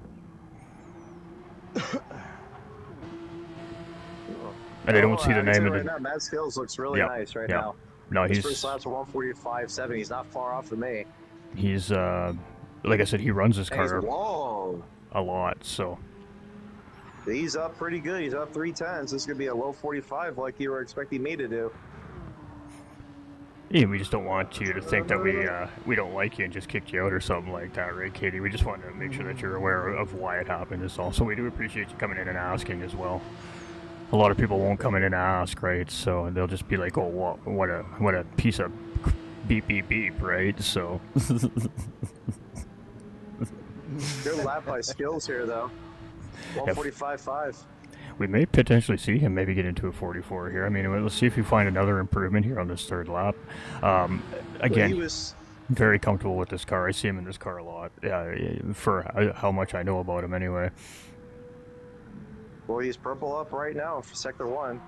And I don't see the name of right the. now. Matt Skills looks really nice right now. No, His he's first laps are 145.7. He's not far off of me. he's like I said, he runs his And he's car long. a lot. So He's up pretty good. He's up 3 tenths. This is gonna be a low 45 like you were expecting me to do. yeah, we just don't want you to think that we don't like you and just kicked you out or something like that, right, Katie? We just want to make sure that you're aware of why it happened. Is all. So we do appreciate you coming in and asking as well. A lot of people won't come in and ask, right? So they'll just be like, "Oh, what a piece of beep beep beep," right? So Good lap by Skills here though. 145.5. we may potentially see him maybe get into a 44 here. I mean, let's see if we find another improvement here on this third lap. Again, He was very comfortable with this car. I see him in this car a lot for how much I know about him anyway. Well, he's purple up right now for sector 1.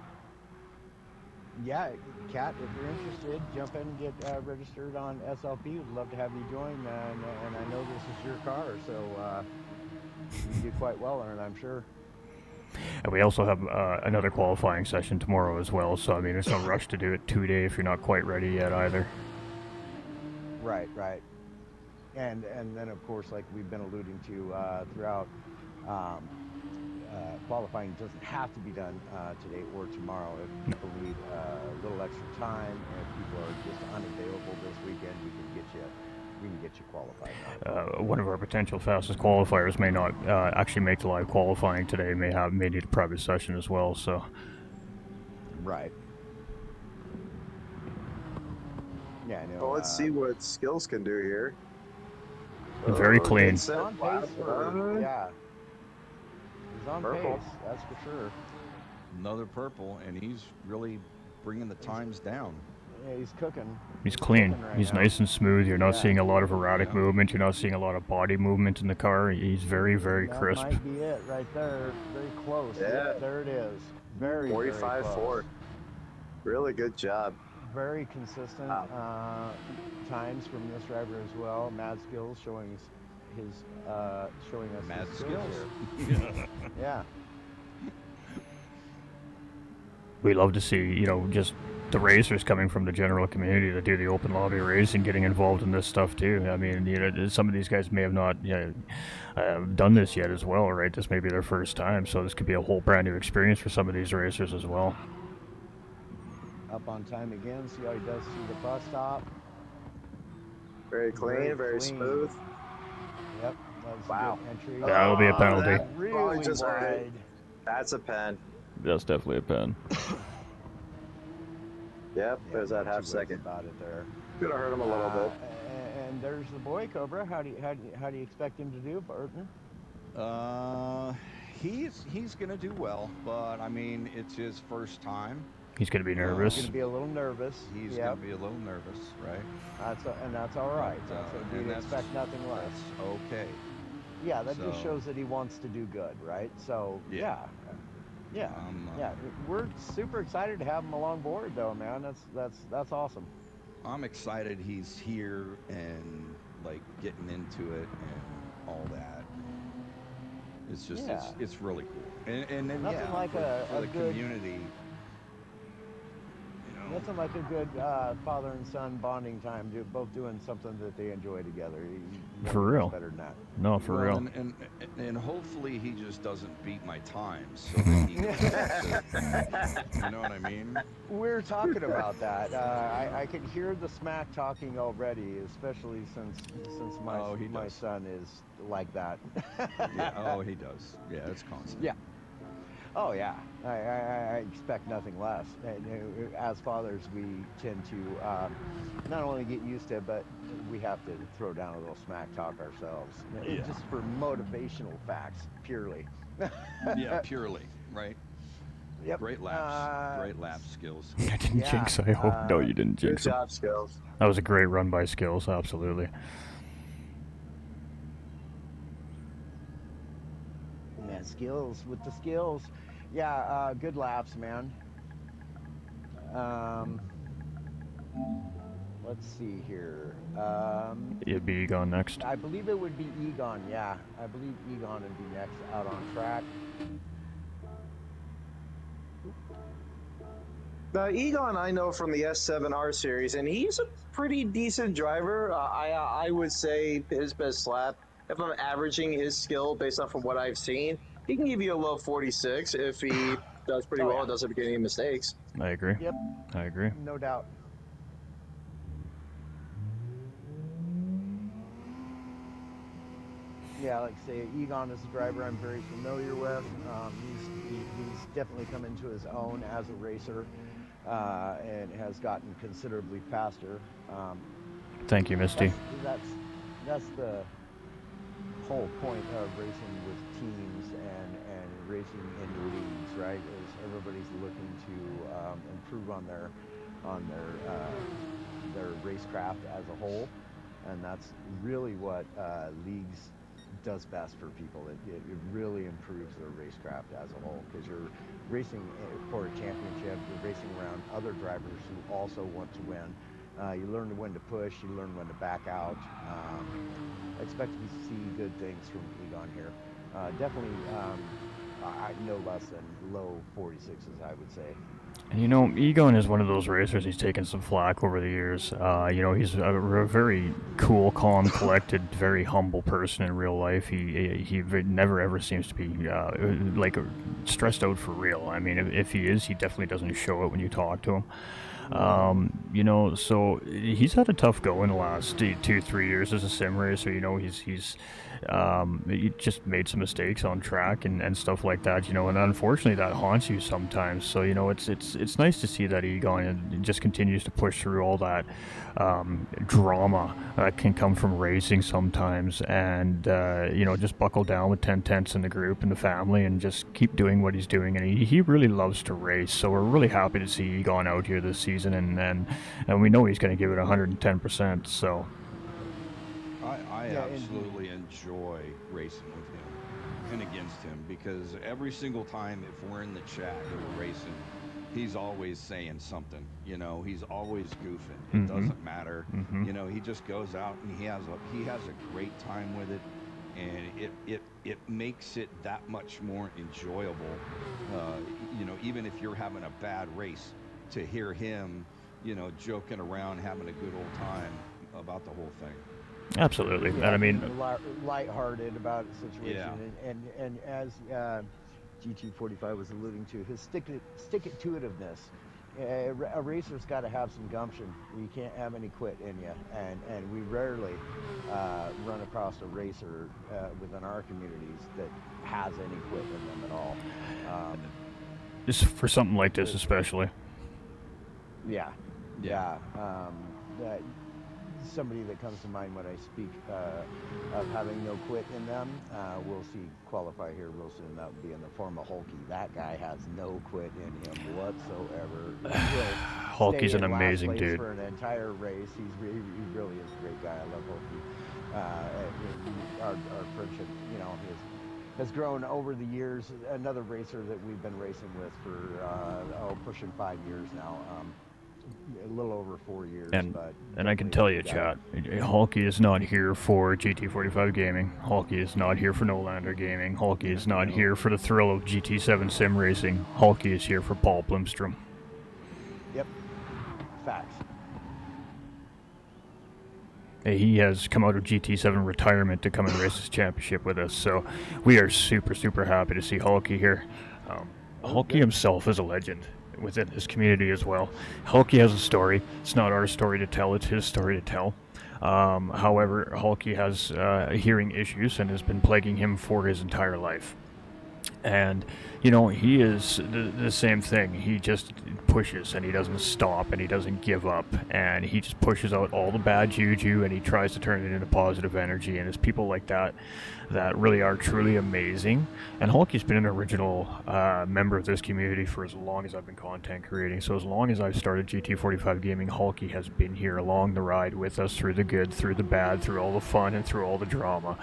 Yeah, Kat, if you're interested, jump in and get registered on SLP. We'd love to have you join, and I know this is your car, so you do quite well on it, I'm sure. And we also have another qualifying session tomorrow as well. So I mean, there's no rush to do it today if you're not quite ready yet either. Right. And then, of course, like we've been alluding to throughout, qualifying doesn't have to be done today or tomorrow. If people need a little extra time, and if people are just unavailable this weekend, we can get you qualified. One of our potential fastest qualifiers may not actually make the live qualifying today. May need a private session as well. So. Right. Yeah, I know. Well, let's see what Skills can do here. Very clean. He's on pace for, yeah. He's on Purple. pace, that's for sure. Another purple, and he's really bringing the times down. Yeah, he's cooking. He's clean. Cooking right He's now. nice and smooth. You're not Yeah. seeing a lot of erratic movement. You're not seeing a lot of body movement in the car. He's very, very That crisp. might be it right there. Very close. Yeah. There it is. Very 45.4. Really good job. Very consistent times from this driver as well. Mad Skills showing showing us Mad his Skills. here. Yeah. We love to see, just the racers coming from the general community that do the open lobby racing getting involved in this stuff too. I mean, some of these guys may have not done this yet as well, right? This may be their first time, so this could be a whole brand new experience for some of these racers as well. Up on time again. See how he does through the bus stop. Very clean, very clean. smooth. Yep. That's Wow. A good entry. That'll be a penalty. That Really probably just hurt it. wide. That's a pen. That's definitely a pen. Yep, Yeah, there's that not half too worried second. about it there. Gonna hurt him a little bit. And there's the boy Cobra. How do you expect him to do, Burton? He's gonna do well, but I mean, it's his first time. He's going to be He's nervous. going to be a little nervous. He's Yep. gonna be a little nervous, right? That's all right. But, We'd and that's- expect nothing less. That's okay. Yeah, that just so- shows that he wants to do good, right? So Yeah. yeah. We're super excited to have him along board, though, man. That's awesome. I'm excited he's here and like getting into it and all that. It's just Yeah. it's really cool. And then Nothing like for a the good- community. Nothing like a good father and son bonding time, both doing something that they enjoy together. You For don't get real. much better than that. No, for real. And hopefully he just doesn't beat my times, so that he can you know what I mean? We're talking about that. I can hear the smack talking already, especially since my son is like that. Yeah. Oh, he does. Yeah, it's constant. Yeah. Oh yeah, I expect nothing less. And, as fathers, we tend to not only get used to it, but we have to throw down a little smack talk ourselves, Yeah. just for motivational facts, purely. Yeah, purely, right? Yep. Great laps skills. I didn't jinx, I hope. No, you didn't Good jinx it. job, Skills. That was a great run by Skills, absolutely. Man, skills with the skills. Yeah, good laps, man. Let's see here. It'd be Egon next. I believe it would be Egon, yeah. I believe Egon would be next out on track. Now, Egon, I know from the S7R series, and he's a pretty decent driver. I would say his best lap, if I'm averaging his skill based off of what I've seen, he can give you a low 46 if he does pretty well and doesn't get any mistakes. I agree. Yep. I agree. No doubt. Yeah, like I say, Egon is a driver I'm very familiar with. He's definitely come into his own as a racer and has gotten considerably faster. Thank you, Misty. That's the whole point of racing with teams and racing in leagues, right? Is everybody's looking to improve on their racecraft as a whole, and that's really what leagues does best for people. It really improves their racecraft as a whole, because you're racing for a championship, you're racing around other drivers who also want to win. You learn when to push, you learn when to back out. I expect to see good things from Egon here. Definitely no less than low 46s, I would say. And you know, Egon is one of those racers. He's taken some flack over the years. You know, he's a very cool, calm, collected, very humble person in real life. He never ever seems to be like stressed out for real. I mean, if he is, he definitely doesn't show it when you talk to him. You know, so he's had a tough go in the last 2-3 years as a sim racer. You know, he just made some mistakes on track and stuff like that, you know, and unfortunately that haunts you sometimes. So, you know, it's nice to see that Egon just continues to push through all that drama that can come from racing sometimes, and you know, just buckle down with 10 tenths in the group and the family and just keep doing what he's doing. And he really loves to race, so we're really happy to see Egon out here this season, and we know he's going to give it 110%. So I absolutely enjoy racing with him and against him, because every single time if we're in the chat and we're racing, he's always saying something. You know, he's always goofing. It doesn't matter. You know, he just goes out and he has a great time with it, and it makes it that much more enjoyable. You know, even if you're having a bad race, to hear him, you know, joking around, having a good old time about the whole thing. absolutely. Yeah, And I mean, lighthearted about the situation, Yeah. and as GT45 was alluding to, his stick-it-to-itiveness. A racer's got to have some gumption. You can't have any quit in you, and we rarely run across a racer within our communities that has any quit in them at all. just for something like this especially. Yeah. Somebody that comes to mind when I speak of having no quit in them, we'll see qualify here real soon. That would be in the form of Hulky. That guy has no quit in him whatsoever. Hulky's an amazing dude. For an entire race, he really is a great guy. I love Hulky. Our friendship, you know, has grown over the years. Another racer that we've been racing with for pushing 5 years now. A little over 4 years. And I can tell you, chat, Hulky is not here for GT45 gaming. Hulky is not here for Nolander gaming. Hulky is not here for the thrill of GT7 sim racing. Hulky is here for Paul Blomstrom. Yep. Facts. He has come out of GT7 retirement to come and race his championship with us, so we are super, super happy to see Hulky here. Hulky himself is a legend within this community as well. Hulky has a story. It's not our story to tell, it's his story to tell. However, Hulky has hearing issues and has been plaguing him for his entire life. And, you know, he is the same thing. He just pushes and he doesn't stop and he doesn't give up. And he just pushes out all the bad juju and he tries to turn it into positive energy. And it's people like that that really are truly amazing. And Hulky's been an original member of this community for as long as I've been content creating. So as long as I've started GT45 Gaming, Hulky has been here along the ride with us through the good, through the bad, through all the fun, and through all the drama.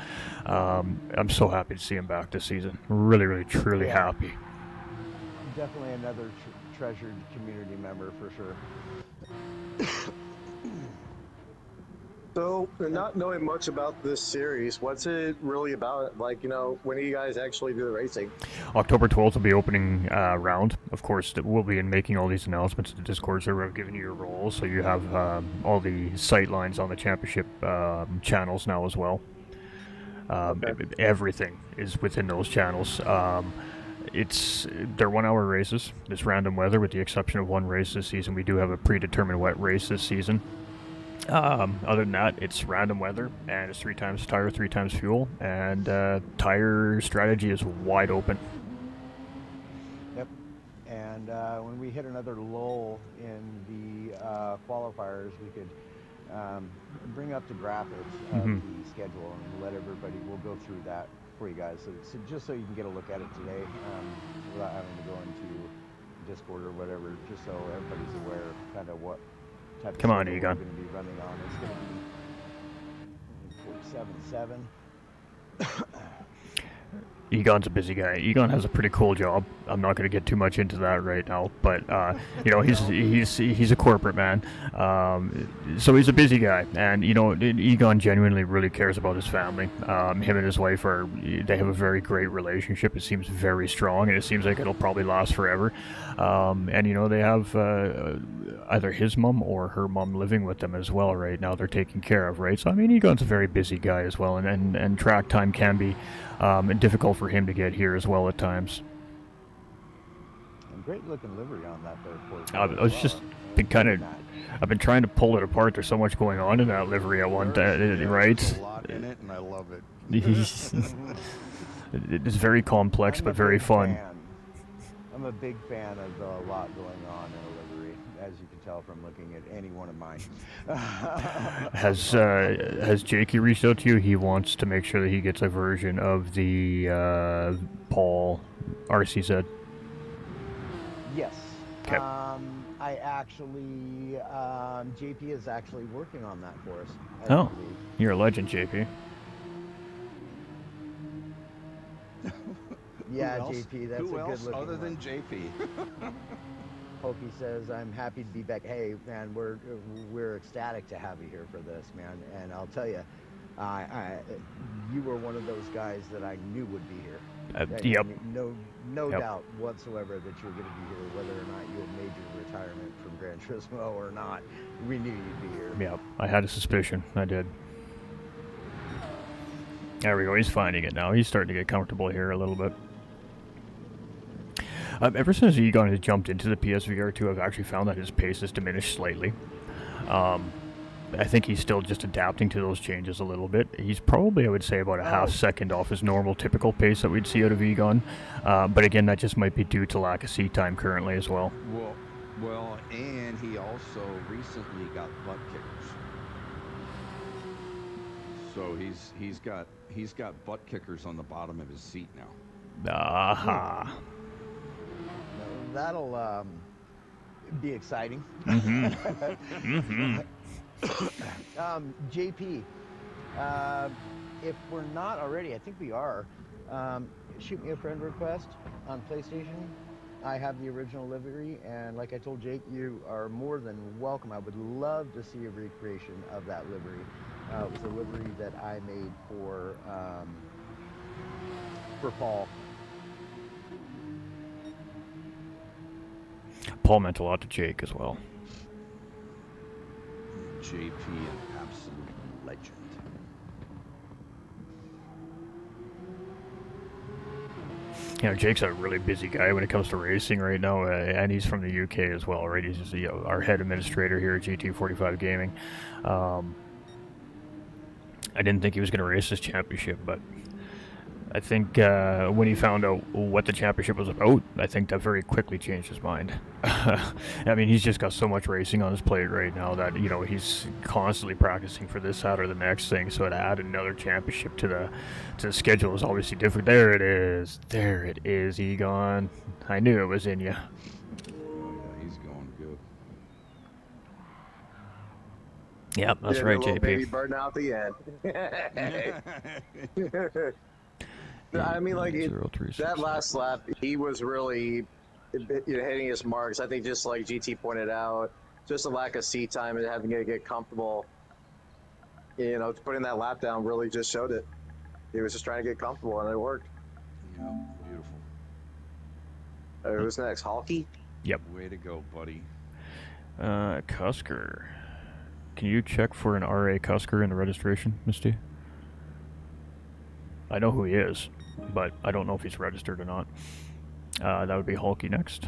I'm so happy to see him back this season. Really, really, truly happy. Definitely another treasured community member for sure. So, not knowing much about this series, what's it really about? Like, you know, when do you guys actually do the racing? October 12th will be opening round. Of course, we'll be making all these announcements in the Discord server. I've given you your roles, so you have all the sight lines on the championship channels now as well. Everything is within those channels. They're 1 hour races. There's random weather, with the exception of one race this season. We do have a predetermined wet race this season. Other than that, it's random weather, and it's 3 times tire, 3 times fuel, and tire strategy is wide open. Yep. And when we hit another lull in the qualifiers, we could bring up the graphics of the schedule and let everybody, we'll go through that for you guys. So just so you can get a look at it today, without having to go into Discord or whatever, just so everybody's aware of kind of what type Come of on, schedule Egon. we're going to be running on. It's going to be 47.7. Egon's a busy guy. Egon has a pretty cool job. I'm not going to get too much into that right now, but you know, he's a corporate man, so he's a busy guy, and you know, Egon genuinely really cares about his family. Him and his wife they have a very great relationship. It seems very strong, and it seems like it'll probably last forever. And you know, they have either his mom or her mom living with them as well right now. They're taken care of, right? So I mean, Egon's a very busy guy as well, and track time can be difficult for him to get here as well at times. And great looking livery on that there. I was just been I've been trying to pull it apart. There's so much going on in that livery at one time, right? There's a lot in it, and I love it. It's very complex, but very fun. I'm a big fan of a lot going on in a livery, as you can tell from looking at any one of mine. Has Jakey reached out to you? He wants to make sure that he gets a version of the Paul RCZ. Yes. Okay. I actually, JP is actually working on that for us. Oh, you're a legend, JP. Yeah, Who else? JP, that's Who a else good looking other than one. JP? Pokey says, I'm happy to be back. Hey, man, we're ecstatic to have you here for this, man. And I'll tell you, you were one of those guys that I knew would be here. Yep. No doubt whatsoever that you were going to be here, whether or not you had made your retirement from Gran Turismo or not. We knew you'd be here. Yep, I had a suspicion. I did. There we go. He's finding it now. He's starting to get comfortable here a little bit. Ever since Egon has jumped into the PSVR 2, I've actually found that his pace has diminished slightly. I think he's still just adapting to those changes a little bit. He's probably, I would say, about a half second off his normal typical pace that we'd see out of Egon. But again, that just might be due to lack of seat time currently as well. Well, and he also recently got butt kickers. So he's got butt kickers on the bottom of his seat now. Aha. That'll be exciting. JP, if we're not already, I think we are, shoot me a friend request on PlayStation. I have the original livery, and like I told Jake, you are more than welcome. I would love to see a recreation of that livery. It was a livery that I made for Paul. Paul meant a lot to Jake as well. JP, an absolute legend. You know, Jake's a really busy guy when it comes to racing right now, and he's from the UK as well, right? He's just, our head administrator here at GT45 Gaming. I didn't think he was going to race this championship, but I think when he found out what the championship was about, I think that very quickly changed his mind. I mean, he's just got so much racing on his plate right now that, you know, he's constantly practicing for this, that, or the next thing. So to add another championship to the schedule is obviously different. There it is, Egon. I knew it was in you. Oh yeah, he's going good. Yep, that's right, JP. Baby burning out the end. I mean, like that last lap, he was really hitting his marks. I think just like GT pointed out, just a lack of seat time and having to get comfortable. You know, putting that lap down really just showed it. He was just trying to get comfortable, and it worked. Yeah, beautiful. Who's next? Halky? Yep. Way to go, buddy. Cusker. Can you check for an RA Cusker in the registration, Misty? I know who he is, but I don't know if he's registered or not. That would be Hulky next.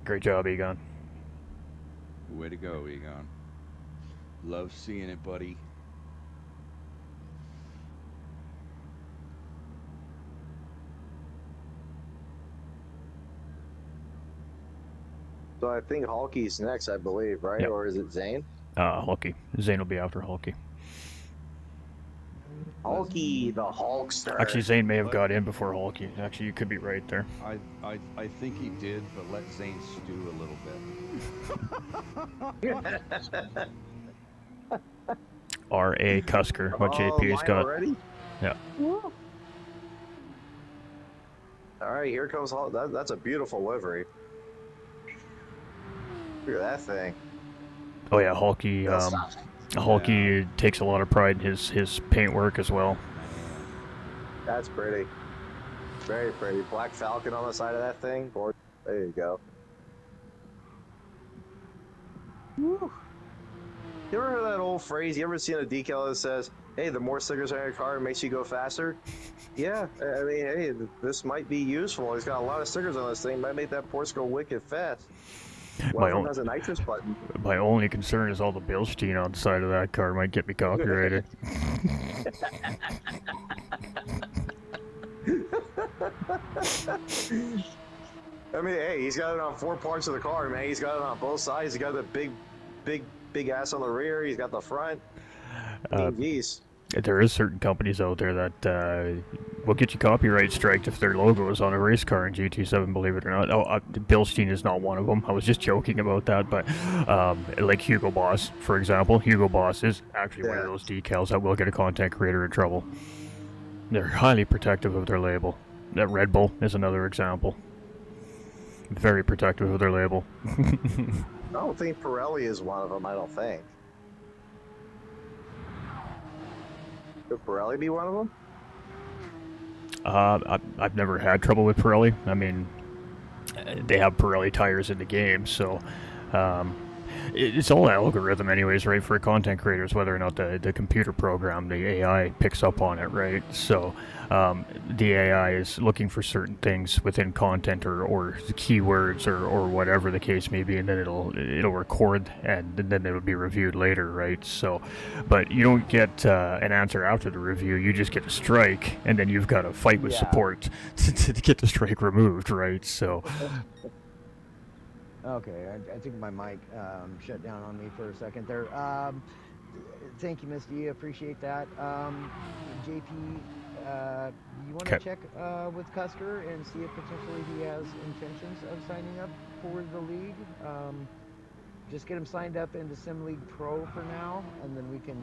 Great job, Egon. Way to go, Egon. Love seeing it, buddy. So I think Hulky's next, I believe, right? Yep. Or is it Zane? Hulky. Zane will be after Hulky. Hulky, the Hulkster. Actually, Zane may have got in before Hulky. Actually, you could be right there. I think he did, but let Zane stew a little bit. R.A. Cusker, what JP's got. Already? Yeah. All right, here comes Hulk. That's a beautiful livery. Look at that thing. Oh yeah, Hulky. Hulky takes a lot of pride in his paint work as well. That's pretty. Very pretty. Black Falcon on the side of that thing. There you go. Woo. You ever heard that old phrase? You ever seen a decal that says, "Hey, the more stickers on your car makes you go faster"? Yeah, I mean, hey, this might be useful. He's got a lot of stickers on this thing. Might make that Porsche go wicked fast. One of them has a nitrous button. My only concern is all the Bilstein on the side of that car might get me copyrighted. I mean, hey, he's got it on 4 parts of the car, man. He's got it on both sides. He's got the big ass on the rear. He's got the front. Geez. There is certain companies out there that will get you copyright striked if their logo is on a race car in GT7, believe it or not. Oh, Bilstein is not one of them. I was just joking about that, but like Hugo Boss, for example. Hugo Boss is actually one of those decals that will get a content creator in trouble. They're highly protective of their label. That Red Bull is another example. Very protective of their label. I don't think Pirelli is one of them, I don't think. Could Pirelli be one of them? I've never had trouble with Pirelli. I mean, they have Pirelli tires in the game, so it's all algorithm anyways, right, for content creators, whether or not the computer program, the AI, picks up on it, right? So the AI is looking for certain things within content or keywords or whatever the case may be, and then it'll record and then it'll be reviewed later, right? So, but you don't get an answer after the review, you just get a strike, and then you've got to fight with support to get the strike removed, right? So okay, I think my mic shut down on me for a second there. Thank you, Misty. Appreciate that. JP, you want to check with Cusker and see if potentially he has intentions of signing up for the league? Just get him signed up into Sim League Pro for now, and then we can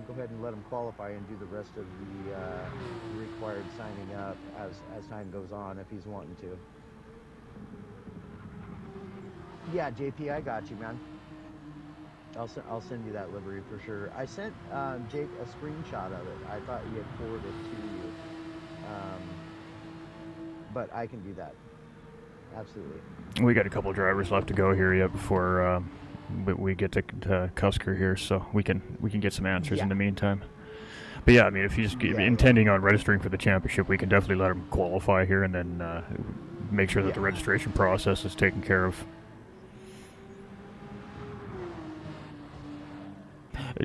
go ahead and let him qualify and do the rest of the required signing up as time goes on if he's wanting to. Yeah, JP, I got you, man. I'll send you that livery for sure. I sent Jake a screenshot of it. I thought he had forwarded it to you, but I can do that. Absolutely. We got a couple drivers left to go here yet before we get to Cusker here, so we can get some answers in the meantime. But yeah, I mean, if he's intending on registering for the championship, we can definitely let him qualify here, and then make sure that the registration process is taken care of.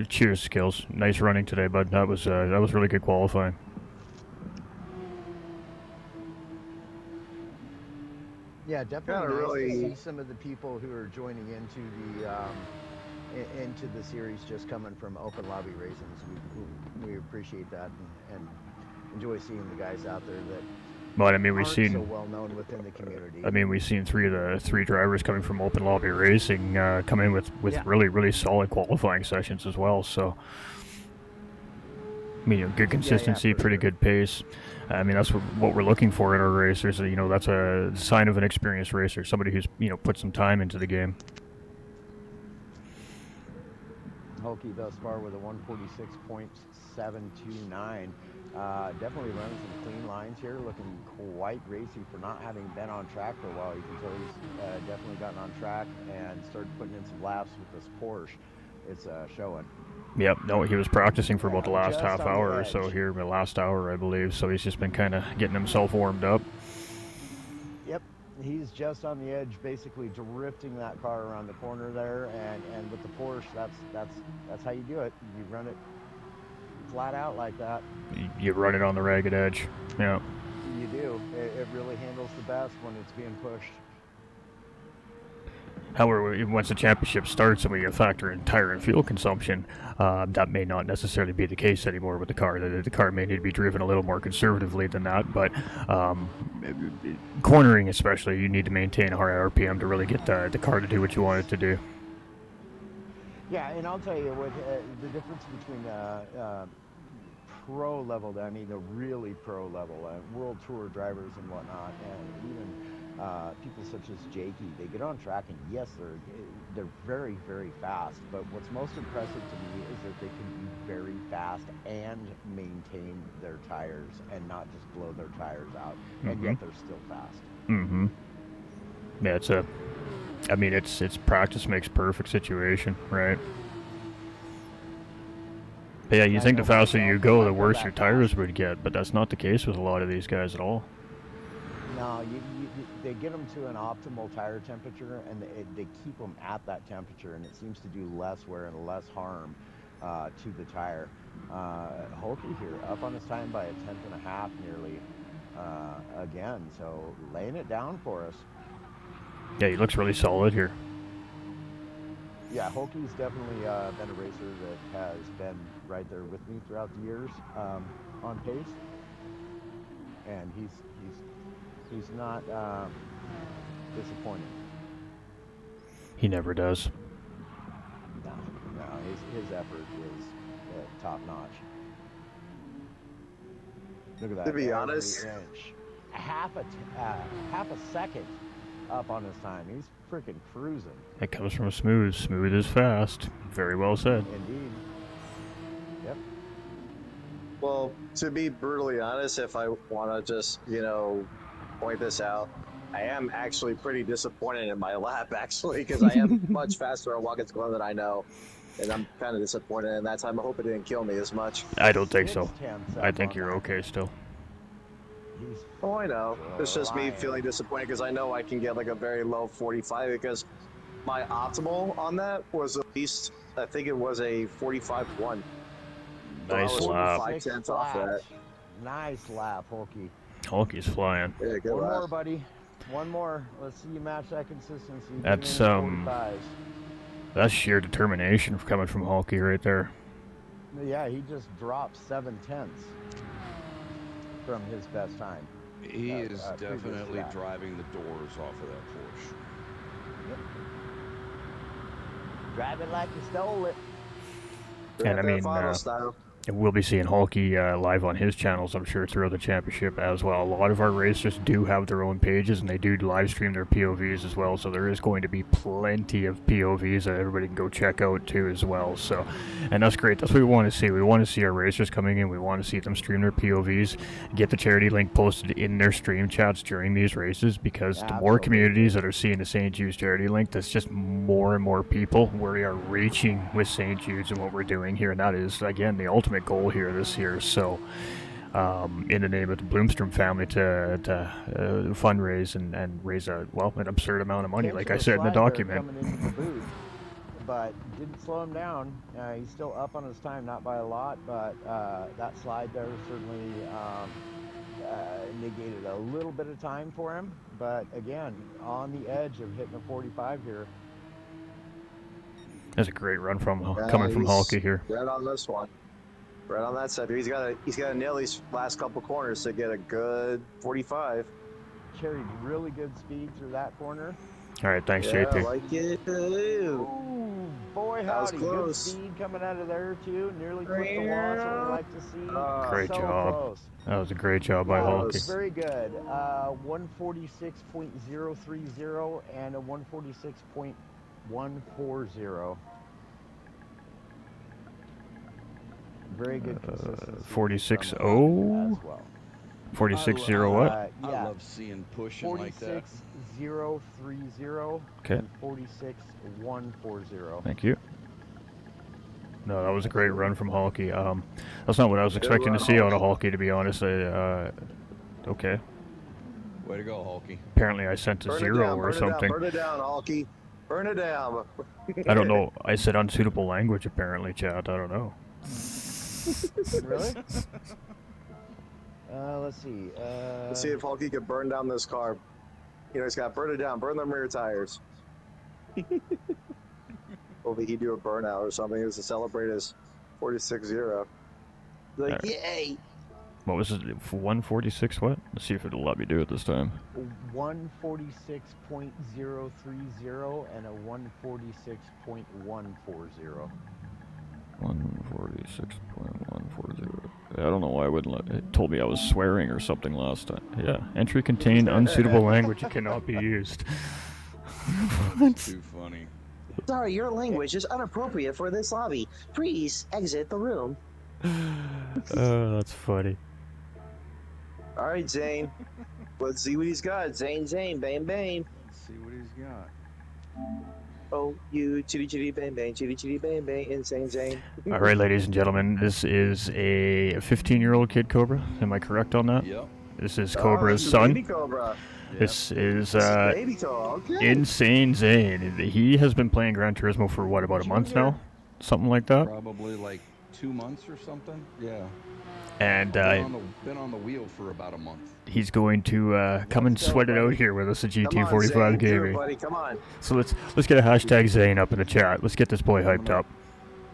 Cheers, Skills. Nice running today, bud. That was really good qualifying. Yeah, definitely nice to see some of the people who are joining into the series just coming from open lobby racing. We appreciate that and enjoy seeing the guys out there that But I mean, we've aren't seen so well known within the community. I mean, we've seen three drivers coming from open lobby racing come in with really solid qualifying sessions as well. So, I mean, good consistency, pretty good pace. I mean, that's what we're looking for in our racers. You know, that's a sign of an experienced racer, somebody who's put some time into the game. Hulky thus far with a 146.729. Definitely running some clean lines here, looking quite racy for not having been on track for a while. You can tell he's definitely gotten on track and started putting in some laps with this Porsche. It's showing. Yep, no, he was practicing for about the last half hour or so here, the last hour, I believe. So he's just been kind of getting himself warmed up. Yep, he's just on the edge, basically drifting that car around the corner there, and with the Porsche, that's how you do it. You run it flat out like that. You run it on the ragged edge. Yeah. You do. It really handles the best when it's being pushed. However, once the championship starts and we factor in tire and fuel consumption, that may not necessarily be the case anymore with the car. The car may need to be driven a little more conservatively than that, but cornering especially, you need to maintain a high RPM to really get the car to do what you want it to do. Yeah, and I'll tell you what, the difference between pro level, I mean the really pro level, world tour drivers and whatnot, and even people such as Jakey, they get on track and yes, they're very, very fast, but what's most impressive to me is that they can be very fast and maintain their tires and not just blow their tires out, and yet they're still fast. Yeah, it's practice makes perfect situation, right? But yeah, you think the faster you go, the worse your tires would get, but that's not the case with a lot of these guys at all. No, they get them to an optimal tire temperature, and they keep them at that temperature, and it seems to do less wear and less harm to the tire. Hulky here, up on his time by 1/10.5 nearly again, so laying it down for us. Yeah, he looks really solid here. Yeah, Hulky's definitely been a racer that has been right there with me throughout the years on pace, and he's not disappointing. He never does. No, his effort is top notch. Look at that. To be honest, half a second up on his time. He's freaking cruising. It comes from smooth. Smooth is fast. Very well said. Indeed. Yep. well, to be brutally honest, if I want to just, point this out, I am actually pretty disappointed in my lap, actually, because I am much faster on Watkins Glen than I know. And I'm kind of disappointed in that time. I hope it didn't kill me as much. I don't think so. I think you're okay still. Oh, I know. It's just me feeling disappointed because I know I can get like a very low 45 because my optimal on that was at least, I think it was a 45.1. Nice lap. 5/10 off that. Nice lap, Hulky. Hulky's flying. Yeah, good One lap. more, buddy. One more. Let's see you match that consistency. That's Give me 45s. That's sheer determination coming from Hulky right there. Yeah, he just dropped 7/10 from his best time. He is previous definitely lap. driving the doors off of that Porsche. Yep. Drive it like you stole it. And I mean, Final style. And we'll be seeing Hulky live on his channels, I'm sure, throughout the championship as well. A lot of our racers do have their own pages, and they do live stream their POVs as well, so there is going to be plenty of POVs that everybody can go check out too as well. So, and that's great. That's what we want to see. We want to see our racers coming in. We want to see them stream their POVs, get the charity link posted in their stream chats during these races, because the more communities that are seeing the St. Jude's charity link, that's just more and more people we are reaching with St. Jude's and what we're doing here, and that is, again, the ultimate goal here this year. So in the name of the Bloomstrom family to fundraise and raise an absurd amount of money, like I said in the document. But didn't slow him down. He's still up on his time, not by a lot, but that slide there certainly negated a little bit of time for him. But again, on the edge of hitting a 45 here. That's a great run coming from Hulky here. Right on this one. Right on that side. He's got to nail these last couple corners to get a good 45. Carried really good speed through that corner. All right, thanks, Yeah, JP. I like it. Ooh, boy, That was howdy. Good close. speed coming out of there, too. Nearly took the wall, so we like to see. Great so job. Close. That was a great job by Hulky. Very good. 146.030 and a 146.140. Very good consistency. 46.0? as well. 46.0 what? I love seeing pushing like that. 46.030 Okay. and 46.140. Thank you. No, that was a great run from Hulky. That's not what I was expecting to see out of Hulky, to be honest. Okay. Way to go, Hulky. Apparently I sent a zero or something. Burn it down, Hulky. Burn it down. I don't know. I said unsuitable language, apparently, chat. I don't know. Really? Let's see. Let's see if Hulky can burn down this car. You know, he's got to burn it down. Burn them rear tires. Hopefully he'd do a burnout or something. It was to celebrate his 46-0. Like, Alright. yay! What was it? 146 what? Let's see if it'll let me do it this time. 146.030 and a 146.140. 146.140. I don't know why I wouldn't let it. Told me I was swearing or something last time. Yeah, entry contained unsuitable language. It cannot be used. Too funny. Sorry, your language is inappropriate for this lobby. Please exit the room. Oh, that's funny. All right, Zane. Let's see what he's got. Zane, bang, bang. Let's see what he's got. Oh, you chitty chitty bang bang, insane Zane. All right, ladies and gentlemen, this is a 15-year-old kid Cobra. Am I correct on that? Yep. This is Cobra's this is son. Baby Cobra. This is Baby Cobra. Okay. Insane Zane. He has been playing Gran Turismo for what, about a month now? Something like that? Probably like 2 months or something. Yeah. And been on the wheel for about a month. he's going to come and sweat it out here with us at GT45 Gaming. Buddy, come on. So let's get a hashtag Zane up in the chat. Let's get this boy hyped up.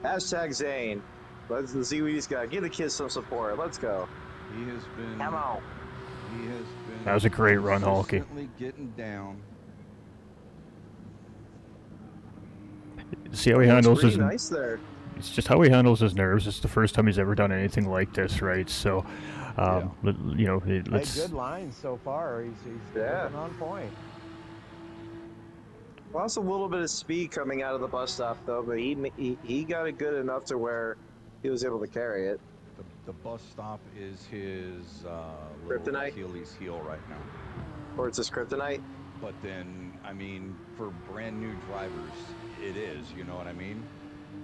Hashtag Zane. Let's see what he's got. Give the kids some support. Let's go. He has been. Come on. He has been. That was a great run, Hulky. Consistently getting down. See how he handles his. Nice there. It's just how he handles his nerves. It's the first time he's ever done anything like this, right? So, you know, let's. Good lines so far. He's looking on point. Lost a little bit of speed coming out of the bus stop, though, but he got it good enough to where he was able to carry it. The bus stop is his Kryptonite? Achilles heel right now. Or it's his kryptonite? But then, I mean, for brand new drivers, it is. You know what I mean?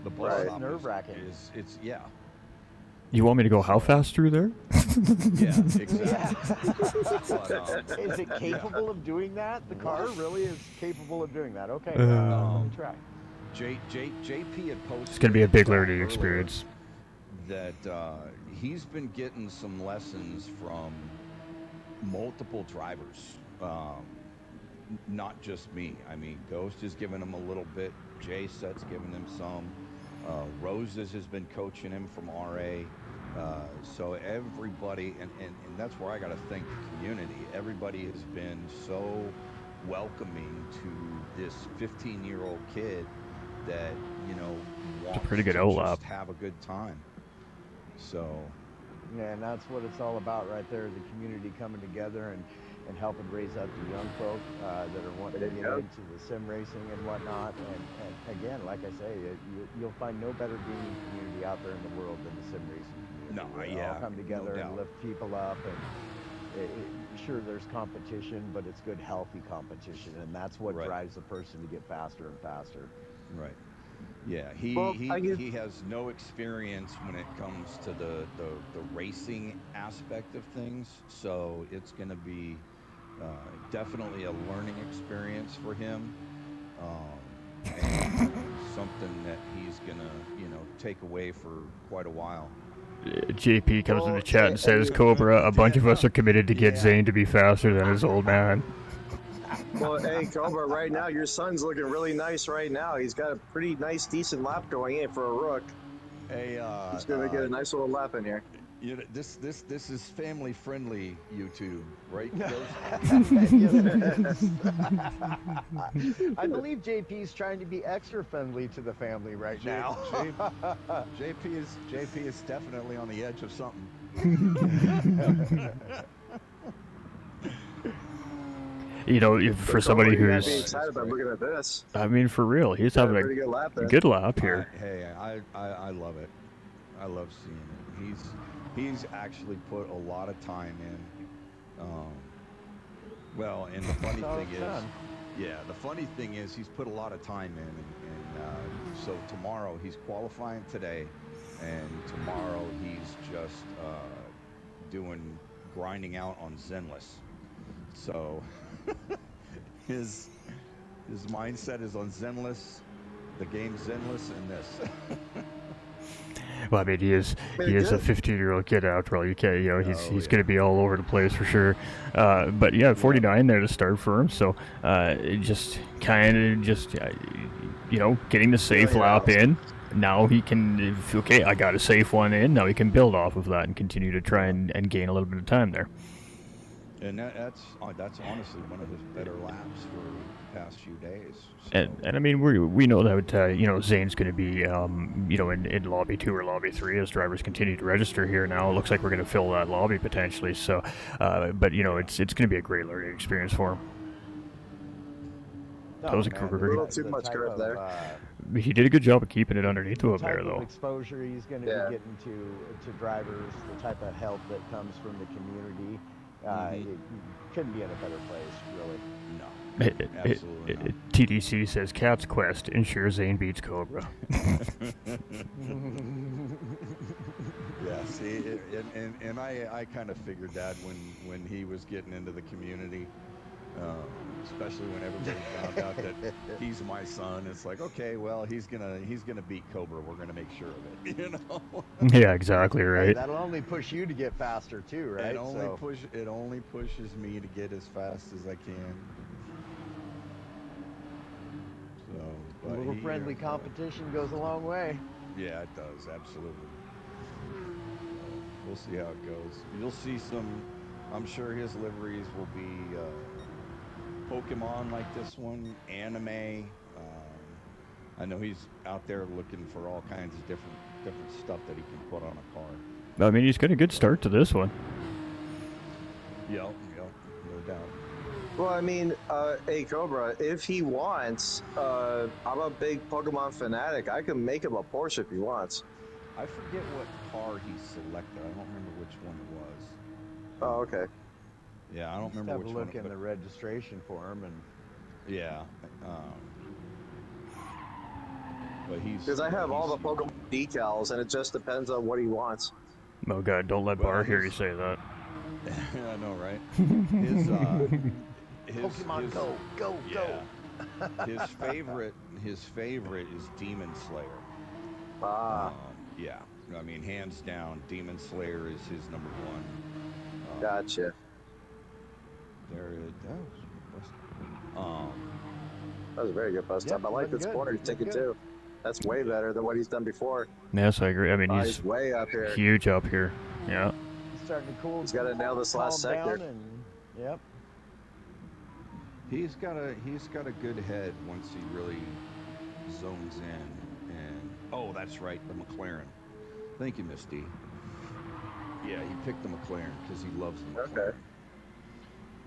The bus stop nerve-wracking. It's yeah. You want me to go how fast through there? Yeah, exactly. But, is it capable of doing that? The car really is capable of doing that. Okay, Uh, let me try. JP had posted. It's gonna be a big learning experience. That he's been getting some lessons from multiple drivers, not just me. I mean, Ghost is giving him a little bit. Jay Set's giving him some. Roses has been coaching him from RA. So everybody, and that's where I got to thank the community. Everybody has been so welcoming to this 15-year-old kid that, you know, wants pretty good to OLAP. just have a good time. So, yeah, and that's what it's all about right there, the community coming together and helping raise up the young folk that are wanting to get into the sim racing and whatnot. And again, like I say, you'll find no better gaming community out there in the world than the sim racing community. No, Where they yeah, all come together no and doubt. lift people up. And sure, there's competition, but it's good, healthy competition, and that's what Right. drives a person to get faster and faster. Right. Yeah, he has no experience when it comes to the racing aspect of things, so it's going to be definitely a learning experience for him, and something that he's going to take away for quite a while. JP comes in the chat and says, Cobra, a bunch of us are committed to get Zane to be faster than his old man. Well, hey, Cobra, right now, your son's looking really nice right now. He's got a pretty nice, decent lap going in for a rook. Hey, he's going to get a nice little lap in here. You know, this is family friendly YouTube, right? I believe JP's trying to be extra friendly to the family right now. JP is definitely on the edge of something. You know, for somebody You gotta who's, be excited about looking at this. I mean, for real, he's Got a having a pretty good lap there. good lap here. Hey, I love it. I love seeing it. He's actually put a lot of time in. Well, and the funny thing is, the funny thing is he's put a lot of time in, and so tomorrow he's qualifying today, and tomorrow he's just grinding out on Zenless. So his mindset is on Zenless, the game Zenless, and this. Well, I mean, he is a 15-year-old kid after all. You can't, he's going to be all over the place for sure. But yeah, 49 there to start for him. So just getting the safe lap in. Now he can, okay, I got a safe one in. Now he can build off of that and continue to try and gain a little bit of time there. And that's honestly one of his better laps for the past few days. So. And I mean, we know that Zane's going to be in lobby 2 or lobby 3 as drivers continue to register here. Now it looks like we're going to fill that lobby potentially. So, but it's going to be a great learning experience for him. A little too much curve there. He did a good job of keeping it underneath of him there, though. Exposure he's going to be getting to drivers, the type of help that comes from the community. It couldn't be in a better place, really. No, absolutely not. TDC says Cat's Quest ensures Zane beats Cobra. Yeah, see, and I kind of figured that when he was getting into the community, especially when everybody found out that he's my son. It's like, okay, well, he's gonna beat Cobra. We're gonna make sure of it, you know. Yeah, exactly right. Hey, that'll only push you to get faster too, right? It only pushes me to get as fast as I can. So, a little friendly competition goes a long way. Yeah, it does, absolutely. We'll see how it goes. You'll see some. I'm sure his liveries will be Pokemon like this one, anime. I know he's out there looking for all kinds of different stuff that he can put on a car. I mean, he's got a good start to this one. Yep, no doubt. Well, I mean, hey, Cobra, if he wants, I'm a big Pokemon fanatic. I can make him a Porsche if he wants. I forget what car he selected. I don't remember which one it was. Oh, okay. Yeah, I don't remember which one. Have a look in the registration form and. Yeah. But because I have all the Pokemon decals, and it just depends on what he wants. Oh God, don't let Bar hear you say that. I know, right? His Pokemon Go. His favorite is Demon Slayer. Yeah, I mean, hands down, Demon Slayer is his number one. Gotcha. There it goes. That was a very good bus stop. I like this corner ticket too. That's way better than what he's done before. Yes, I agree. I mean, he's way up here. Huge up here. Yeah. He's starting to cool. He's got to nail this last sector. Yep. He's got a good head once he really zones in. And oh, that's right, the McLaren. Thank you, Miss D. Yeah, he picked the McLaren because he loves the McLaren. Okay.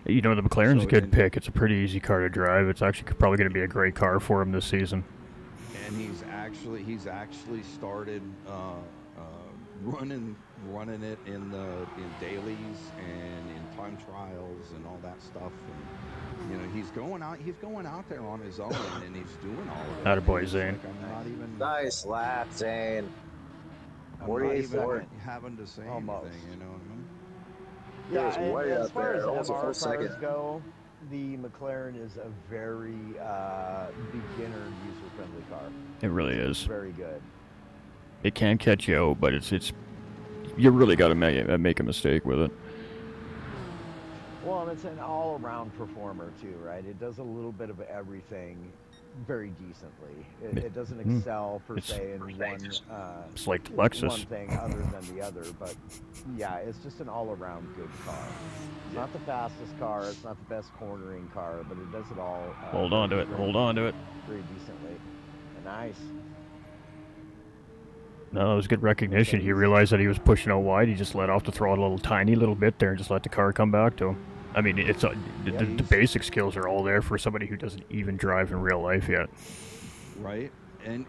You know, the McLaren's So, a good and- pick. It's a pretty easy car to drive. It's actually probably going to be a great car for him this season. And he's actually started running it in dailies and in time trials and all that stuff. And you know, he's going out there on his own and he's doing all of it. Attaboy, It's Zane. like I'm not even Nice lap, Zane. I'm not 48 even forward. having to say Almost. anything. You know what I mean? He was and way as up far there, as almost a MR full cars second. go, the McLaren is a very beginner user-friendly car. It really is. Very good. It can catch you out, but it's you really got to make a mistake with it. Well, and it's an all-around performer too, right? It does a little bit of everything very decently. It doesn't excel per se in one. It's like the Lexus. One thing other than the other, but yeah, it's just an all-around good car. It's not the fastest car. It's not the best cornering car, but it does it all. Hold on to it. Hold on to it. Very decently. Nice. No, it was good recognition. He realized that he was pushing out wide. He just let off the throttle a tiny little bit there and just let the car come back to him. I mean, it's the basic skills are all there for somebody who doesn't even drive in real life yet. Right, and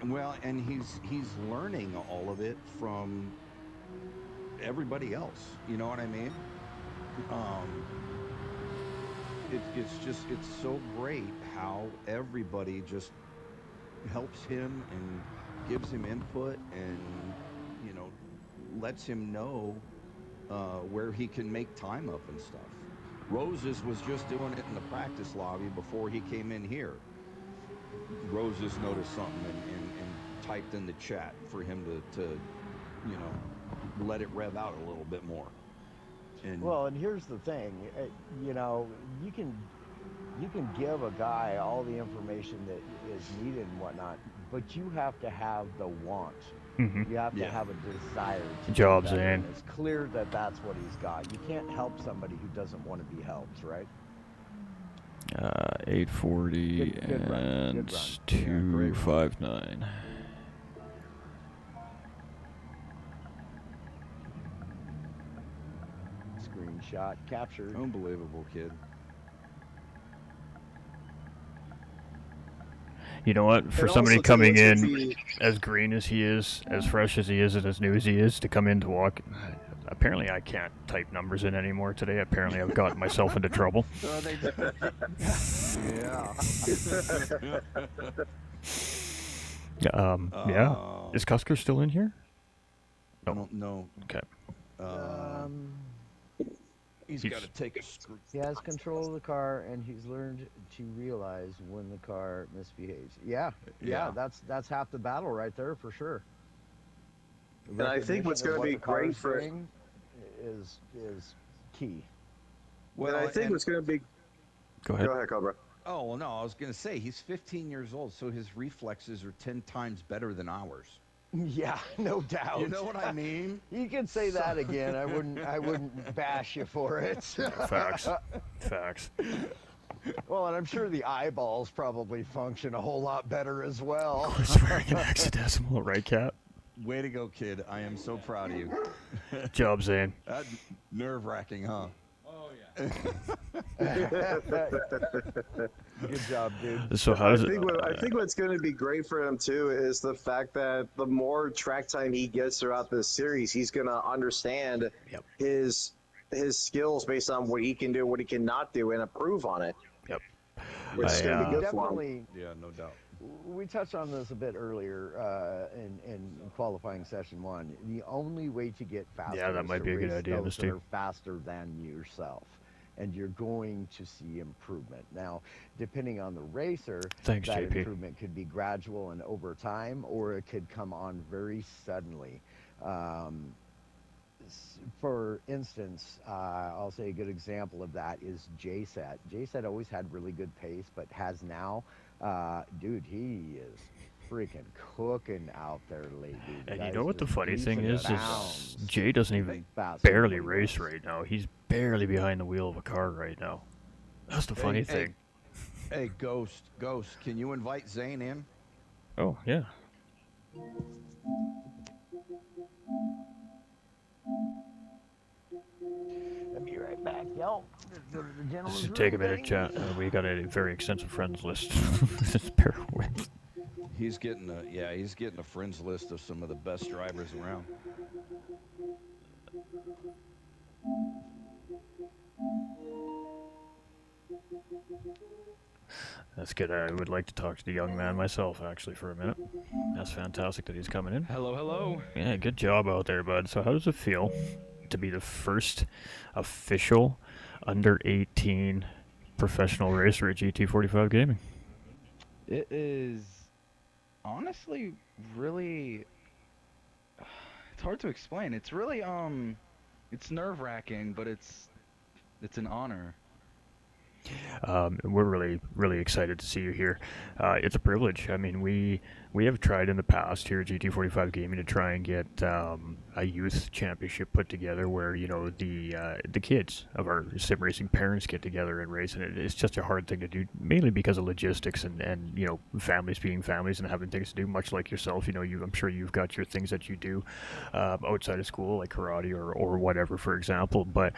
he's learning all of it from everybody else. You know what I mean? It's so great how everybody just helps him and gives him input and lets him know where he can make time up and stuff. Roses was just doing it in the practice lobby before he came in here. Roses noticed something and typed in the chat for him to let it rev out a little bit more. And Well, and here's the thing, you can give a guy all the information that is needed and whatnot, but you have to have the want. Mhm. You have to Yeah. have a desire to do Jobs better, in. and it's clear that that's what he's got. You can't help somebody who doesn't want to be helped, right? 840 Good run, and good run. Yeah, great run. 259. Screenshot captured. unbelievable kid. You know what? For And somebody also, coming too, in it's as green as he is, as fresh as he is, and as new as he is, to come in to walk. Apparently, I can't type numbers in anymore today. Apparently, I've gotten myself into trouble. Yeah. Yeah. Is Cusker still in here? I don't know. Okay. He's got to take a screw. He has control of the car, and he's learned to realize when the car misbehaves. Yeah, Yeah. that's half the battle right there for sure. And I think what's Recognition of going to be what the car great is for doing is key. and I think what's going to be. Go ahead. Go ahead, Cobra. Oh, well, no, I was going to say, he's 15 years old, so his reflexes are 10 times better than ours. Yeah, no doubt. You know what I mean? You can say that again. I wouldn't bash you for it. Facts. Facts. Well, and I'm sure the eyeballs probably function a whole lot better as well. Swearing an hexadecimal, right, Cap? Way to go, kid. I am so proud of you. Job, Zane. That nerve-wracking, huh? Good job, dude. So how does I think what's going to be great for him too is the fact that the more track time he gets throughout this series, he's going to understand his skills based on what he can do, what he cannot do, and improve on it. Yep. Which is going to be good for him. Definitely. Yeah, no doubt. We touched on this a bit earlier in qualifying session 1. The only way to get faster Yeah, that is might to be a good race idea, those Misty. that are faster than yourself. And you're going to see improvement. Now, depending on the racer, Thanks, that JP. improvement could be gradual and over time, or it could come on very suddenly. For instance, I'll say a good example of that is JSET. JSET always had really good pace, but has now, dude, he is freaking cooking out there lately. The And you guy's know what the just funny thing leaps is and bounds Jay doesn't even faster than barely what he race was. right now. He's barely behind the wheel of a car right now. That's the funny thing. Hey, Ghost, can you invite Zane in? Oh, yeah. I'll be right back, yo. Go to the gentleman's Just take a room, minute, baby. chat. We got a very extensive friends list. Just bear with. He's getting a friends list of some of the best drivers around. That's good. I would like to talk to the young man myself, actually, for a minute. That's fantastic that he's coming in. Hello, hello. Yeah, good job out there, bud. So how does it feel to be the first official under 18 professional racer at GT45 Gaming? It is honestly really, it's hard to explain. It's really it's nerve-wracking, but it's an honor. We're really excited to see you here. It's a privilege. I mean, we have tried in the past here at GT45 Gaming to try and get a youth championship put together where, you know, the kids of our sim racing parents get together and race, and it's just a hard thing to do, mainly because of logistics and you know, families being families and having things to do, much like yourself. You know, I'm sure you've got your things that you do outside of school, like karate or whatever, for example. But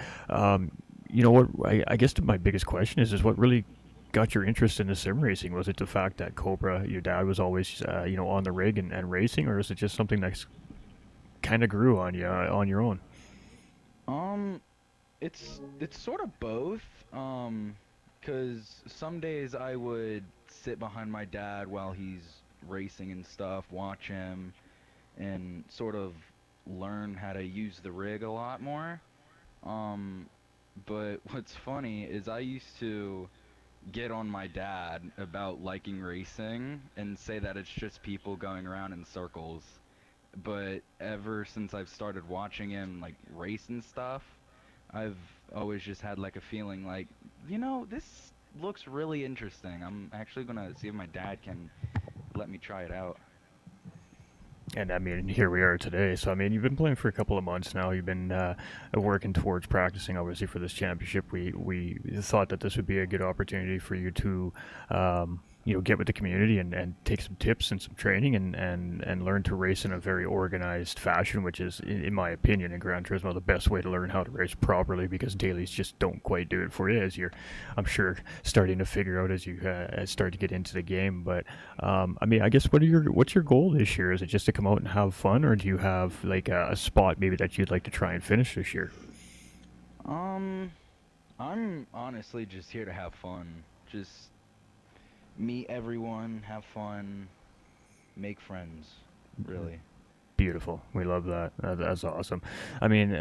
you know what, I guess my biggest question is what really got your interest in the sim racing? Was it the fact that Cobra, your dad, was always you know, on the rig and racing, or is it just something that's kind of grew on you on your own? It's sort of both. 'Cause some days I would sit behind my dad while he's racing and stuff, watch him, and sort of learn how to use the rig a lot more. But what's funny is I used to get on my dad about liking racing and say that it's just people going around in circles. But ever since I've started watching him like race and stuff, I've always just had like a feeling like, you know, this looks really interesting. I'm actually gonna see if my dad can let me try it out. And I mean, here we are today. So I mean, you've been playing for a couple of months now. You've been working towards practicing, obviously, for this championship. We thought that this would be a good opportunity for you to, you know, get with the community and take some tips and some training and learn to race in a very organized fashion, which is, in my opinion, in Gran Turismo, the best way to learn how to race properly, because dailies just don't quite do it for you, as you're, I'm sure, starting to figure out as you start to get into the game. But I mean, I guess what's your goal this year? Is it just to come out and have fun, or do you have like a spot maybe that you'd like to try and finish this year? I'm honestly just here to have fun. Just meet everyone, have fun, make friends, really. Beautiful. We love that. That's awesome. I mean,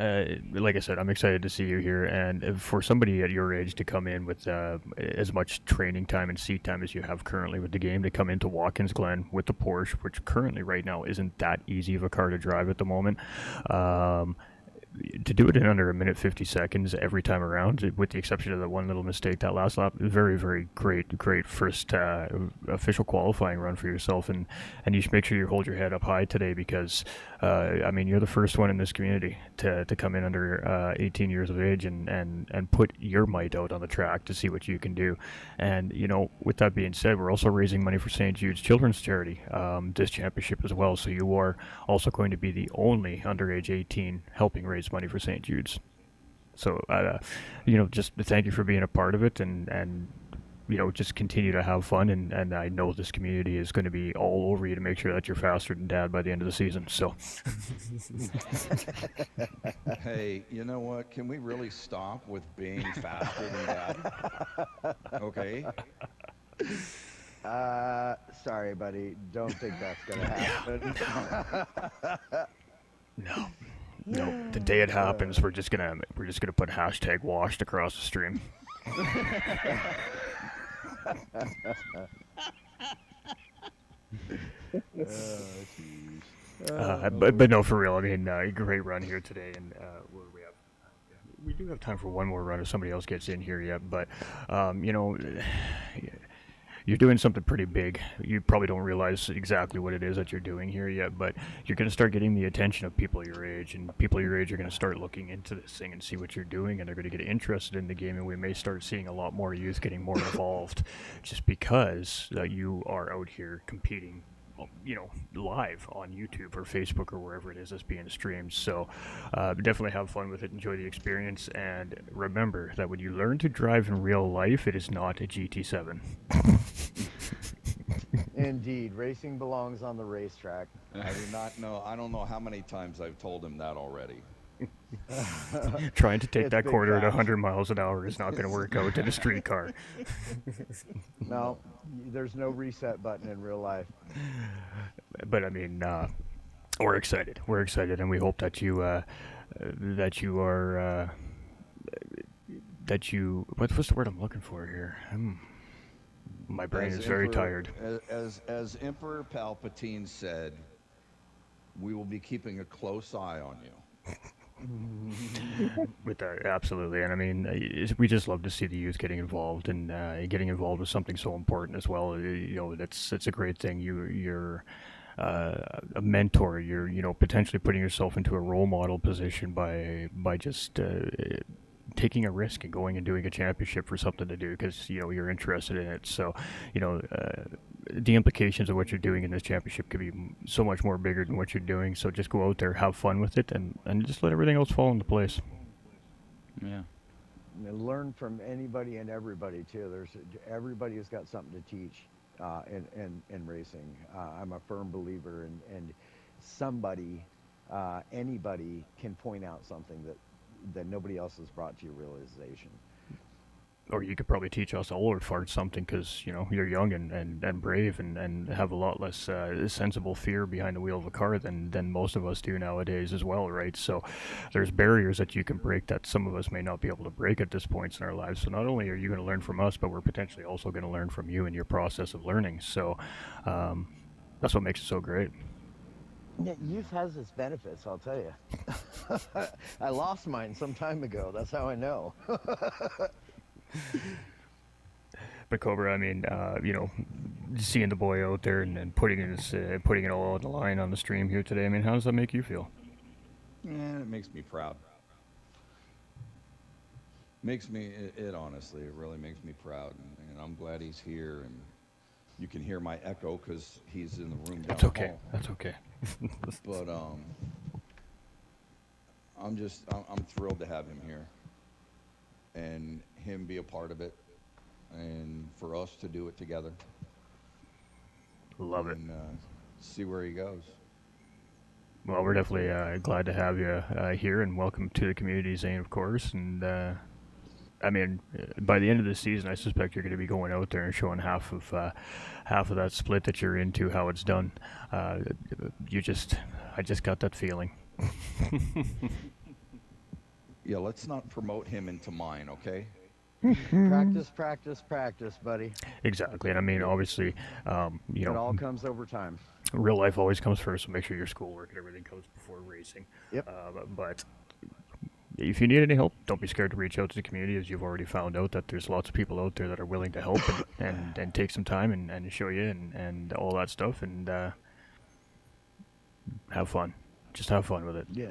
like I said, I'm excited to see you here. And for somebody at your age to come in with as much training time and seat time as you have currently with the game, to come into Watkins Glen with the Porsche, which currently right now isn't that easy of a car to drive at the moment, to do it in under 1:50 every time around, with the exception of the one little mistake that last lap, very great first official qualifying run for yourself, and you should make sure you hold your head up high today, because I mean, you're the first one in this community to come in under 18 years of age and put your might out on the track to see what you can do. And you know, with that being said, we're also raising money for St. Jude's Children's Charity this championship as well, so you are also going to be the only underage 18 helping raise money for St. Jude's. So you know, just thank you for being a part of it, and you know, just continue to have fun, and I know this community is going to be all over you to make sure that you're faster than Dad by the end of the season. So Hey, you know what? Can we really stop with being faster than Dad? Okay. Sorry, buddy. Don't think that's gonna happen. No, the day it happens, we're just gonna put #washed across the stream. But no, for real. I mean, great run here today, and we do have time for one more run if somebody else gets in here yet. But you know, you're doing something pretty big. You probably don't realize exactly what it is that you're doing here yet, but you're going to start getting the attention of people your age, and people your age are going to start looking into this thing and see what you're doing, and they're going to get interested in the game, and we may start seeing a lot more youth getting more involved, just because you are out here competing live on YouTube or Facebook or wherever it is that's being streamed. So definitely have fun with it, enjoy the experience, and remember that when you learn to drive in real life, it is not a GT7. Indeed, racing belongs on the racetrack. I do not know. I don't know how many times I've told him that already. Trying to take It's that big corner at facts. 100 miles an hour is not going to work out in a street car. No, there's no reset button in real life. But I mean, we're excited. We're excited, and we hope that you are what's the word I'm looking for here? My brain As is very Emperor- tired. As Emperor Palpatine said, we will be keeping a close eye on you. With that, absolutely, and I mean, we just love to see the youth getting involved and getting involved with something so important as well. It's a great thing. You're a mentor. You're potentially putting yourself into a role model position by just taking a risk and going and doing a championship for something to do because you're interested in it. So the implications of what you're doing in this championship could be so much more bigger than what you're doing. So just go out there, have fun with it, and just let everything else fall into place. Yeah. And learn from anybody and everybody too. Everybody has got something to teach in racing. I'm a firm believer in somebody, anybody can point out something that nobody else has brought to your realization. Or you could probably teach us older farts something because you're young and brave and have a lot less sensible fear behind the wheel of a car than most of us do nowadays as well, right? So there's barriers that you can break that some of us may not be able to break at this point in our lives. So not only are you going to learn from us, but we're potentially also going to learn from you in your process of learning. So that's what makes it so great. Yeah, youth has its benefits, I'll tell you. I lost mine some time ago. That's how I know. But Cobra, I mean, seeing the boy out there and putting it all on the line on the stream here today, I mean, how does that make you feel? Yeah, it makes me proud. It honestly, it really makes me proud, and I'm glad he's here, and you can hear my echo because he's in the room down That's the okay. hall. That's okay. But I'm thrilled to have him here, and him be a part of it, and for us to do it together. Love it. And see where he goes. Well, we're definitely glad to have you here, and welcome to the community, Zane, of course. And I mean, by the end of the season, I suspect you're going to be going out there and showing half of that split that you're into, how it's done. I just got that feeling. Yeah, let's not promote him into mine, okay? Practice, practice, practice, buddy. Exactly, and I mean, obviously, It all comes over time. real life always comes first, so make sure your schoolwork and everything comes before racing. Yep. But if you need any help, don't be scared to reach out to the community, as you've already found out that there's lots of people out there that are willing to help and take some time and show you and all that stuff, and have fun. Just have fun with it. Yeah,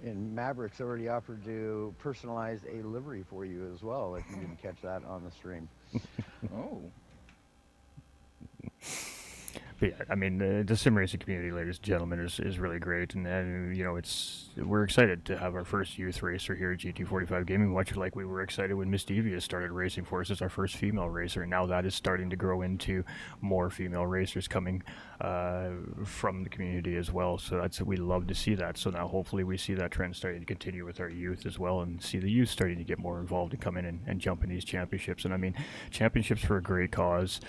and Maverick's already offered to personalize a livery for you as well, if you didn't catch that on the stream. Oh. But yeah, I mean, the sim racing community, ladies and gentlemen, is really great, and we're excited to have our first youth racer here at GT45 Gaming, much like we were excited when Miss Devious started racing for us as our first female racer, and now that is starting to grow into more female racers coming from the community as well. So we love to see that. So now hopefully we see that trend starting to continue with our youth as well, and see the youth starting to get more involved and come in and jump in these championships. And I mean, championships for a great cause.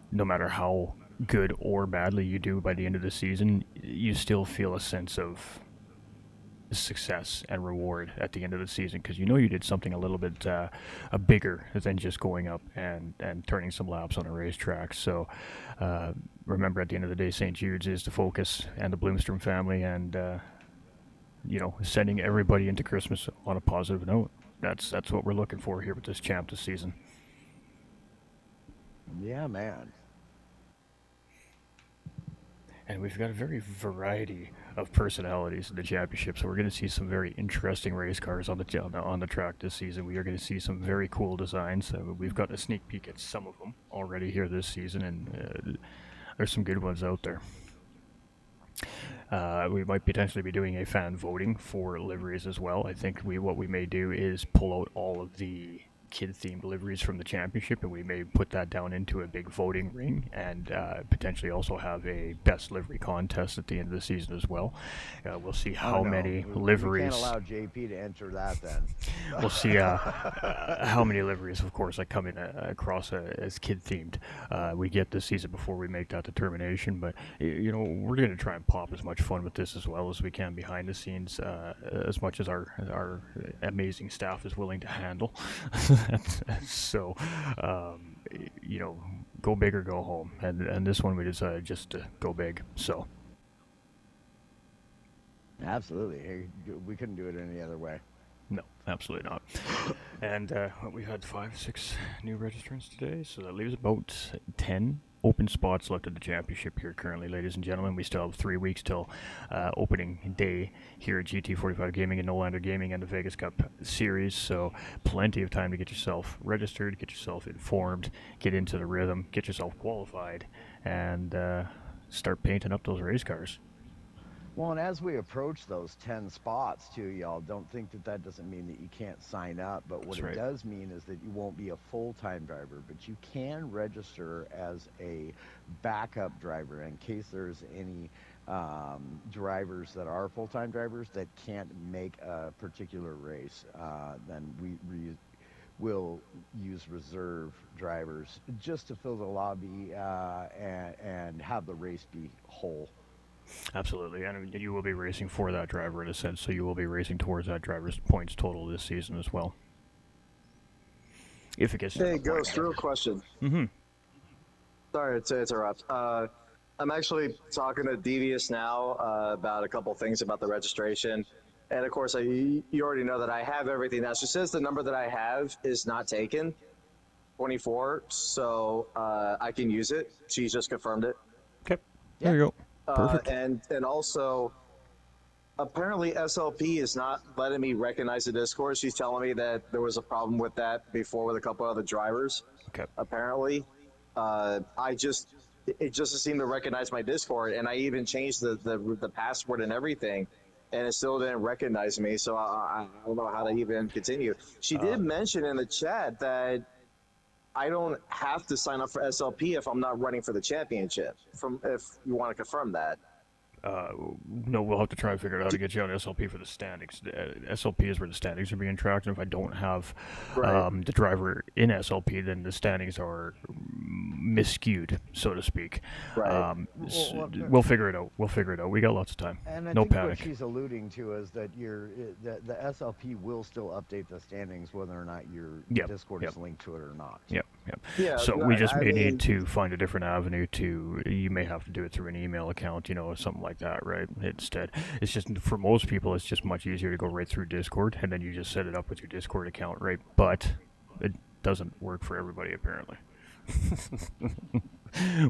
No matter how good or badly you do by the end of the season, you still feel a sense of success and reward at the end of the season, because you did something a little bit bigger than just going up and turning some laps on a racetrack. So remember, at the end of the day, St. Jude's is the focus, and the Bloomstrom family, and sending everybody into Christmas on a positive note. That's what we're looking for here with this champ this season. Yeah, man. And we've got a very variety of personalities in the championship, so we're going to see some very interesting race cars on the track this season. We are going to see some very cool designs. We've got a sneak peek at some of them already here this season, and there's some good ones out there. We might potentially be doing a fan voting for liveries as well. I think what we may do is pull out all of the kid-themed liveries from the championship, and we may put that down into a big voting ring, and potentially also have a best livery contest at the end of the season as well. We'll see how many liveries. We can't allow JP to enter that then. We'll see how many liveries, of course, that come in across as kid-themed we get this season before we make that determination. But you know, we're going to try and pop as much fun with this as well as we can behind the scenes, as much as our amazing staff is willing to handle. So, you know, go big or go home, and this one we decided just to go big. So, absolutely, hey, we couldn't do it any other way. No, absolutely not. And we had 5-6 new registrants today, so that leaves about 10 open spots left at the championship here currently, ladies and gentlemen. We still have 3 weeks till opening day here at GT45 Gaming and Nolander Gaming and the Vegas Cup Series, so plenty of time to get yourself registered, get yourself informed, get into the rhythm, get yourself qualified, and start painting up those race cars. Well, and as we approach those 10 spots too, y'all, don't think that doesn't mean that you can't sign up, but what it does mean is that you won't be a full-time driver, but you can register as a backup driver in case there's any drivers that are full-time drivers that can't make a particular race. Then we will use reserve drivers just to fill the lobby and have the race be whole. Absolutely, and you will be racing for that driver in a sense, so you will be racing towards that driver's points total this season as well. If it gets Hey, Ghost, real question. Mm-hmm. Sorry to interrupt. I'm actually talking to Devious now about a couple things about the registration. And of course, you already know that I have everything now. She says the number that I have is not taken, 24, so I can use it. She's just confirmed it. Okay, there you go. Perfect. And also, apparently SLP is not letting me recognize the Discord. She's telling me that there was a problem with that before with a couple other drivers. Okay. Apparently, it just doesn't seem to recognize my Discord, and I even changed the password and everything, and it still didn't recognize me. So I don't know how to even continue. She did mention in the chat that I don't have to sign up for SLP if I'm not running for the championship. If you want to confirm that. No, we'll have to try and figure out how to get you on SLP for the standings. SLP is where the standings are being tracked, and if I don't have the driver in SLP, then the standings are miscued, so to speak. Right. We'll figure it out. We got lots of time. And I no think panic. what she's alluding to is that the SLP will still update the standings whether or not your Discord is linked to it or not. Yep. Yeah, so we just may need to find a different avenue you may have to do it through an email account, or something like that, right? Instead, it's just, for most people, it's just much easier to go right through Discord, and then you just set it up with your Discord account, right? But it doesn't work for everybody, apparently.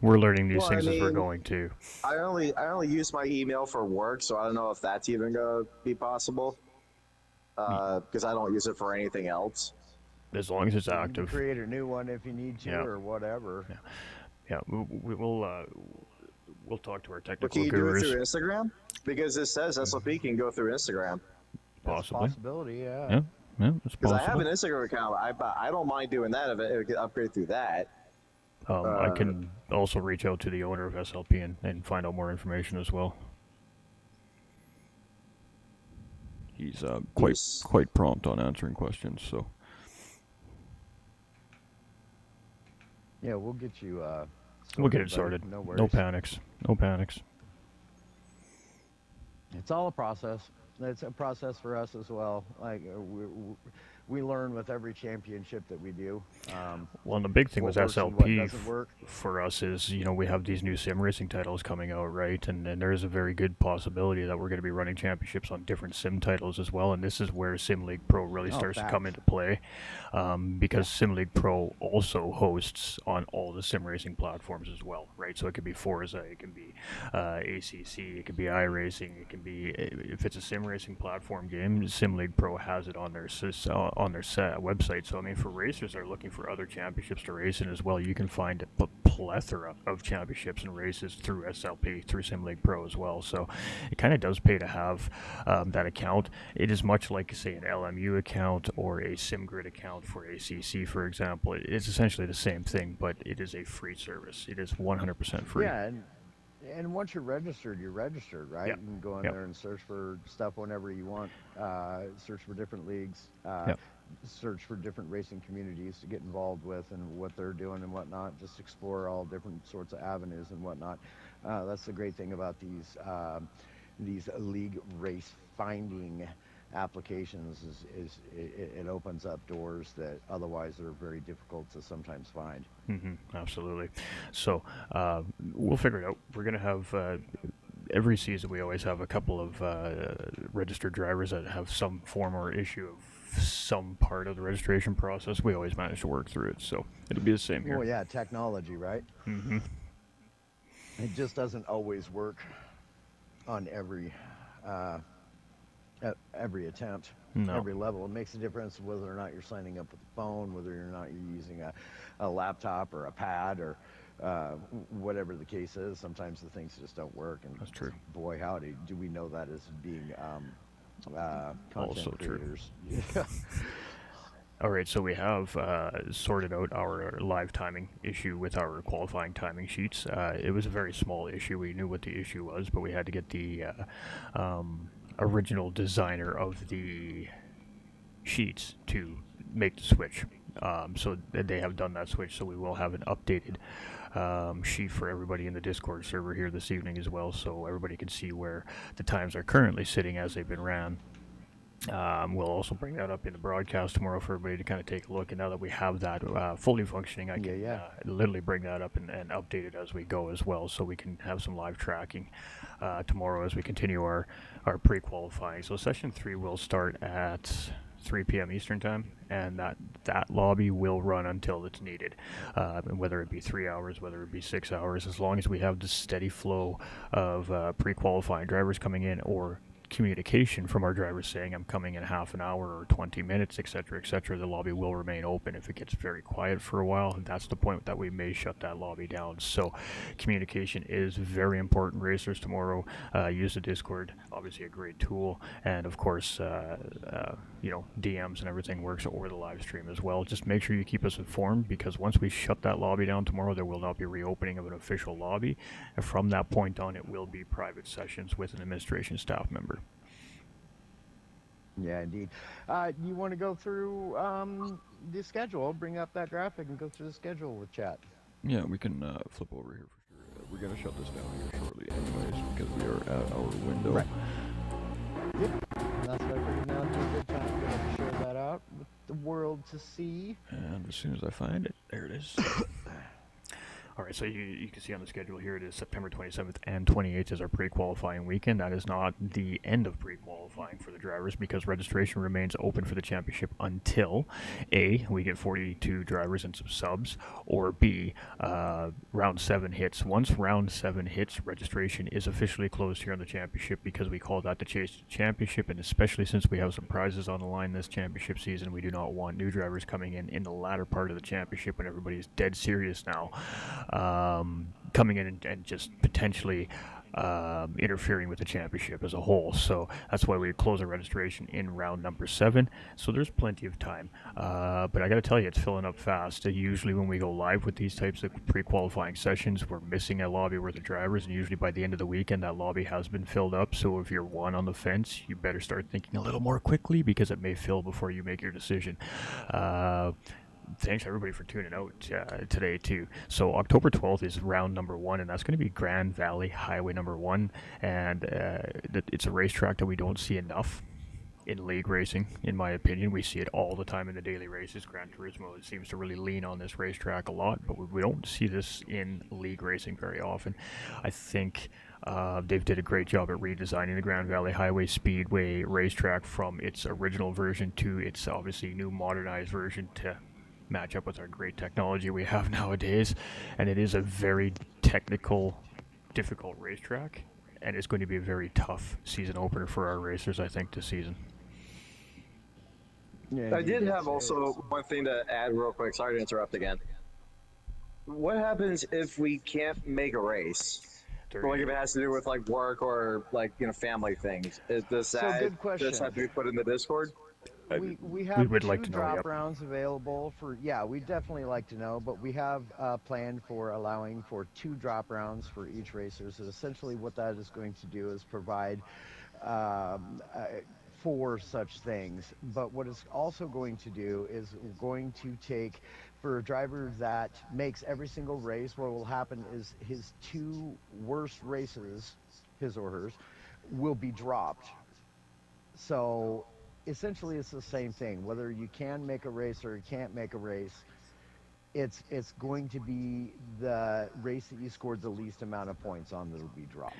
We're learning these things as we're going too. I only use my email for work, so I don't know if that's even going to be possible. Because I don't use it for anything else. As long as it's active. You can create a new one if you need to, or whatever. Yeah, we'll talk to our technical But can you gurus. do it through Instagram? Because it says SLP can go through Instagram. Possibly. Possibility, yeah. Yeah, it's Because possible. I have an Instagram account. I don't mind doing that if it could upgrade through that. I can also reach out to the owner of SLP and find out more information as well. He's quite prompt on answering questions, so. Yeah, we'll get you. We'll get it sorted. No worries. No panics. No panics. It's all a process. It's a process for us as well. Like we learn with every championship that we do. Well, and the big thing with what works and what SLP doesn't work. for us is, we have these new sim racing titles coming out, right? And there is a very good possibility that we're going to be running championships on different sim titles as well. And this is where Sim League Pro really starts to come into play, because Sim League Pro also hosts on all the sim racing platforms as well, right? So it could be Forza, it can be ACC, it could be iRacing, it can be, if it's a sim racing platform game, Sim League Pro has it on their on their website. So I mean, for racers that are looking for other championships to race in as well, you can find a plethora of championships and races through SLP, through Sim League Pro as well. So it kind of does pay to have that account. It is much like, say, an LMU account or a SimGrid account for ACC, for example. It's essentially the same thing, but it is a free service. It is 100% free. Yeah, and once you're registered, right? Yep. You can go in Yep. there and search for stuff whenever you want. Search for different leagues. Yep. Search for different racing communities to get involved with and what they're doing and whatnot. Just explore all different sorts of avenues and whatnot. That's the great thing about these league race finding applications is it opens up doors that otherwise are very difficult to sometimes find. Absolutely. So we'll figure it out. We're going to have every season we always have a couple of registered drivers that have some form or issue of some part of the registration process. We always manage to work through it, so it'll be the same here. Well, yeah, technology, right? It just doesn't always work on every attempt, No. every level. It makes a difference whether or not you're signing up with a phone, whether or not you're using a laptop or a pad or whatever the case is. Sometimes the things just don't work. And that's true. Boy, howdy, do we know that as being content Also true. creators. All right, so we have sorted out our live timing issue with our qualifying timing sheets. It was a very small issue. We knew what the issue was, but we had to get the original designer of the sheets to make the switch. So they have done that switch, so we will have an updated sheet for everybody in the Discord server here this evening as well, so everybody can see where the times are currently sitting as they've been ran. We'll also bring that up in the broadcast tomorrow for everybody to kind of take a look, and now that we have that fully functioning, I can literally bring that up and update it as we go as well, so we can have some live tracking tomorrow as we continue our pre-qualifying. So session 3 will start at 3 p.m. Eastern time, and that lobby will run until it's needed, and whether it be 3 hours, whether it be 6 hours, as long as we have the steady flow of pre-qualifying drivers coming in, or communication from our drivers saying I'm coming in half an hour or 20 minutes, etc., etc., the lobby will remain open. If it gets very quiet for a while, that's the point that we may shut that lobby down. So communication is very important. Racers tomorrow, use the Discord, obviously a great tool, and of course DMs and everything works over the live stream as well. Just make sure you keep us informed, because once we shut that lobby down tomorrow, there will not be reopening of an official lobby, and from that point on it will be private sessions with an administration staff member. Yeah, indeed. You want to go through the schedule? Bring up that graphic and go through the schedule with chat. Yeah, we can flip over here for sure. We're going to shut this down here shortly anyways, because we are at our window. Right. Yep. And that's why I figured now would be a good time to share that out with the world to see. And as soon as I find it, there it is. All right, so you can see on the schedule here, it is September 27th and 28th is our pre-qualifying weekend. That is not the end of pre-qualifying for the drivers, because registration remains open for the championship until A, we get 42 drivers and some subs, or B, round 7 hits. Once round 7 hits, registration is officially closed here on the championship, because we call that the Chase to Championship, and especially since we have some prizes on the line this championship season, we do not want new drivers coming in the latter part of the championship when everybody's dead serious now. Coming in and just potentially interfering with the championship as a whole. So that's why we close our registration in round number 7. So there's plenty of time. But I got to tell you, it's filling up fast. Usually when we go live with these types of pre-qualifying sessions, we're missing a lobby worth of drivers, and usually by the end of the weekend, that lobby has been filled up. So if you're one on the fence, you better start thinking a little more quickly, because it may fill before you make your decision. Thanks everybody for tuning out today too. So October 12th is round number 1, and that's going to be Grand Valley Highway number 1, and it's a racetrack that we don't see enough in league racing, in my opinion. We see it all the time in the daily races. Gran Turismo seems to really lean on this racetrack a lot, but we don't see this in league racing very often. I think they've did a great job at redesigning the Grand Valley Highway Speedway racetrack from its original version to its obviously new modernized version to match up with our great technology we have nowadays. And it is a very technical, difficult racetrack, and it's going to be a very tough season opener for our racers, I think, this season. Yeah, I you did get have also one thing to add real quick. Sorry to interrupt again. What happens if we can't make a race? Like if it has to do with like work or like family things, does So that good question. just have to be put in the Discord? We have would two like to know, drop yep. rounds available for. Yeah, we definitely like to know, but we have planned for allowing for 2 drop rounds for each racer. So essentially, what that is going to do is provide for such things. But what it's also going to do is going to take, for a driver that makes every single race, what will happen is his 2 worst races, his or hers, will be dropped. So essentially it's the same thing. Whether you can make a race or you can't make a race, it's going to be the race that you scored the least amount of points on that'll be dropped.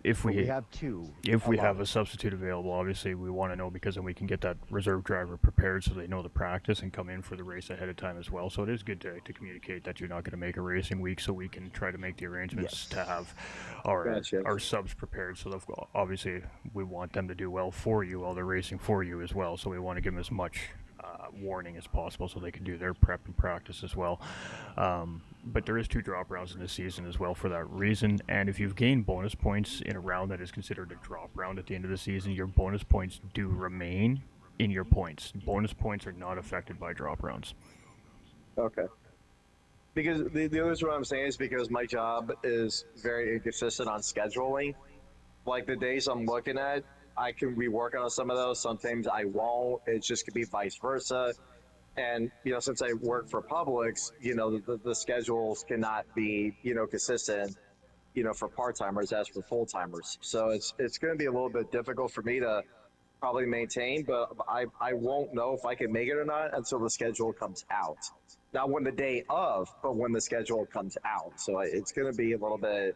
If But we have 2. If we have allotted. a substitute available, obviously we want to know, because then we can get that reserve driver prepared so they know the practice and come in for the race ahead of time as well. So it is good to communicate that you're not going to make a racing week, so we can try to make the arrangements to have our subs prepared. So obviously we want them to do well for you while they're racing for you as well. So we want to give them as much warning as possible so they can do their prep and practice as well. But there is 2 drop rounds in this season as well for that reason. And if you've gained bonus points in a round that is considered a drop round at the end of the season, your bonus points do remain in your points. Bonus points are not affected by drop rounds. Okay. Because the other reason what I'm saying is because my job is very inconsistent on scheduling. Like the days I'm looking at, I can be working on some of those. Sometimes I won't. It just could be vice versa. And, since I work for Publix, the schedules cannot be, consistent, for part-timers as for full-timers. So it's going to be a little bit difficult for me to probably maintain, but I won't know if I can make it or not until the schedule comes out. Not when the day of, but when the schedule comes out. So it's going to be a little bit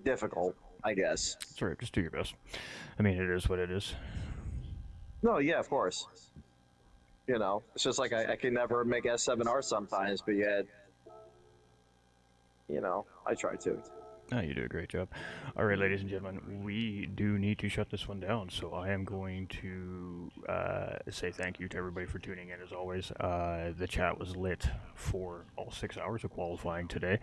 difficult, I guess. That's right, just do your best. I mean, it is what it is. No, yeah, of course. It's just like I can never make S7R sometimes, but yet, I try to. Oh, you do a great job. All right, ladies and gentlemen, we do need to shut this one down, so I am going to say thank you to everybody for tuning in, as always. The chat was lit for all 6 hours of qualifying today.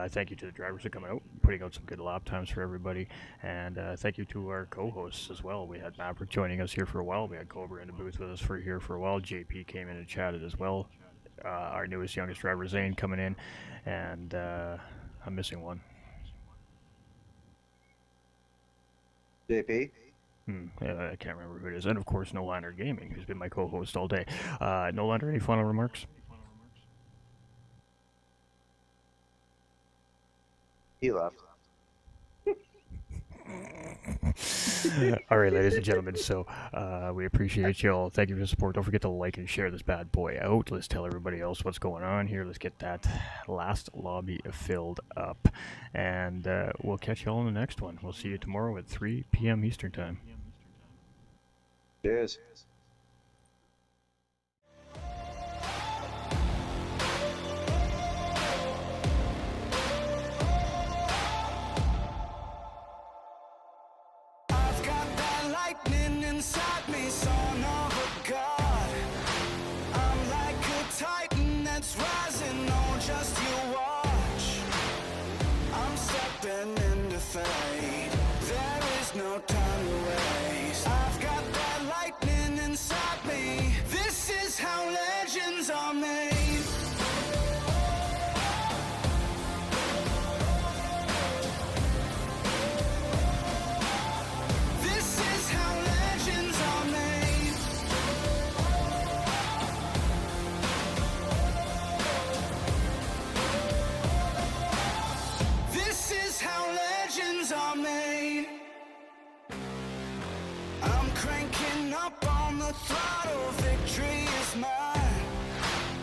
Thank you to the drivers for coming out, putting out some good lap times for everybody, and thank you to our co-hosts as well. We had Maverick joining us here for a while. We had Cobra in the booth with us here for a while. JP came in and chatted as well. Our newest, youngest driver, Zane, coming in, and I'm missing one. JP? I can't remember who it is. And of course, No Lander Gaming, who's been my co-host all day. No Lander, any final remarks? He left. All right, ladies and gentlemen, so we appreciate y'all. Thank you for the support. Don't forget to like and share this bad boy out. Let's tell everybody else what's going on here. Let's get that last lobby filled up, and we'll catch y'all in the next one. We'll see you tomorrow at 3 p.m. Eastern Time. Cheers. Inside me, son of a god. I'm like a titan that's rising, oh, just you watch. I'm stepping into fate. There is no time to waste. I've got that lightning inside me. This is how legends are made. I'm cranking up on the throttle, victory is mine.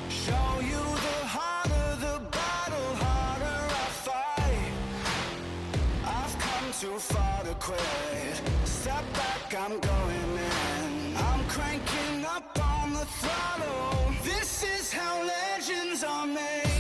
Show you the harder the battle, harder I fight. I've come too far to quit. Step back, I'm going in. I'm cranking up on the throttle. This is how legends are made.